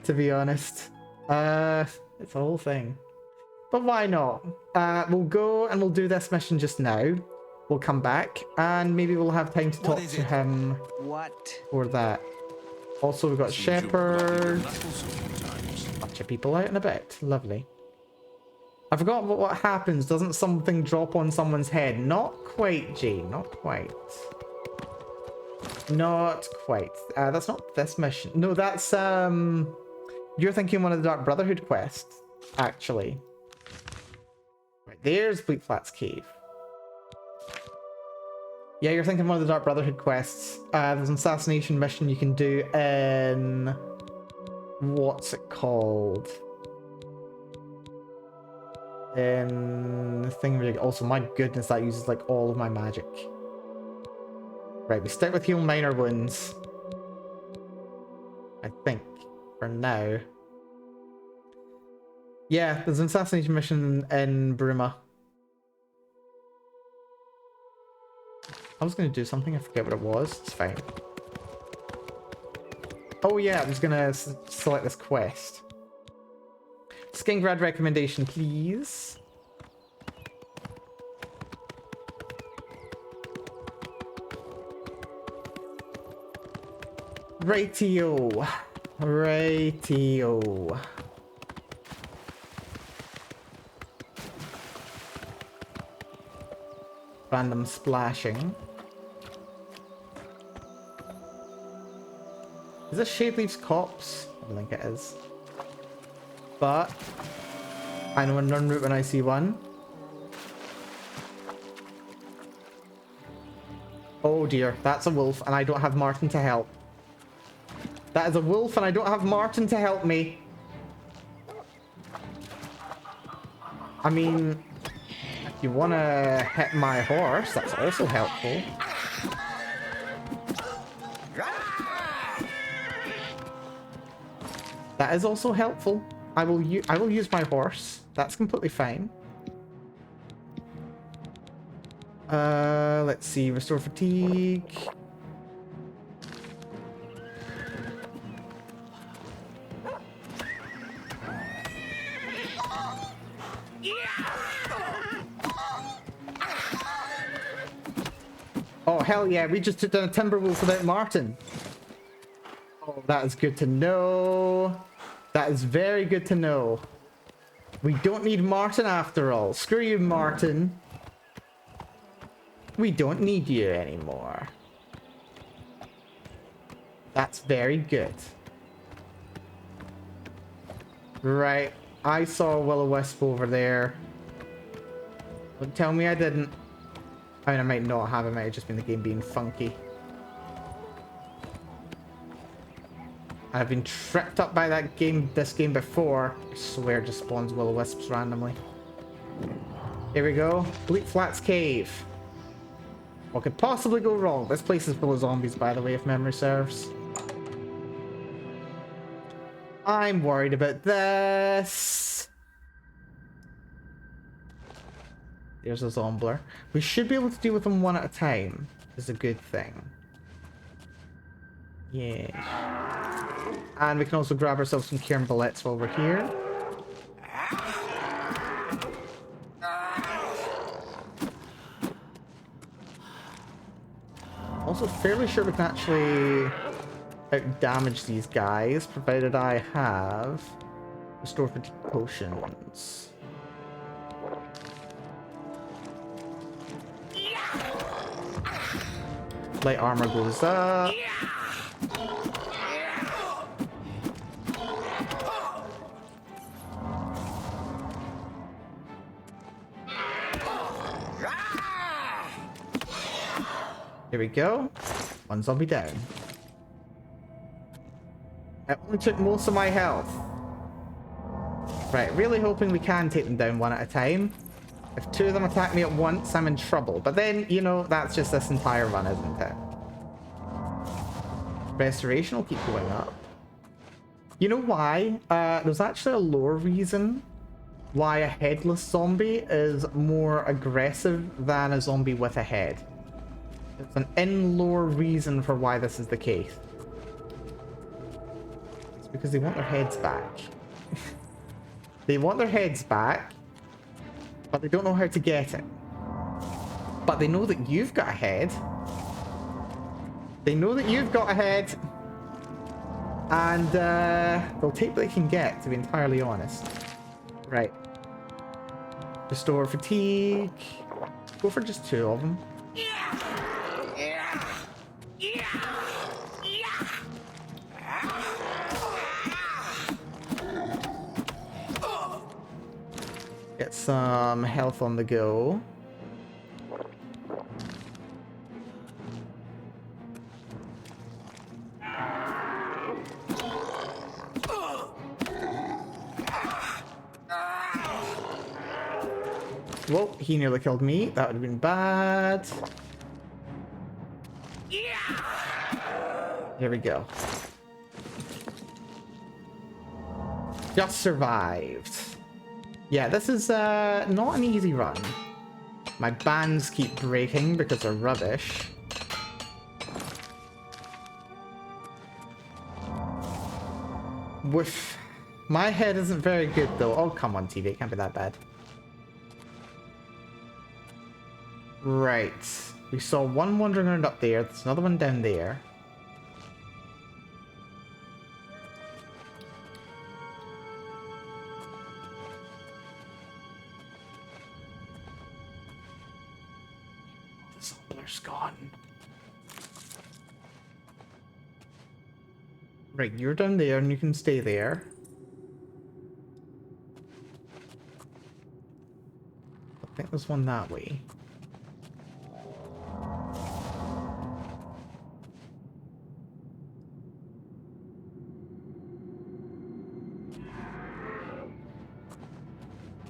to be honest. It's a whole thing. But why not? We'll go and we'll do this mission just now. We'll come back and maybe we'll have time to talk to him. What? For that. Also, we've got Shepherd. Bunch of people out and about. Lovely. I forgot what happens. Doesn't something drop on someone's head? Not quite, Jane. Not quite. Not quite. That's not this mission. No, that's you're thinking one of the Dark Brotherhood quests, actually. Right, there's Bleak Flats Cave. Yeah, you're thinking one of the Dark Brotherhood quests. There's an assassination mission you can do in... What's it called? In the thing... Also, my goodness, that uses like all of my magic. Right, we stick with heal minor wounds. I think. For now. Yeah, there's an assassination mission in Bruma. I was going to do something, I forget what it was. It's fine. Oh yeah, I was going to select this quest. Skingrad recommendation, please. Rightio. Rightio. Random splashing. Is this Shadeleaf's corpse? I don't think it is. But I know a run route when I see one. Oh dear, that's a wolf and I don't have Martin to help. That is a wolf and I don't have Martin to help me. I mean, if you want to hit my horse, that's also helpful. That is also helpful. I will use my horse. That's completely fine. Let's see. Restore fatigue. Oh, hell yeah. We just took down a Timberwolf without Martin. Oh, that is good to know. That is very good to know. We don't need Martin after all. Screw you, Martin. We don't need you anymore. That's very good. Right. I saw a will-o-wisp over there. Don't tell me I didn't. I mean, I might not have. It might have just been the game being funky. I've been tripped up by this game before. I swear it just spawns will-o-wisps randomly. Here we go. Bleak Flats Cave. What could possibly go wrong? This place is full of zombies, by the way, if memory serves. I'm worried about this. There's a zombler. We should be able to deal with them one at a time. Is a good thing. Yeah. And we can also grab ourselves some Kieran bullets while we're here. Also fairly sure we can actually out-damage these guys, provided I have restore fatigue potions. Light armor goes up. Here we go. One zombie down. It only took most of my health. Right, really hoping we can take them down one at a time. If two of them attack me at once, I'm in trouble. But then, you know, that's just this entire run, isn't it? Restoration will keep going up. You know why? There's actually a lore reason why a headless zombie is more aggressive than a zombie with a head. It's an in-lore reason for why this is the case. It's because they want their heads back. They want their heads back, but they don't know how to get it. But they know that you've got a head. They know that you've got a head. And they'll take what they can get, to be entirely honest. Right. Restore fatigue. Go for just two of them. Get some health on the go. Whoa, he nearly killed me. That would have been bad. Here we go. Just survived. Yeah, this is not an easy run. My bands keep breaking because they're rubbish. Woof. My head isn't very good though. Oh, come on, TV. It can't be that bad. Right. We saw one wandering around up there. There's another one down there. The zombler's gone. Right, you're down there and you can stay there. I think there's one that way.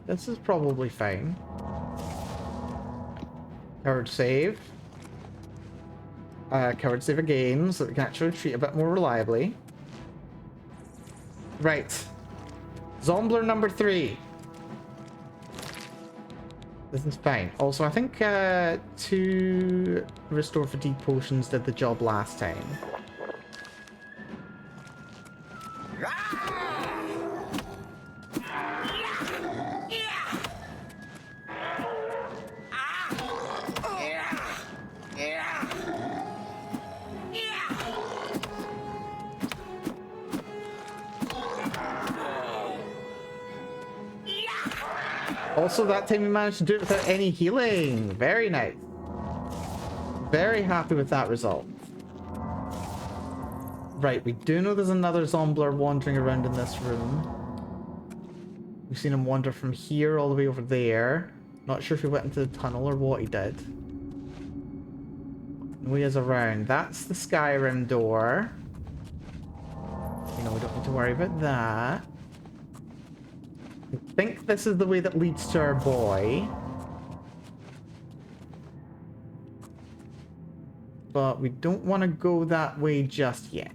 This is probably fine. Coward save. Coward save again, so that we can actually retreat a bit more reliably. Right. Zombler number 3. This is fine. Also, I think 2 restore fatigue potions did the job last time. Also, that time we managed to do it without any healing. Very nice. Very happy with that result. Right, we do know there's another zombler wandering around in this room. We've seen him wander from here all the way over there. Not sure if he went into the tunnel or what he did. No, he is around. That's the Skyrim door. You know, we don't need to worry about that. I think this is the way that leads to our boy. But we don't want to go that way just yet.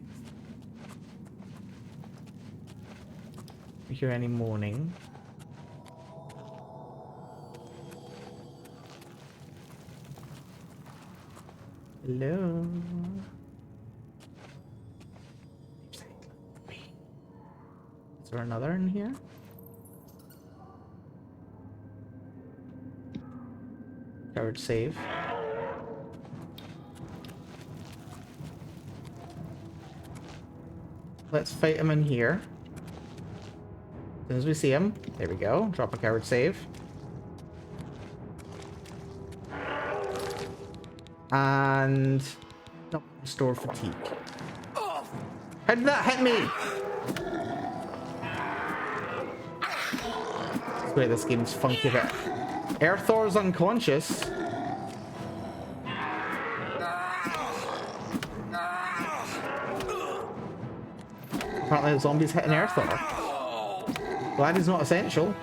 We hear any moaning. Hello? Is there another in here? Coward save. Let's fight him in here. As soon as we see him. There we go. Drop a coward save. And... no, restore fatigue. How did that hit me? Wait, this game's funky a bit. Erthor's unconscious. Apparently the zombie's hitting Erthor. Glad he's not essential.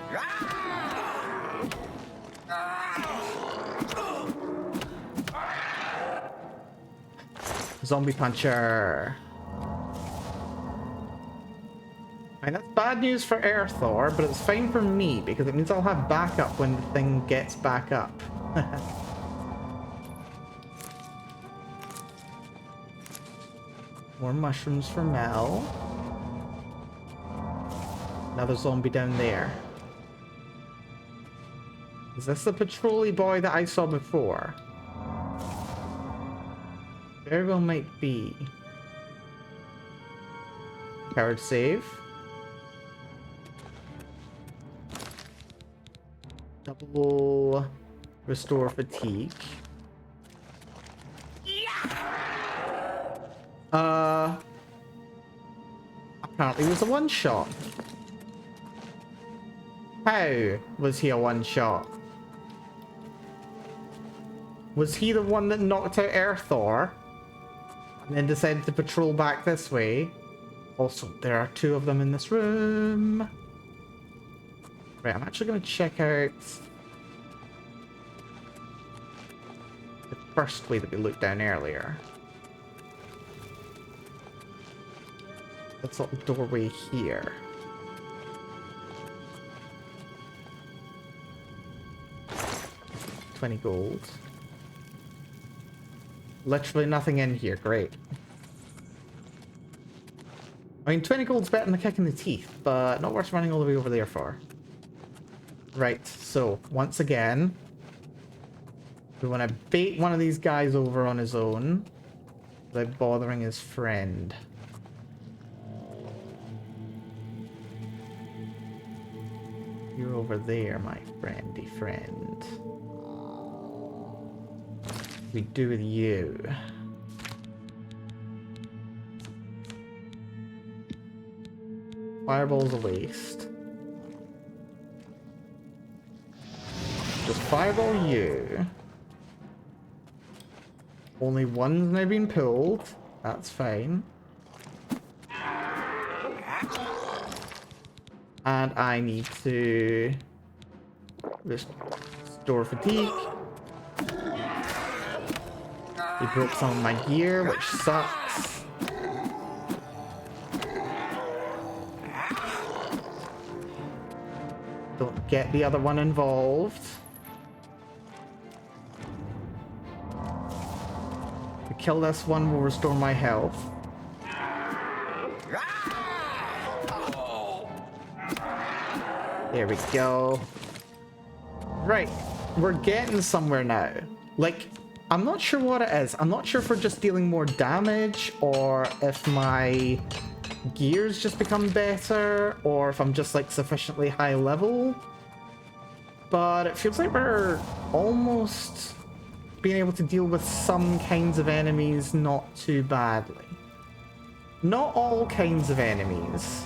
Zombie puncher. I mean, that's bad news for Erthor, but it's fine for me because it means I'll have backup when the thing gets back up. More mushrooms for Mel. Another zombie down there. Is this the patrol-y boy that I saw before? Very well might be. Coward save. Double restore fatigue. Apparently it was a one-shot. How was he a one-shot? Was he the one that knocked out Erthor and then decided to patrol back this way? Also, there are two of them in this room. Right, I'm actually going to check out the first way that we looked down earlier. That's not the doorway here. $20 gold. Literally nothing in here. Great. I mean, 20 gold's better than a kick in the teeth, but not worth running all the way over there for. Right, so, once again, we want to bait one of these guys over on his own without bothering his friend. You're over there, my friendy friend. We do with you. Fireball's a waste. Just fireball you. Only one's now been pulled. That's fine. And I need to restore fatigue. He broke some of my gear, which sucks. Don't get the other one involved. To kill this one will restore my health. There we go. Right, we're getting somewhere now. Like, I'm not sure what it is. I'm not sure if we're just dealing more damage, or if my gears just become better, or if I'm just like sufficiently high level. But it feels like we're almost being able to deal with some kinds of enemies not too badly. Not all kinds of enemies.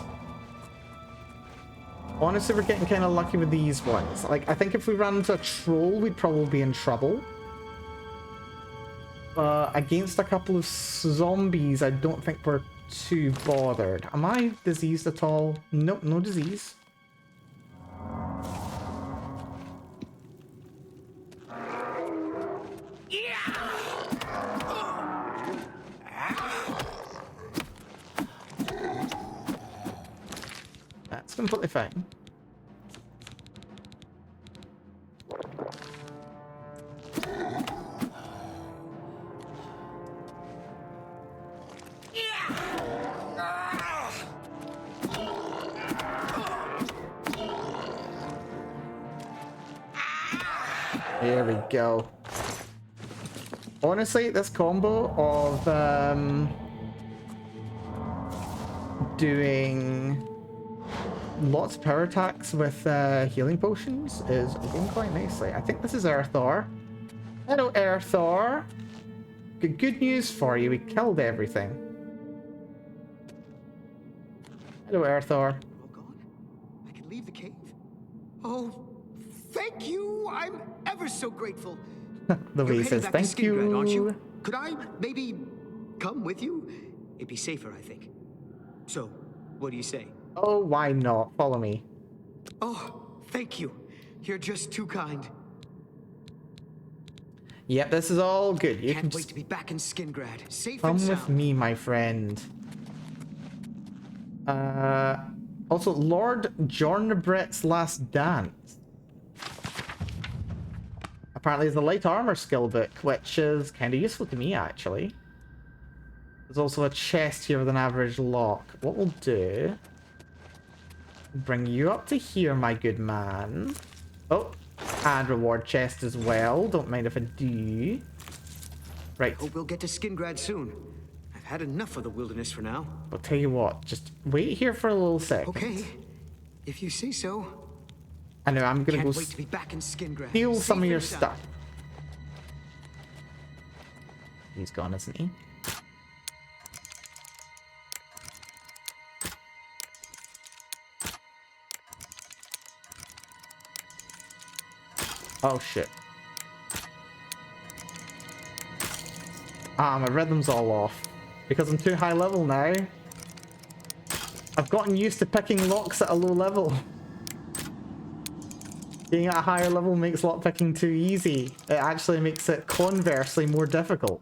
Honestly, we're getting kind of lucky with these ones. Like, I think if we ran into a troll, we'd probably be in trouble. But against a couple of zombies, I don't think we're too bothered. Am I diseased at all? Nope, no disease. That's completely fine. There we go. Honestly, this combo of doing lots of power attacks with healing potions is going quite nicely. I think this is Earthor. Hello, Earthor. Good news for you. We killed everything. Hello, Earthor. All gone? I can leave the cave? Oh, thank you! I'm ever so grateful. Louise says, thank Skingrad, aren't you. you? Could I maybe come with you? It'd be safer, I think. So, what do you say? Oh, why not? Follow me. Oh, thank you. You're just too kind. Yep, this is all good. You Can't can wait to be back in Skingrad, safe come and sound. with me, my friend. Also, Lord Jornabret's Last Dance. Apparently, is the light armor skill book, which is kind of useful to me, actually. There's also a chest here with an average lock. What we'll do... bring you up to here, my good man. Oh, and reward chest as well. Don't mind if I do. Right. Hope we'll get to Skingrad soon. I've had enough of the wilderness for now. I'll tell you what, just wait here for a little second. Okay, if you say so. I know, I'm gonna Can't go wait to be back in Skingrad. steal some of Safe your and sound. stuff. He's gone, isn't he? Oh shit. Ah, my rhythm's all off. Because I'm too high level now. I've gotten used to picking locks at a low level. Being at a higher level makes lock picking too easy. It actually makes it conversely more difficult.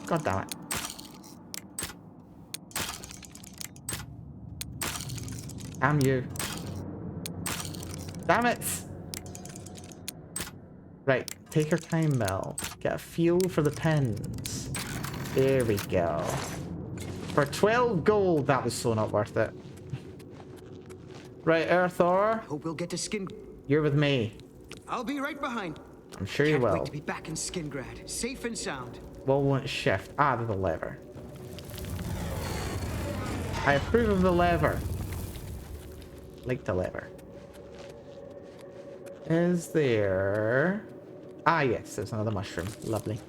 God damn it. Damn you. Damn it! Right, take your time, Mel. Get a feel for the pins. There we go. For 12 gold, that was so not worth it. Right, Earthor. Hope we'll get to Skin. You're with me. I'll be right behind. I'm sure you Can't will. wait to be back in Skingrad, safe and sound. Well, won't shift. Ah, there's a lever. I approve of the lever. Like the lever. Is there... Ah, yes, there's another mushroom. Lovely.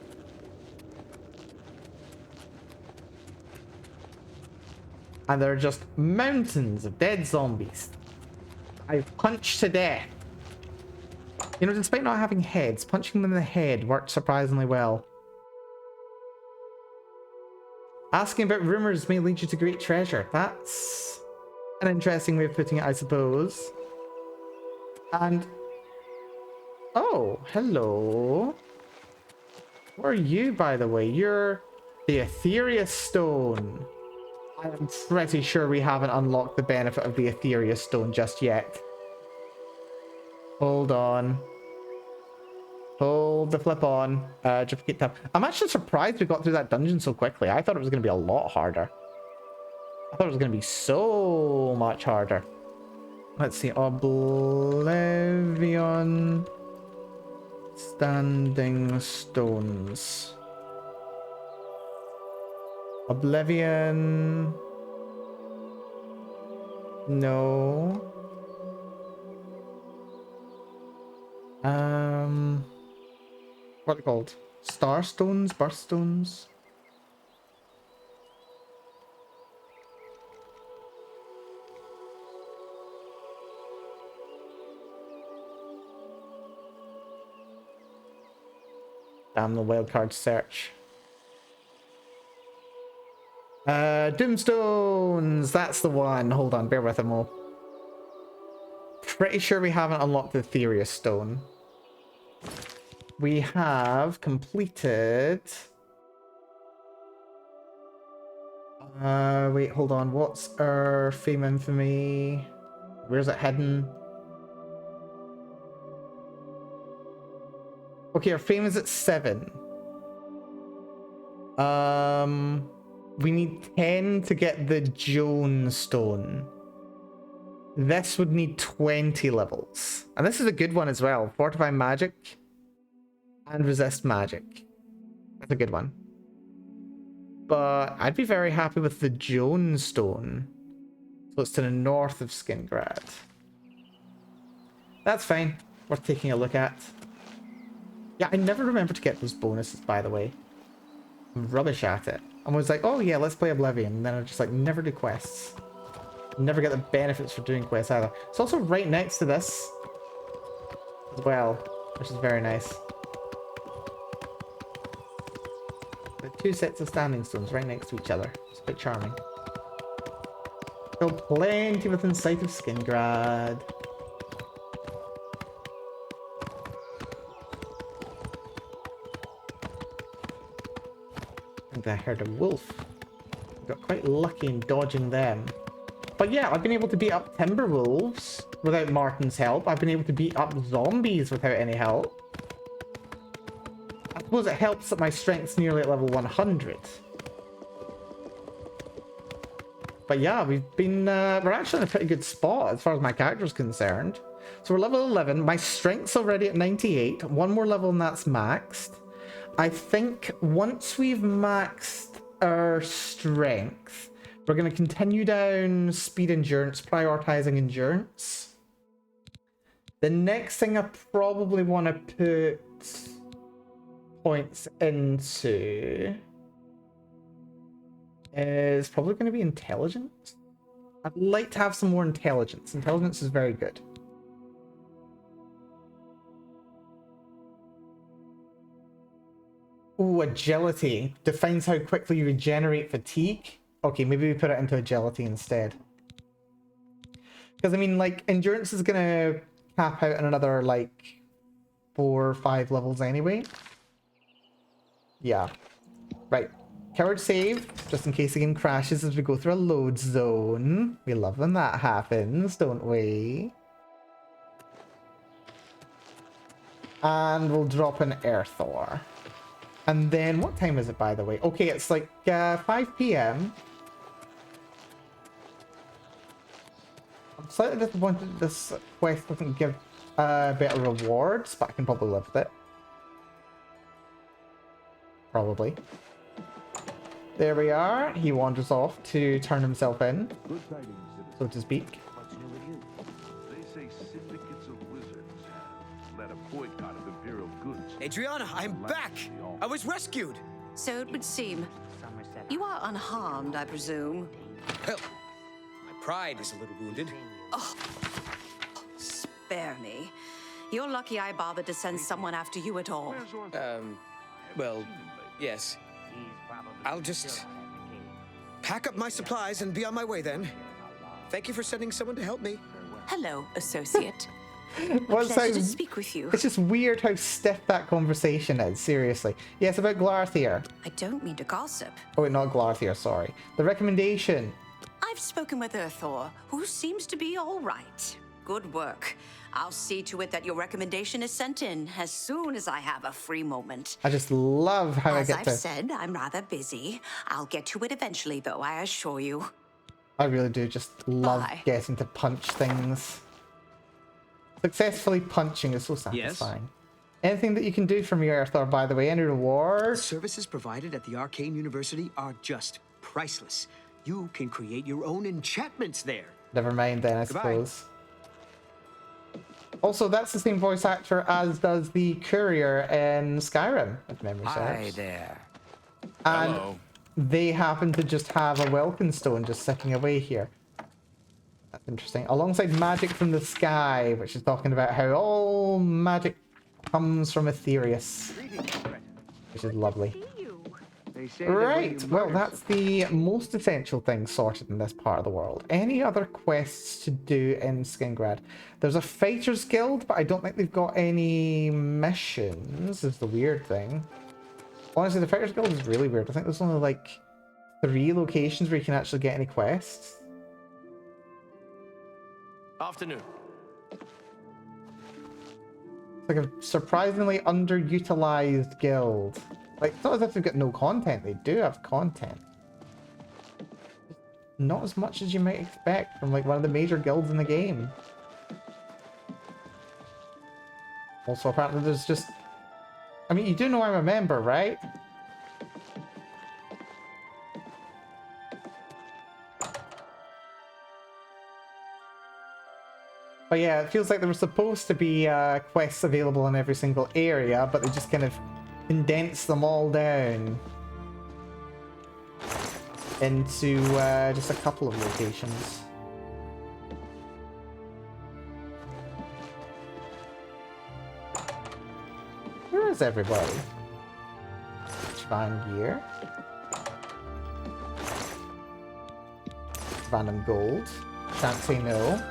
And there are just mountains of dead zombies. I've punched to death. You know, despite not having heads, punching them in the head worked surprisingly well. Asking about rumors may lead you to great treasure. That's an interesting way of putting it, I suppose. And... oh, hello. What are you, by the way? You're the Ethereal Stone. I'm pretty sure we haven't unlocked the benefit of the Ethereal Stone just yet. Hold on. Hold the flip on. Duplicate tab. I'm actually surprised we got through that dungeon so quickly. I thought it was going to be a lot harder. I thought it was going to be so much harder. Let's see. Oblivion. Standing stones. Oblivion. No. What are they called? Starstones? Birthstones? Damn the wildcard search. Doomstones! That's the one. Hold on, bear with him all. Pretty sure we haven't unlocked the Ethereal Stone. We have completed... wait, hold on. What's our Fame Infamy? Where's it hidden? Okay, our Fame is at 7. We need 10 to get the Joan Stone. This would need 20 levels. And this is a good one as well. Fortify magic and resist magic. That's a good one. But I'd be very happy with the Jones Stone. So it's to the north of Skingrad. That's fine. Worth taking a look at. Yeah, I never remember to get those bonuses, by the way. I'm rubbish at it. I was like, oh yeah, let's play Oblivion. And then I just like never do quests. Never get the benefits for doing quests either. It's also right next to this as well, which is very nice. The two sets of standing stones right next to each other. It's quite charming. Still plenty within sight of Skingrad. I heard a wolf. Got quite lucky in dodging them. But yeah, I've been able to beat up timber wolves without Martin's help. I've been able to beat up zombies without any help. I suppose it helps that my strength's nearly at level 100. But yeah, we're actually in a pretty good spot as far as my character's concerned. So we're level 11. My strength's already at 98. One more level and that's maxed. I think once we've maxed our strength, we're going to continue down speed endurance, prioritizing endurance. The next thing I probably want to put points into is probably going to be intelligence. I'd like to have some more intelligence. Intelligence is very good. Ooh, agility. Defines how quickly you regenerate fatigue. Okay, maybe we put it into agility instead. Because, I mean, like, endurance is going to cap out in another, like, 4 or 5 levels anyway. Yeah. Right. Coward save, just in case the game crashes as we go through a load zone. We love when that happens, don't we? And we'll drop an Earth ore. And then, what time is it, by the way? Okay, it's like 5 p.m. I'm slightly disappointed this quest doesn't give better rewards, but I can probably live with it. Probably. There we are. He wanders off to turn himself in, so to speak. They say syndicates of wizards led a boycott of Imperial goods. Adriana, I'm back! I was rescued! So it would seem. You are unharmed, I presume. Well, my pride is a little wounded. Oh, spare me. You're lucky I bothered to send someone after you at all. Well, yes. I'll just pack up my supplies and be on my way then. Thank you for sending someone to help me. Hello, associate. Well, Pleasure to speak with you. It's just weird how stiff that conversation is, seriously. Yes, about Glarthier. I don't mean to gossip. Oh, wait, not Glarthier, sorry. The recommendation. I've spoken with Earthor, who seems to be all right. Good work. I'll see to it that your recommendation is sent in as soon as I have a free moment. I just love how As I get to... I've said, I'm rather busy. I'll get to it eventually, though, I assure you. I really do just love getting to punch things. Successfully punching is so satisfying. Yes? Anything that you can do for me, Earthor, by the way? Any rewards? The services provided at the Arcane University are just priceless. You can create your own enchantments there. Never mind then, I suppose. Also, that's the same voice actor as does the courier in Skyrim, if memory serves. Hi there. And hello. They happen to just have a welcome stone just sitting away here. That's interesting. Alongside magic from the sky, which is talking about how all magic comes from Aetherius, which is lovely. Right, well, that's the most essential thing sorted in this part of the world. Any other quests to do in Skingrad? There's a Fighters Guild, but I don't think they've got any missions, is the weird thing. Honestly, the Fighters Guild is really weird. I think there's only like 3 locations where you can actually get any quests. Afternoon. It's like a surprisingly underutilized guild. Like, it's not as if they've got no content. They do have content. Not as much as you might expect from like one of the major guilds in the game. Also, apparently there's just... I mean, you do know I'm a member, right? But yeah, it feels like there were supposed to be quests available in every single area, but they just kind of condensed them all down into just a couple of locations. Where is everybody? Gear. Random gold. Can't say no.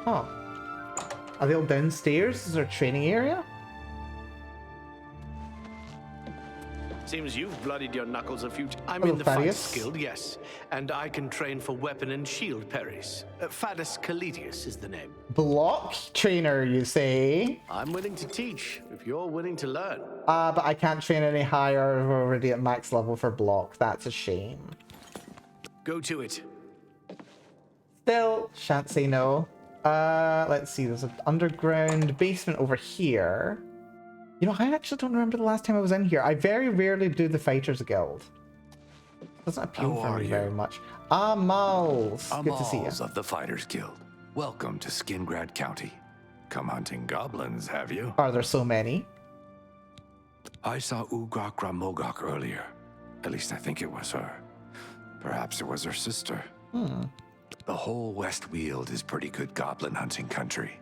Huh. Are they all downstairs? Is there a training area? Seems you've bloodied your knuckles a few times. I'm Hello, in the Fighters Thaddeus. Guild, yes. And I can train for weapon and shield parries. Fadus Caletius is the name. Block trainer, you say? I'm willing to teach, if you're willing to learn. But I can't train any higher. We're already at max level for block. That's a shame. Go to it. Still, shan't say no. Let's see. There's an underground basement over here. You know, I actually don't remember the last time I was in here. I very rarely do the Fighters Guild. Doesn't appeal for me very much. Amals. Good to see you. Amals of the Fighters Guild. Welcome to Skingrad County. Come hunting goblins, have you? Are there so many? I saw Ugrak Ramogak earlier. At least I think it was her. Perhaps it was her sister. The whole West Weald is pretty good goblin hunting country.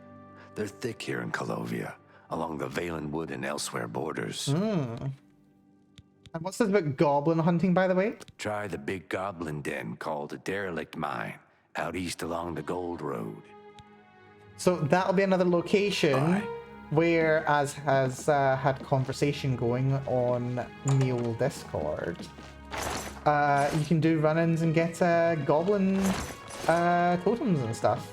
They're thick here in Colovia, along the Valenwood and elsewhere borders. And what's this about goblin hunting, by the way? Try the big goblin den called the Derelict Mine, out east along the Gold Road. So that'll be another location where, as has had conversation going on Mule Discord, you can do run-ins and get goblin totems and stuff.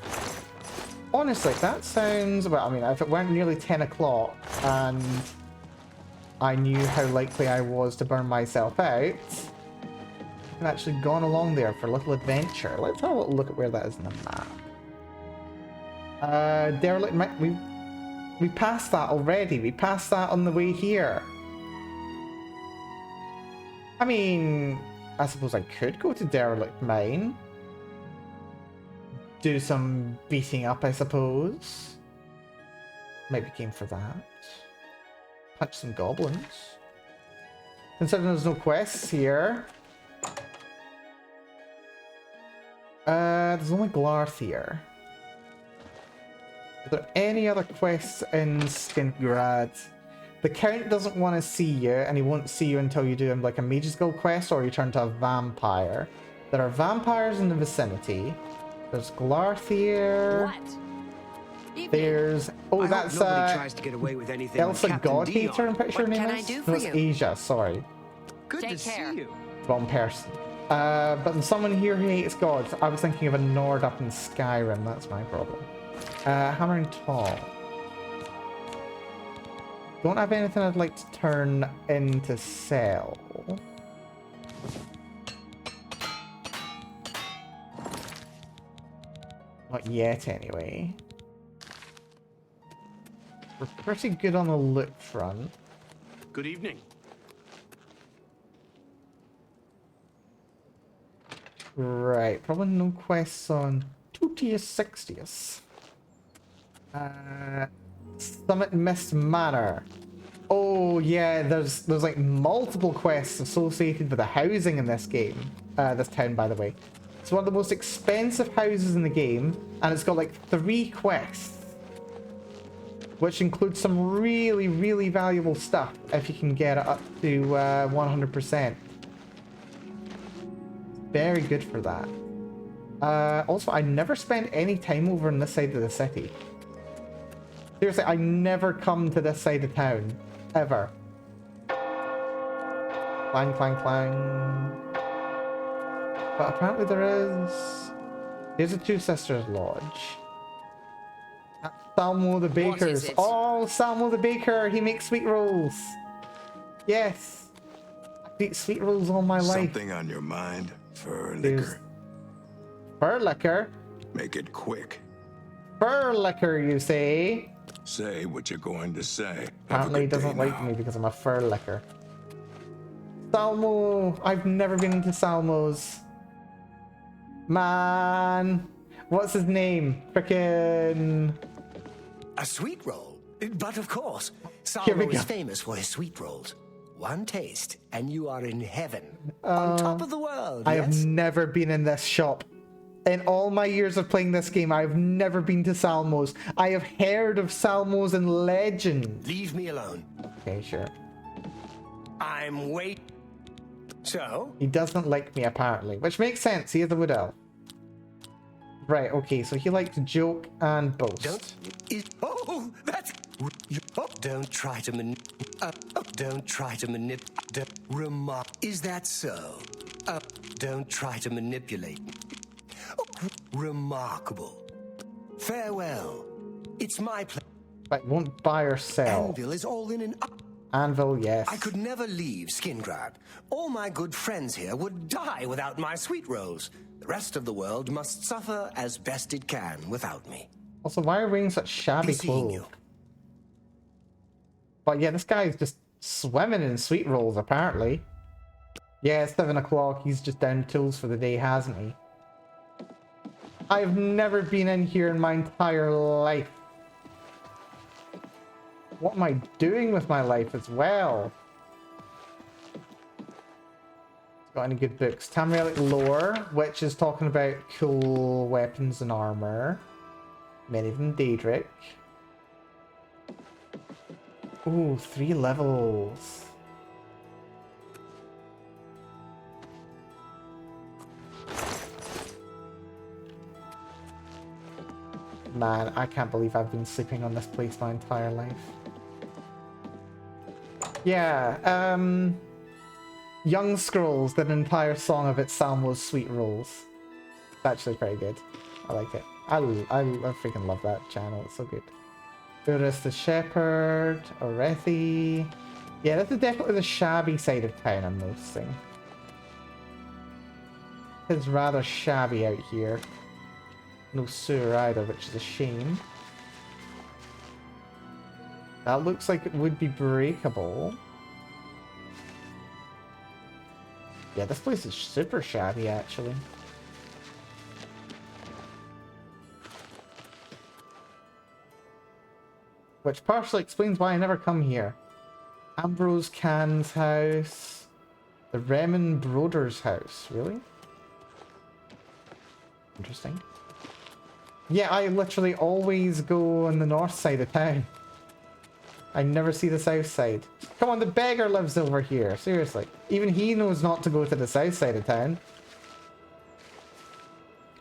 Honestly, that sounds... Well, I mean, if it weren't nearly 10 o'clock and I knew how likely I was to burn myself out, I've actually gone along there for a little adventure. Let's have a little look at where that is in the map. Derelict... We passed that already. We passed that on the way here. I mean, I suppose I could go to Derelict Mine. Do some beating up, I suppose. Might be game for that. Punch some goblins. Considering there's no quests here. There's only Glarth here. Are there any other quests in Skingrad? The Count doesn't want to see you, and he won't see you until you do like a Mage's Guild quest or you turn to a vampire. There are vampires in the vicinity. There's Glarth here. There's... Oh, that's tries to get away with anything Elsa Captain Godhater, Dion. I'm pretty sure her name is. No, it's Asia, sorry. Good to see you. Wrong person. But there's someone here who hates gods. I was thinking of a Nord up in Skyrim, that's my problem. Hammering Tall. Don't have anything I'd like to turn into sell. Not yet, anyway. We're pretty good on the loot front. Good evening. Right, probably no quests on 2ts, 60s. Summit Mist Manor. Oh yeah, there's like multiple quests associated with the housing in this game. This town, by the way. It's one of the most expensive houses in the game, and it's got like 3 quests, which includes some really, really valuable stuff if you can get it up to 100%. Very good for that. Also, I never spent any time over on this side of the city. Seriously, I never come to this side of town. Ever. Clang, clang, clang. But apparently there is... Here's a Two Sisters Lodge. Salmo the Baker's. Oh, Salmo the Baker! He makes sweet rolls! Yes! I've eaten sweet rolls all my life. Something on your mind? Fur liquor. Fur liquor? Make it quick. Fur liquor, you say? Say what you're going to say. Apparently he doesn't like me because I'm a fur liquor. Salmo! I've never been into Salmos. Man! What's his name? Frickin'... A sweet roll? But of course. Here we Salmo go. is famous for his sweet rolls. One taste, and you are in heaven. On top of the world, I yes? have never been in this shop. In all my years of playing this game, I've never been to Salmo's. I have heard of Salmo's in legend. Leave me alone. Okay, sure. I'm wait. So? He doesn't like me, apparently. Which makes sense. He is a wood elf. Right, okay, so he likes to joke and boast. That's... don't try to don't try to remark. Is that so? Don't try to manipulate. Remarkable. Farewell. It's my pleasure. Right, won't buy or sell. Anvil is all in an Anvil, yes. I could never leave Skingrad. All my good friends here would die without my sweet rolls. The rest of the world must suffer as best it can without me. Also, why are we wearing such shabby clothes? But yeah, this guy's just swimming in sweet rolls, apparently. Yeah, it's 7 o'clock. He's just down tools for the day, hasn't he? I've never been in here in my entire life. What am I doing with my life as well? Got any good books? Tamrielic Lore, which is talking about cool weapons and armor. Many of them Daedric. Ooh, 3 levels. Man, I can't believe I've been sleeping on this place my entire life. Yeah, Young Scrolls did an entire song of its Salmo's sweet rolls. It's actually pretty good. I like it. I freaking love that channel. It's so good. Urus the Shepherd, Orethi. Yeah, this is definitely the shabby side of town I'm noticing. It's rather shabby out here. No sewer either, which is a shame. That looks like it would be breakable. Yeah, this place is super shabby, actually. Which partially explains why I never come here. Ambrose Can's house. The Remen Broder's house. Really? Interesting. Yeah, I literally always go on the north side of town. I never see the south side. Come on, the beggar lives over here. Seriously. Even he knows not to go to the south side of town.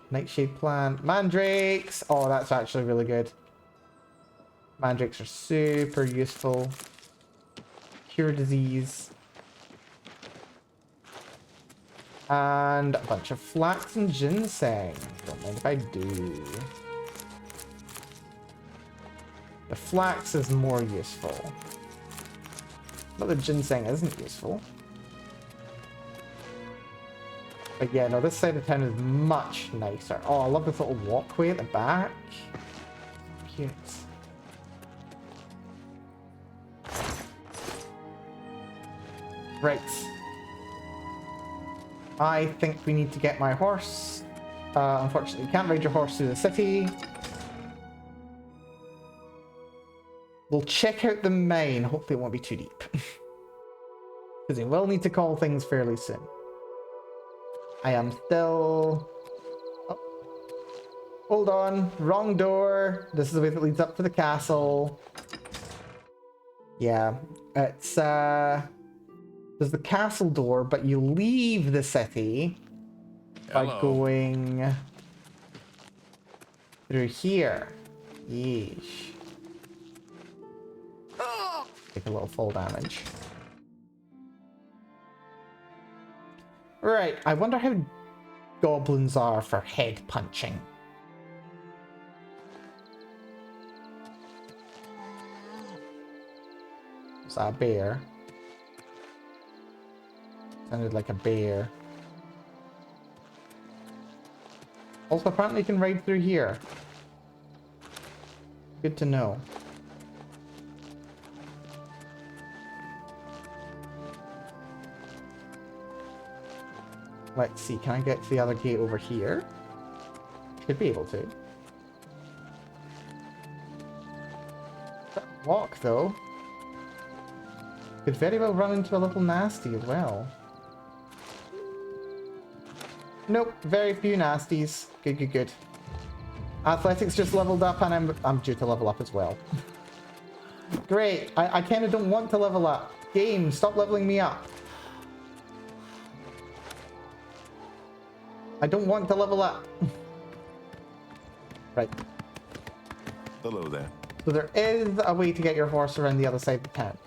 Nightshade plant. Mandrakes! Oh, that's actually really good. Mandrakes are super useful. Cure disease. And a bunch of flax and ginseng. Don't mind if I do. The flax is more useful. But the ginseng isn't useful. But yeah, no, this side of town is much nicer. Oh, I love this little walkway at the back. Cute. Right. I think we need to get my horse. Unfortunately, you can't ride your horse through the city. We'll check out the mine. Hopefully it won't be too deep. Because we will need to call things fairly soon. I am still... Oh. Hold on. Wrong door. This is the way that leads up to the castle. Yeah. It's, there's the castle door, but you leave the city by going through here. Yeesh. Take a little fall damage. Right, I wonder how goblins are for head punching. Is that a bear? Sounded like a bear. Also, apparently you can ride through here. Good to know. Let's see, can I get to the other gate over here? Should be able to. That walk, though. Could very well run into a little nasty as well. Nope, very few nasties. Good, good, good. Athletics just leveled up, and I'm due to level up as well. Great. I kind of don't want to level up. Game, stop leveling me up. I don't want to level up. Right. Hello there. So there is a way to get your horse around the other side of the town.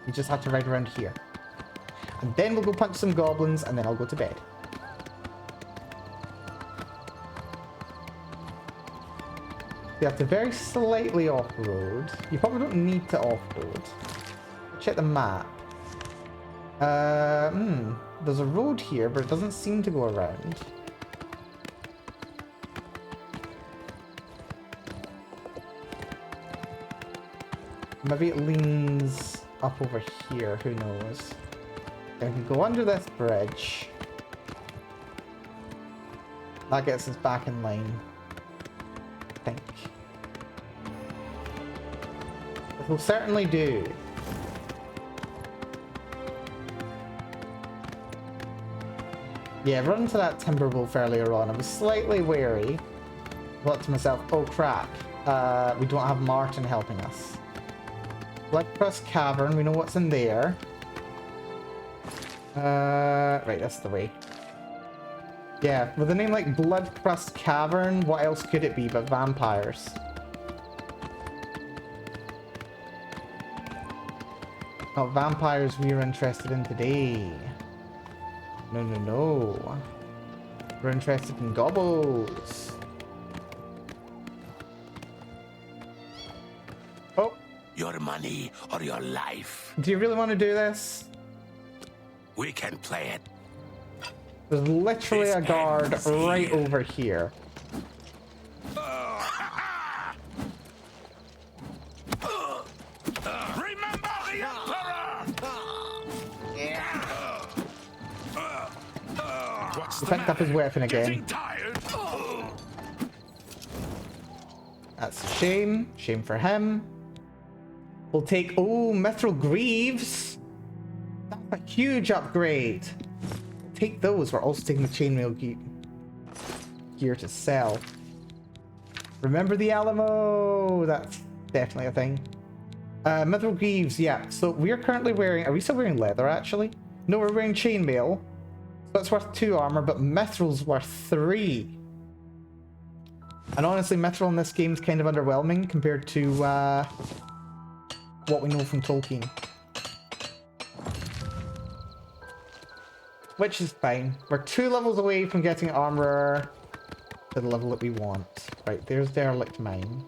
You just have to ride around here. And then we'll go punch some goblins, and then I'll go to bed. You have to very slightly off-road. You probably don't need to off-road. Check the map. There's a road here, but it doesn't seem to go around. Maybe it leans up over here, who knows. I can go under this bridge. That gets us back in line. I think. It will certainly do. Yeah, run into that timber wolf earlier on. I was slightly wary. Thought to myself, oh crap, we don't have Martin helping us. Bloodcrust Cavern, we know what's in there. Right, that's the way. Yeah, with a name like Bloodcrust Cavern, what else could it be but vampires? Not vampires we are interested in today. No, no, no. We're interested in gobbles. Oh. Your money or your life. Do you really want to do this? We can play it. There's literally a guard right over here. Remember the Emperor! He picked up his weapon again. That's a shame. Shame for him. We'll take... Oh, Mithril Greaves. That's a huge upgrade. Take those. We're also taking the chainmail gear to sell. Remember the Alamo. That's definitely a thing. Mithril Greaves, yeah. So we're currently wearing... Are we still wearing leather, actually? No, we're wearing chainmail. So it's worth 2 armor, but Mithril's worth 3. And honestly, Mithril in this game is kind of underwhelming compared to what we know from Tolkien. Which is fine. We're 2 levels away from getting armor to the level that we want. Right, there's Derelict Mine.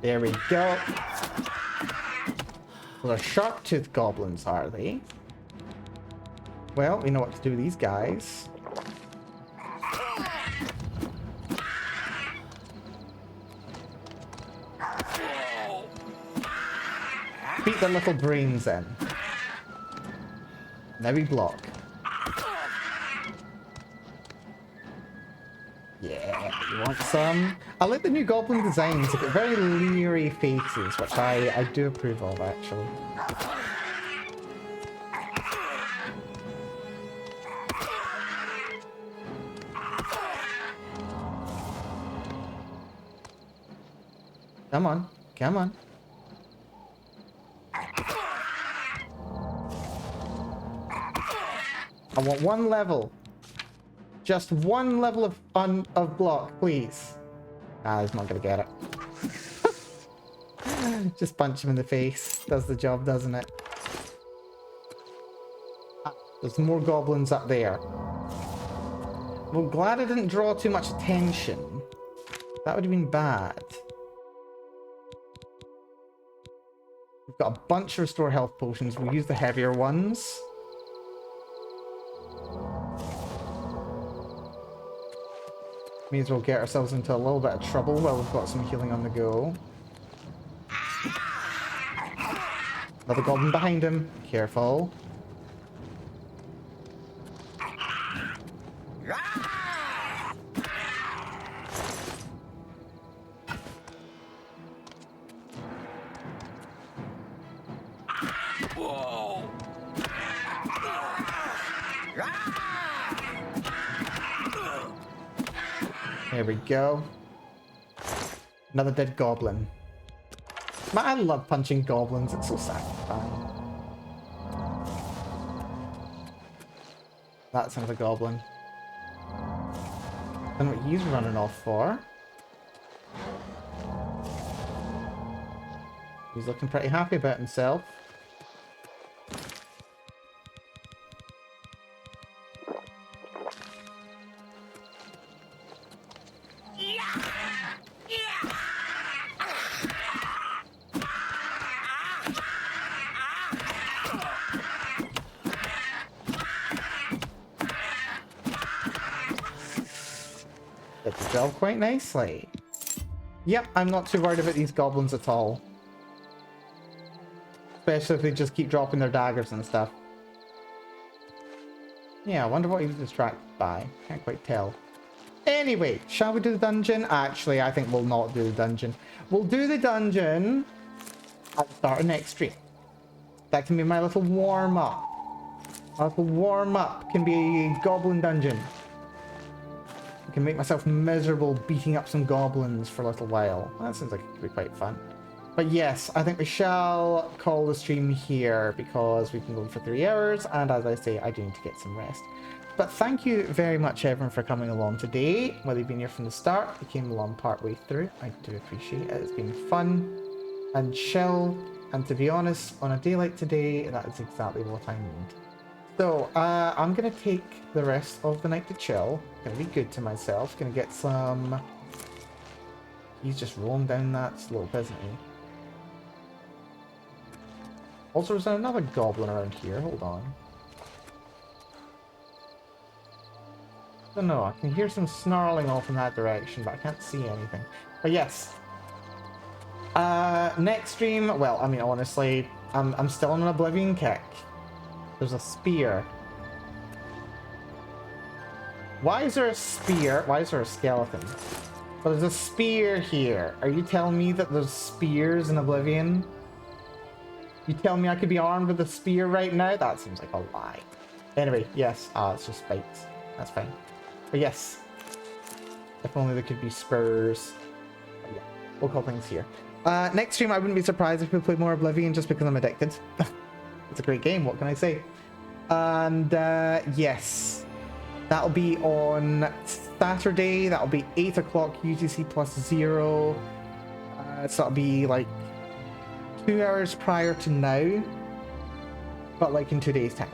There we go. Well, they're sharp-toothed goblins, are they? Well, we know what to do with these guys. Beat their little brains in. Now we block. Yeah, you want some? I like the new goblin designs. They've got very leery faces, which I do approve of, actually. Come on, come on. I want 1 level. Just 1 level of block, please. Ah, he's not gonna get it. Just punch him in the face. Does the job, doesn't it? Ah, there's more goblins up there. Well, glad I didn't draw too much attention. That would have been bad. We've got a bunch of restore health potions. We'll use the heavier ones. May as well get ourselves into a little bit of trouble while we've got some healing on the go. Another goblin behind him. Careful. There we go. Another dead goblin. Man, I love punching goblins. It's so satisfying. That's another goblin. I don't know what he's running off for. He's looking pretty happy about himself. Did the job quite nicely. Yep, I'm not too worried about these goblins at all. Especially if they just keep dropping their daggers and stuff. Yeah, I wonder what he was distracted by. Can't quite tell. Anyway, shall we do the dungeon? Actually, I think we'll not do the dungeon. We'll do the dungeon at the start of next stream. That can be my little warm-up. My little warm-up can be a goblin dungeon. I can make myself miserable beating up some goblins for a little while. That seems like it could be quite fun. But yes, I think we shall call the stream here because we've been going for 3 hours, and as I say, I do need to get some rest. But thank you very much, everyone, for coming along today. Whether you've been here from the start, you came along partway through, I do appreciate it. It's been fun and chill, and to be honest, on a day like today, that is exactly what I need. So, I'm going to take the rest of the night to chill. Going to be good to myself. Going to get some... He's just rolling down that slope, isn't he? Also, is there another goblin around here? Hold on. I don't know. I can hear some snarling off in that direction, but I can't see anything. But yes. Next stream, well, I mean, honestly, I'm still on an Oblivion kick. There's a spear. Why is there a spear? Why is there a skeleton? But there's a spear here. Are you telling me that there's spears in Oblivion? You tell me I could be armed with a spear right now? That seems like a lie. Anyway, yes. It's just spikes. That's fine. But yes. If only there could be spurs. But yeah, we'll call things here. Next stream, I wouldn't be surprised if we play more Oblivion just because I'm addicted. It's a great game, what can I say? And yes, that'll be on Saturday. That'll be 8 o'clock UTC plus 0. So that'll be like 2 hours prior to now, but like in 2 days' time.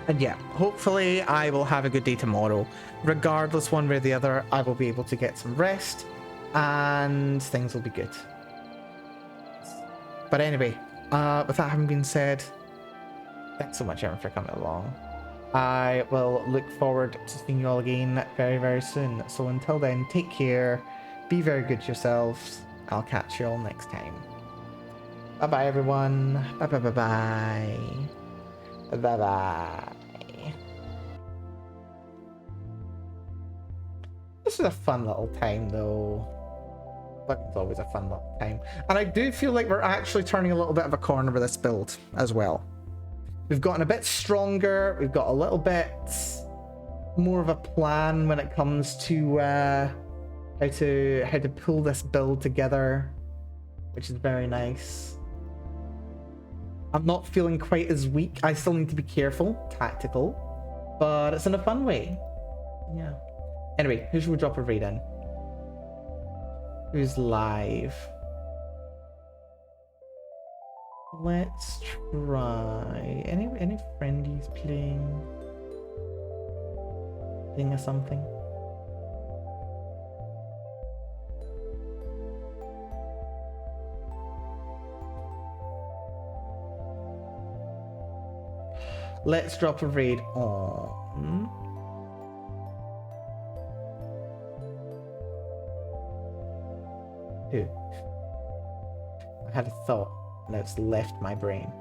And yeah, hopefully I will have a good day tomorrow. Regardless, one way or the other, I will be able to get some rest and things will be good. But anyway, with that having been said, thanks so much, everyone, for coming along. I will look forward to seeing you all again very, very soon. So until then, take care, be very good to yourselves. I'll catch you all next time. Bye-bye, everyone. Bye-bye-bye-bye. Bye-bye. This is a fun little time, though. But it's always a fun little time. And I do feel like we're actually turning a little bit of a corner with this build as well. We've gotten a bit stronger. We've got a little bit more of a plan when it comes to how to pull this build together, which is very nice. I'm not feeling quite as weak. I still need to be careful, tactical, but it's in a fun way. Yeah. Anyway, who should we drop a raid in? Who's live? Let's try any friendies playing or something. Let's drop a raid on Who? I had a thought, and it's left my brain.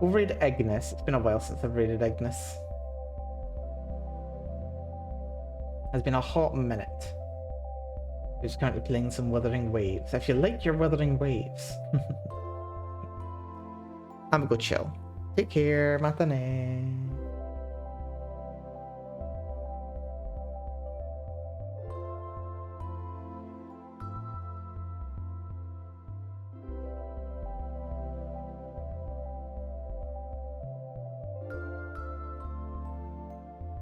We'll read Ignis. It's been a while since I've raided Ignis. It's been a hot minute. Who's currently playing some Wuthering Waves. If you like your Wuthering Waves. I'm gonna go chill. Take care, matane.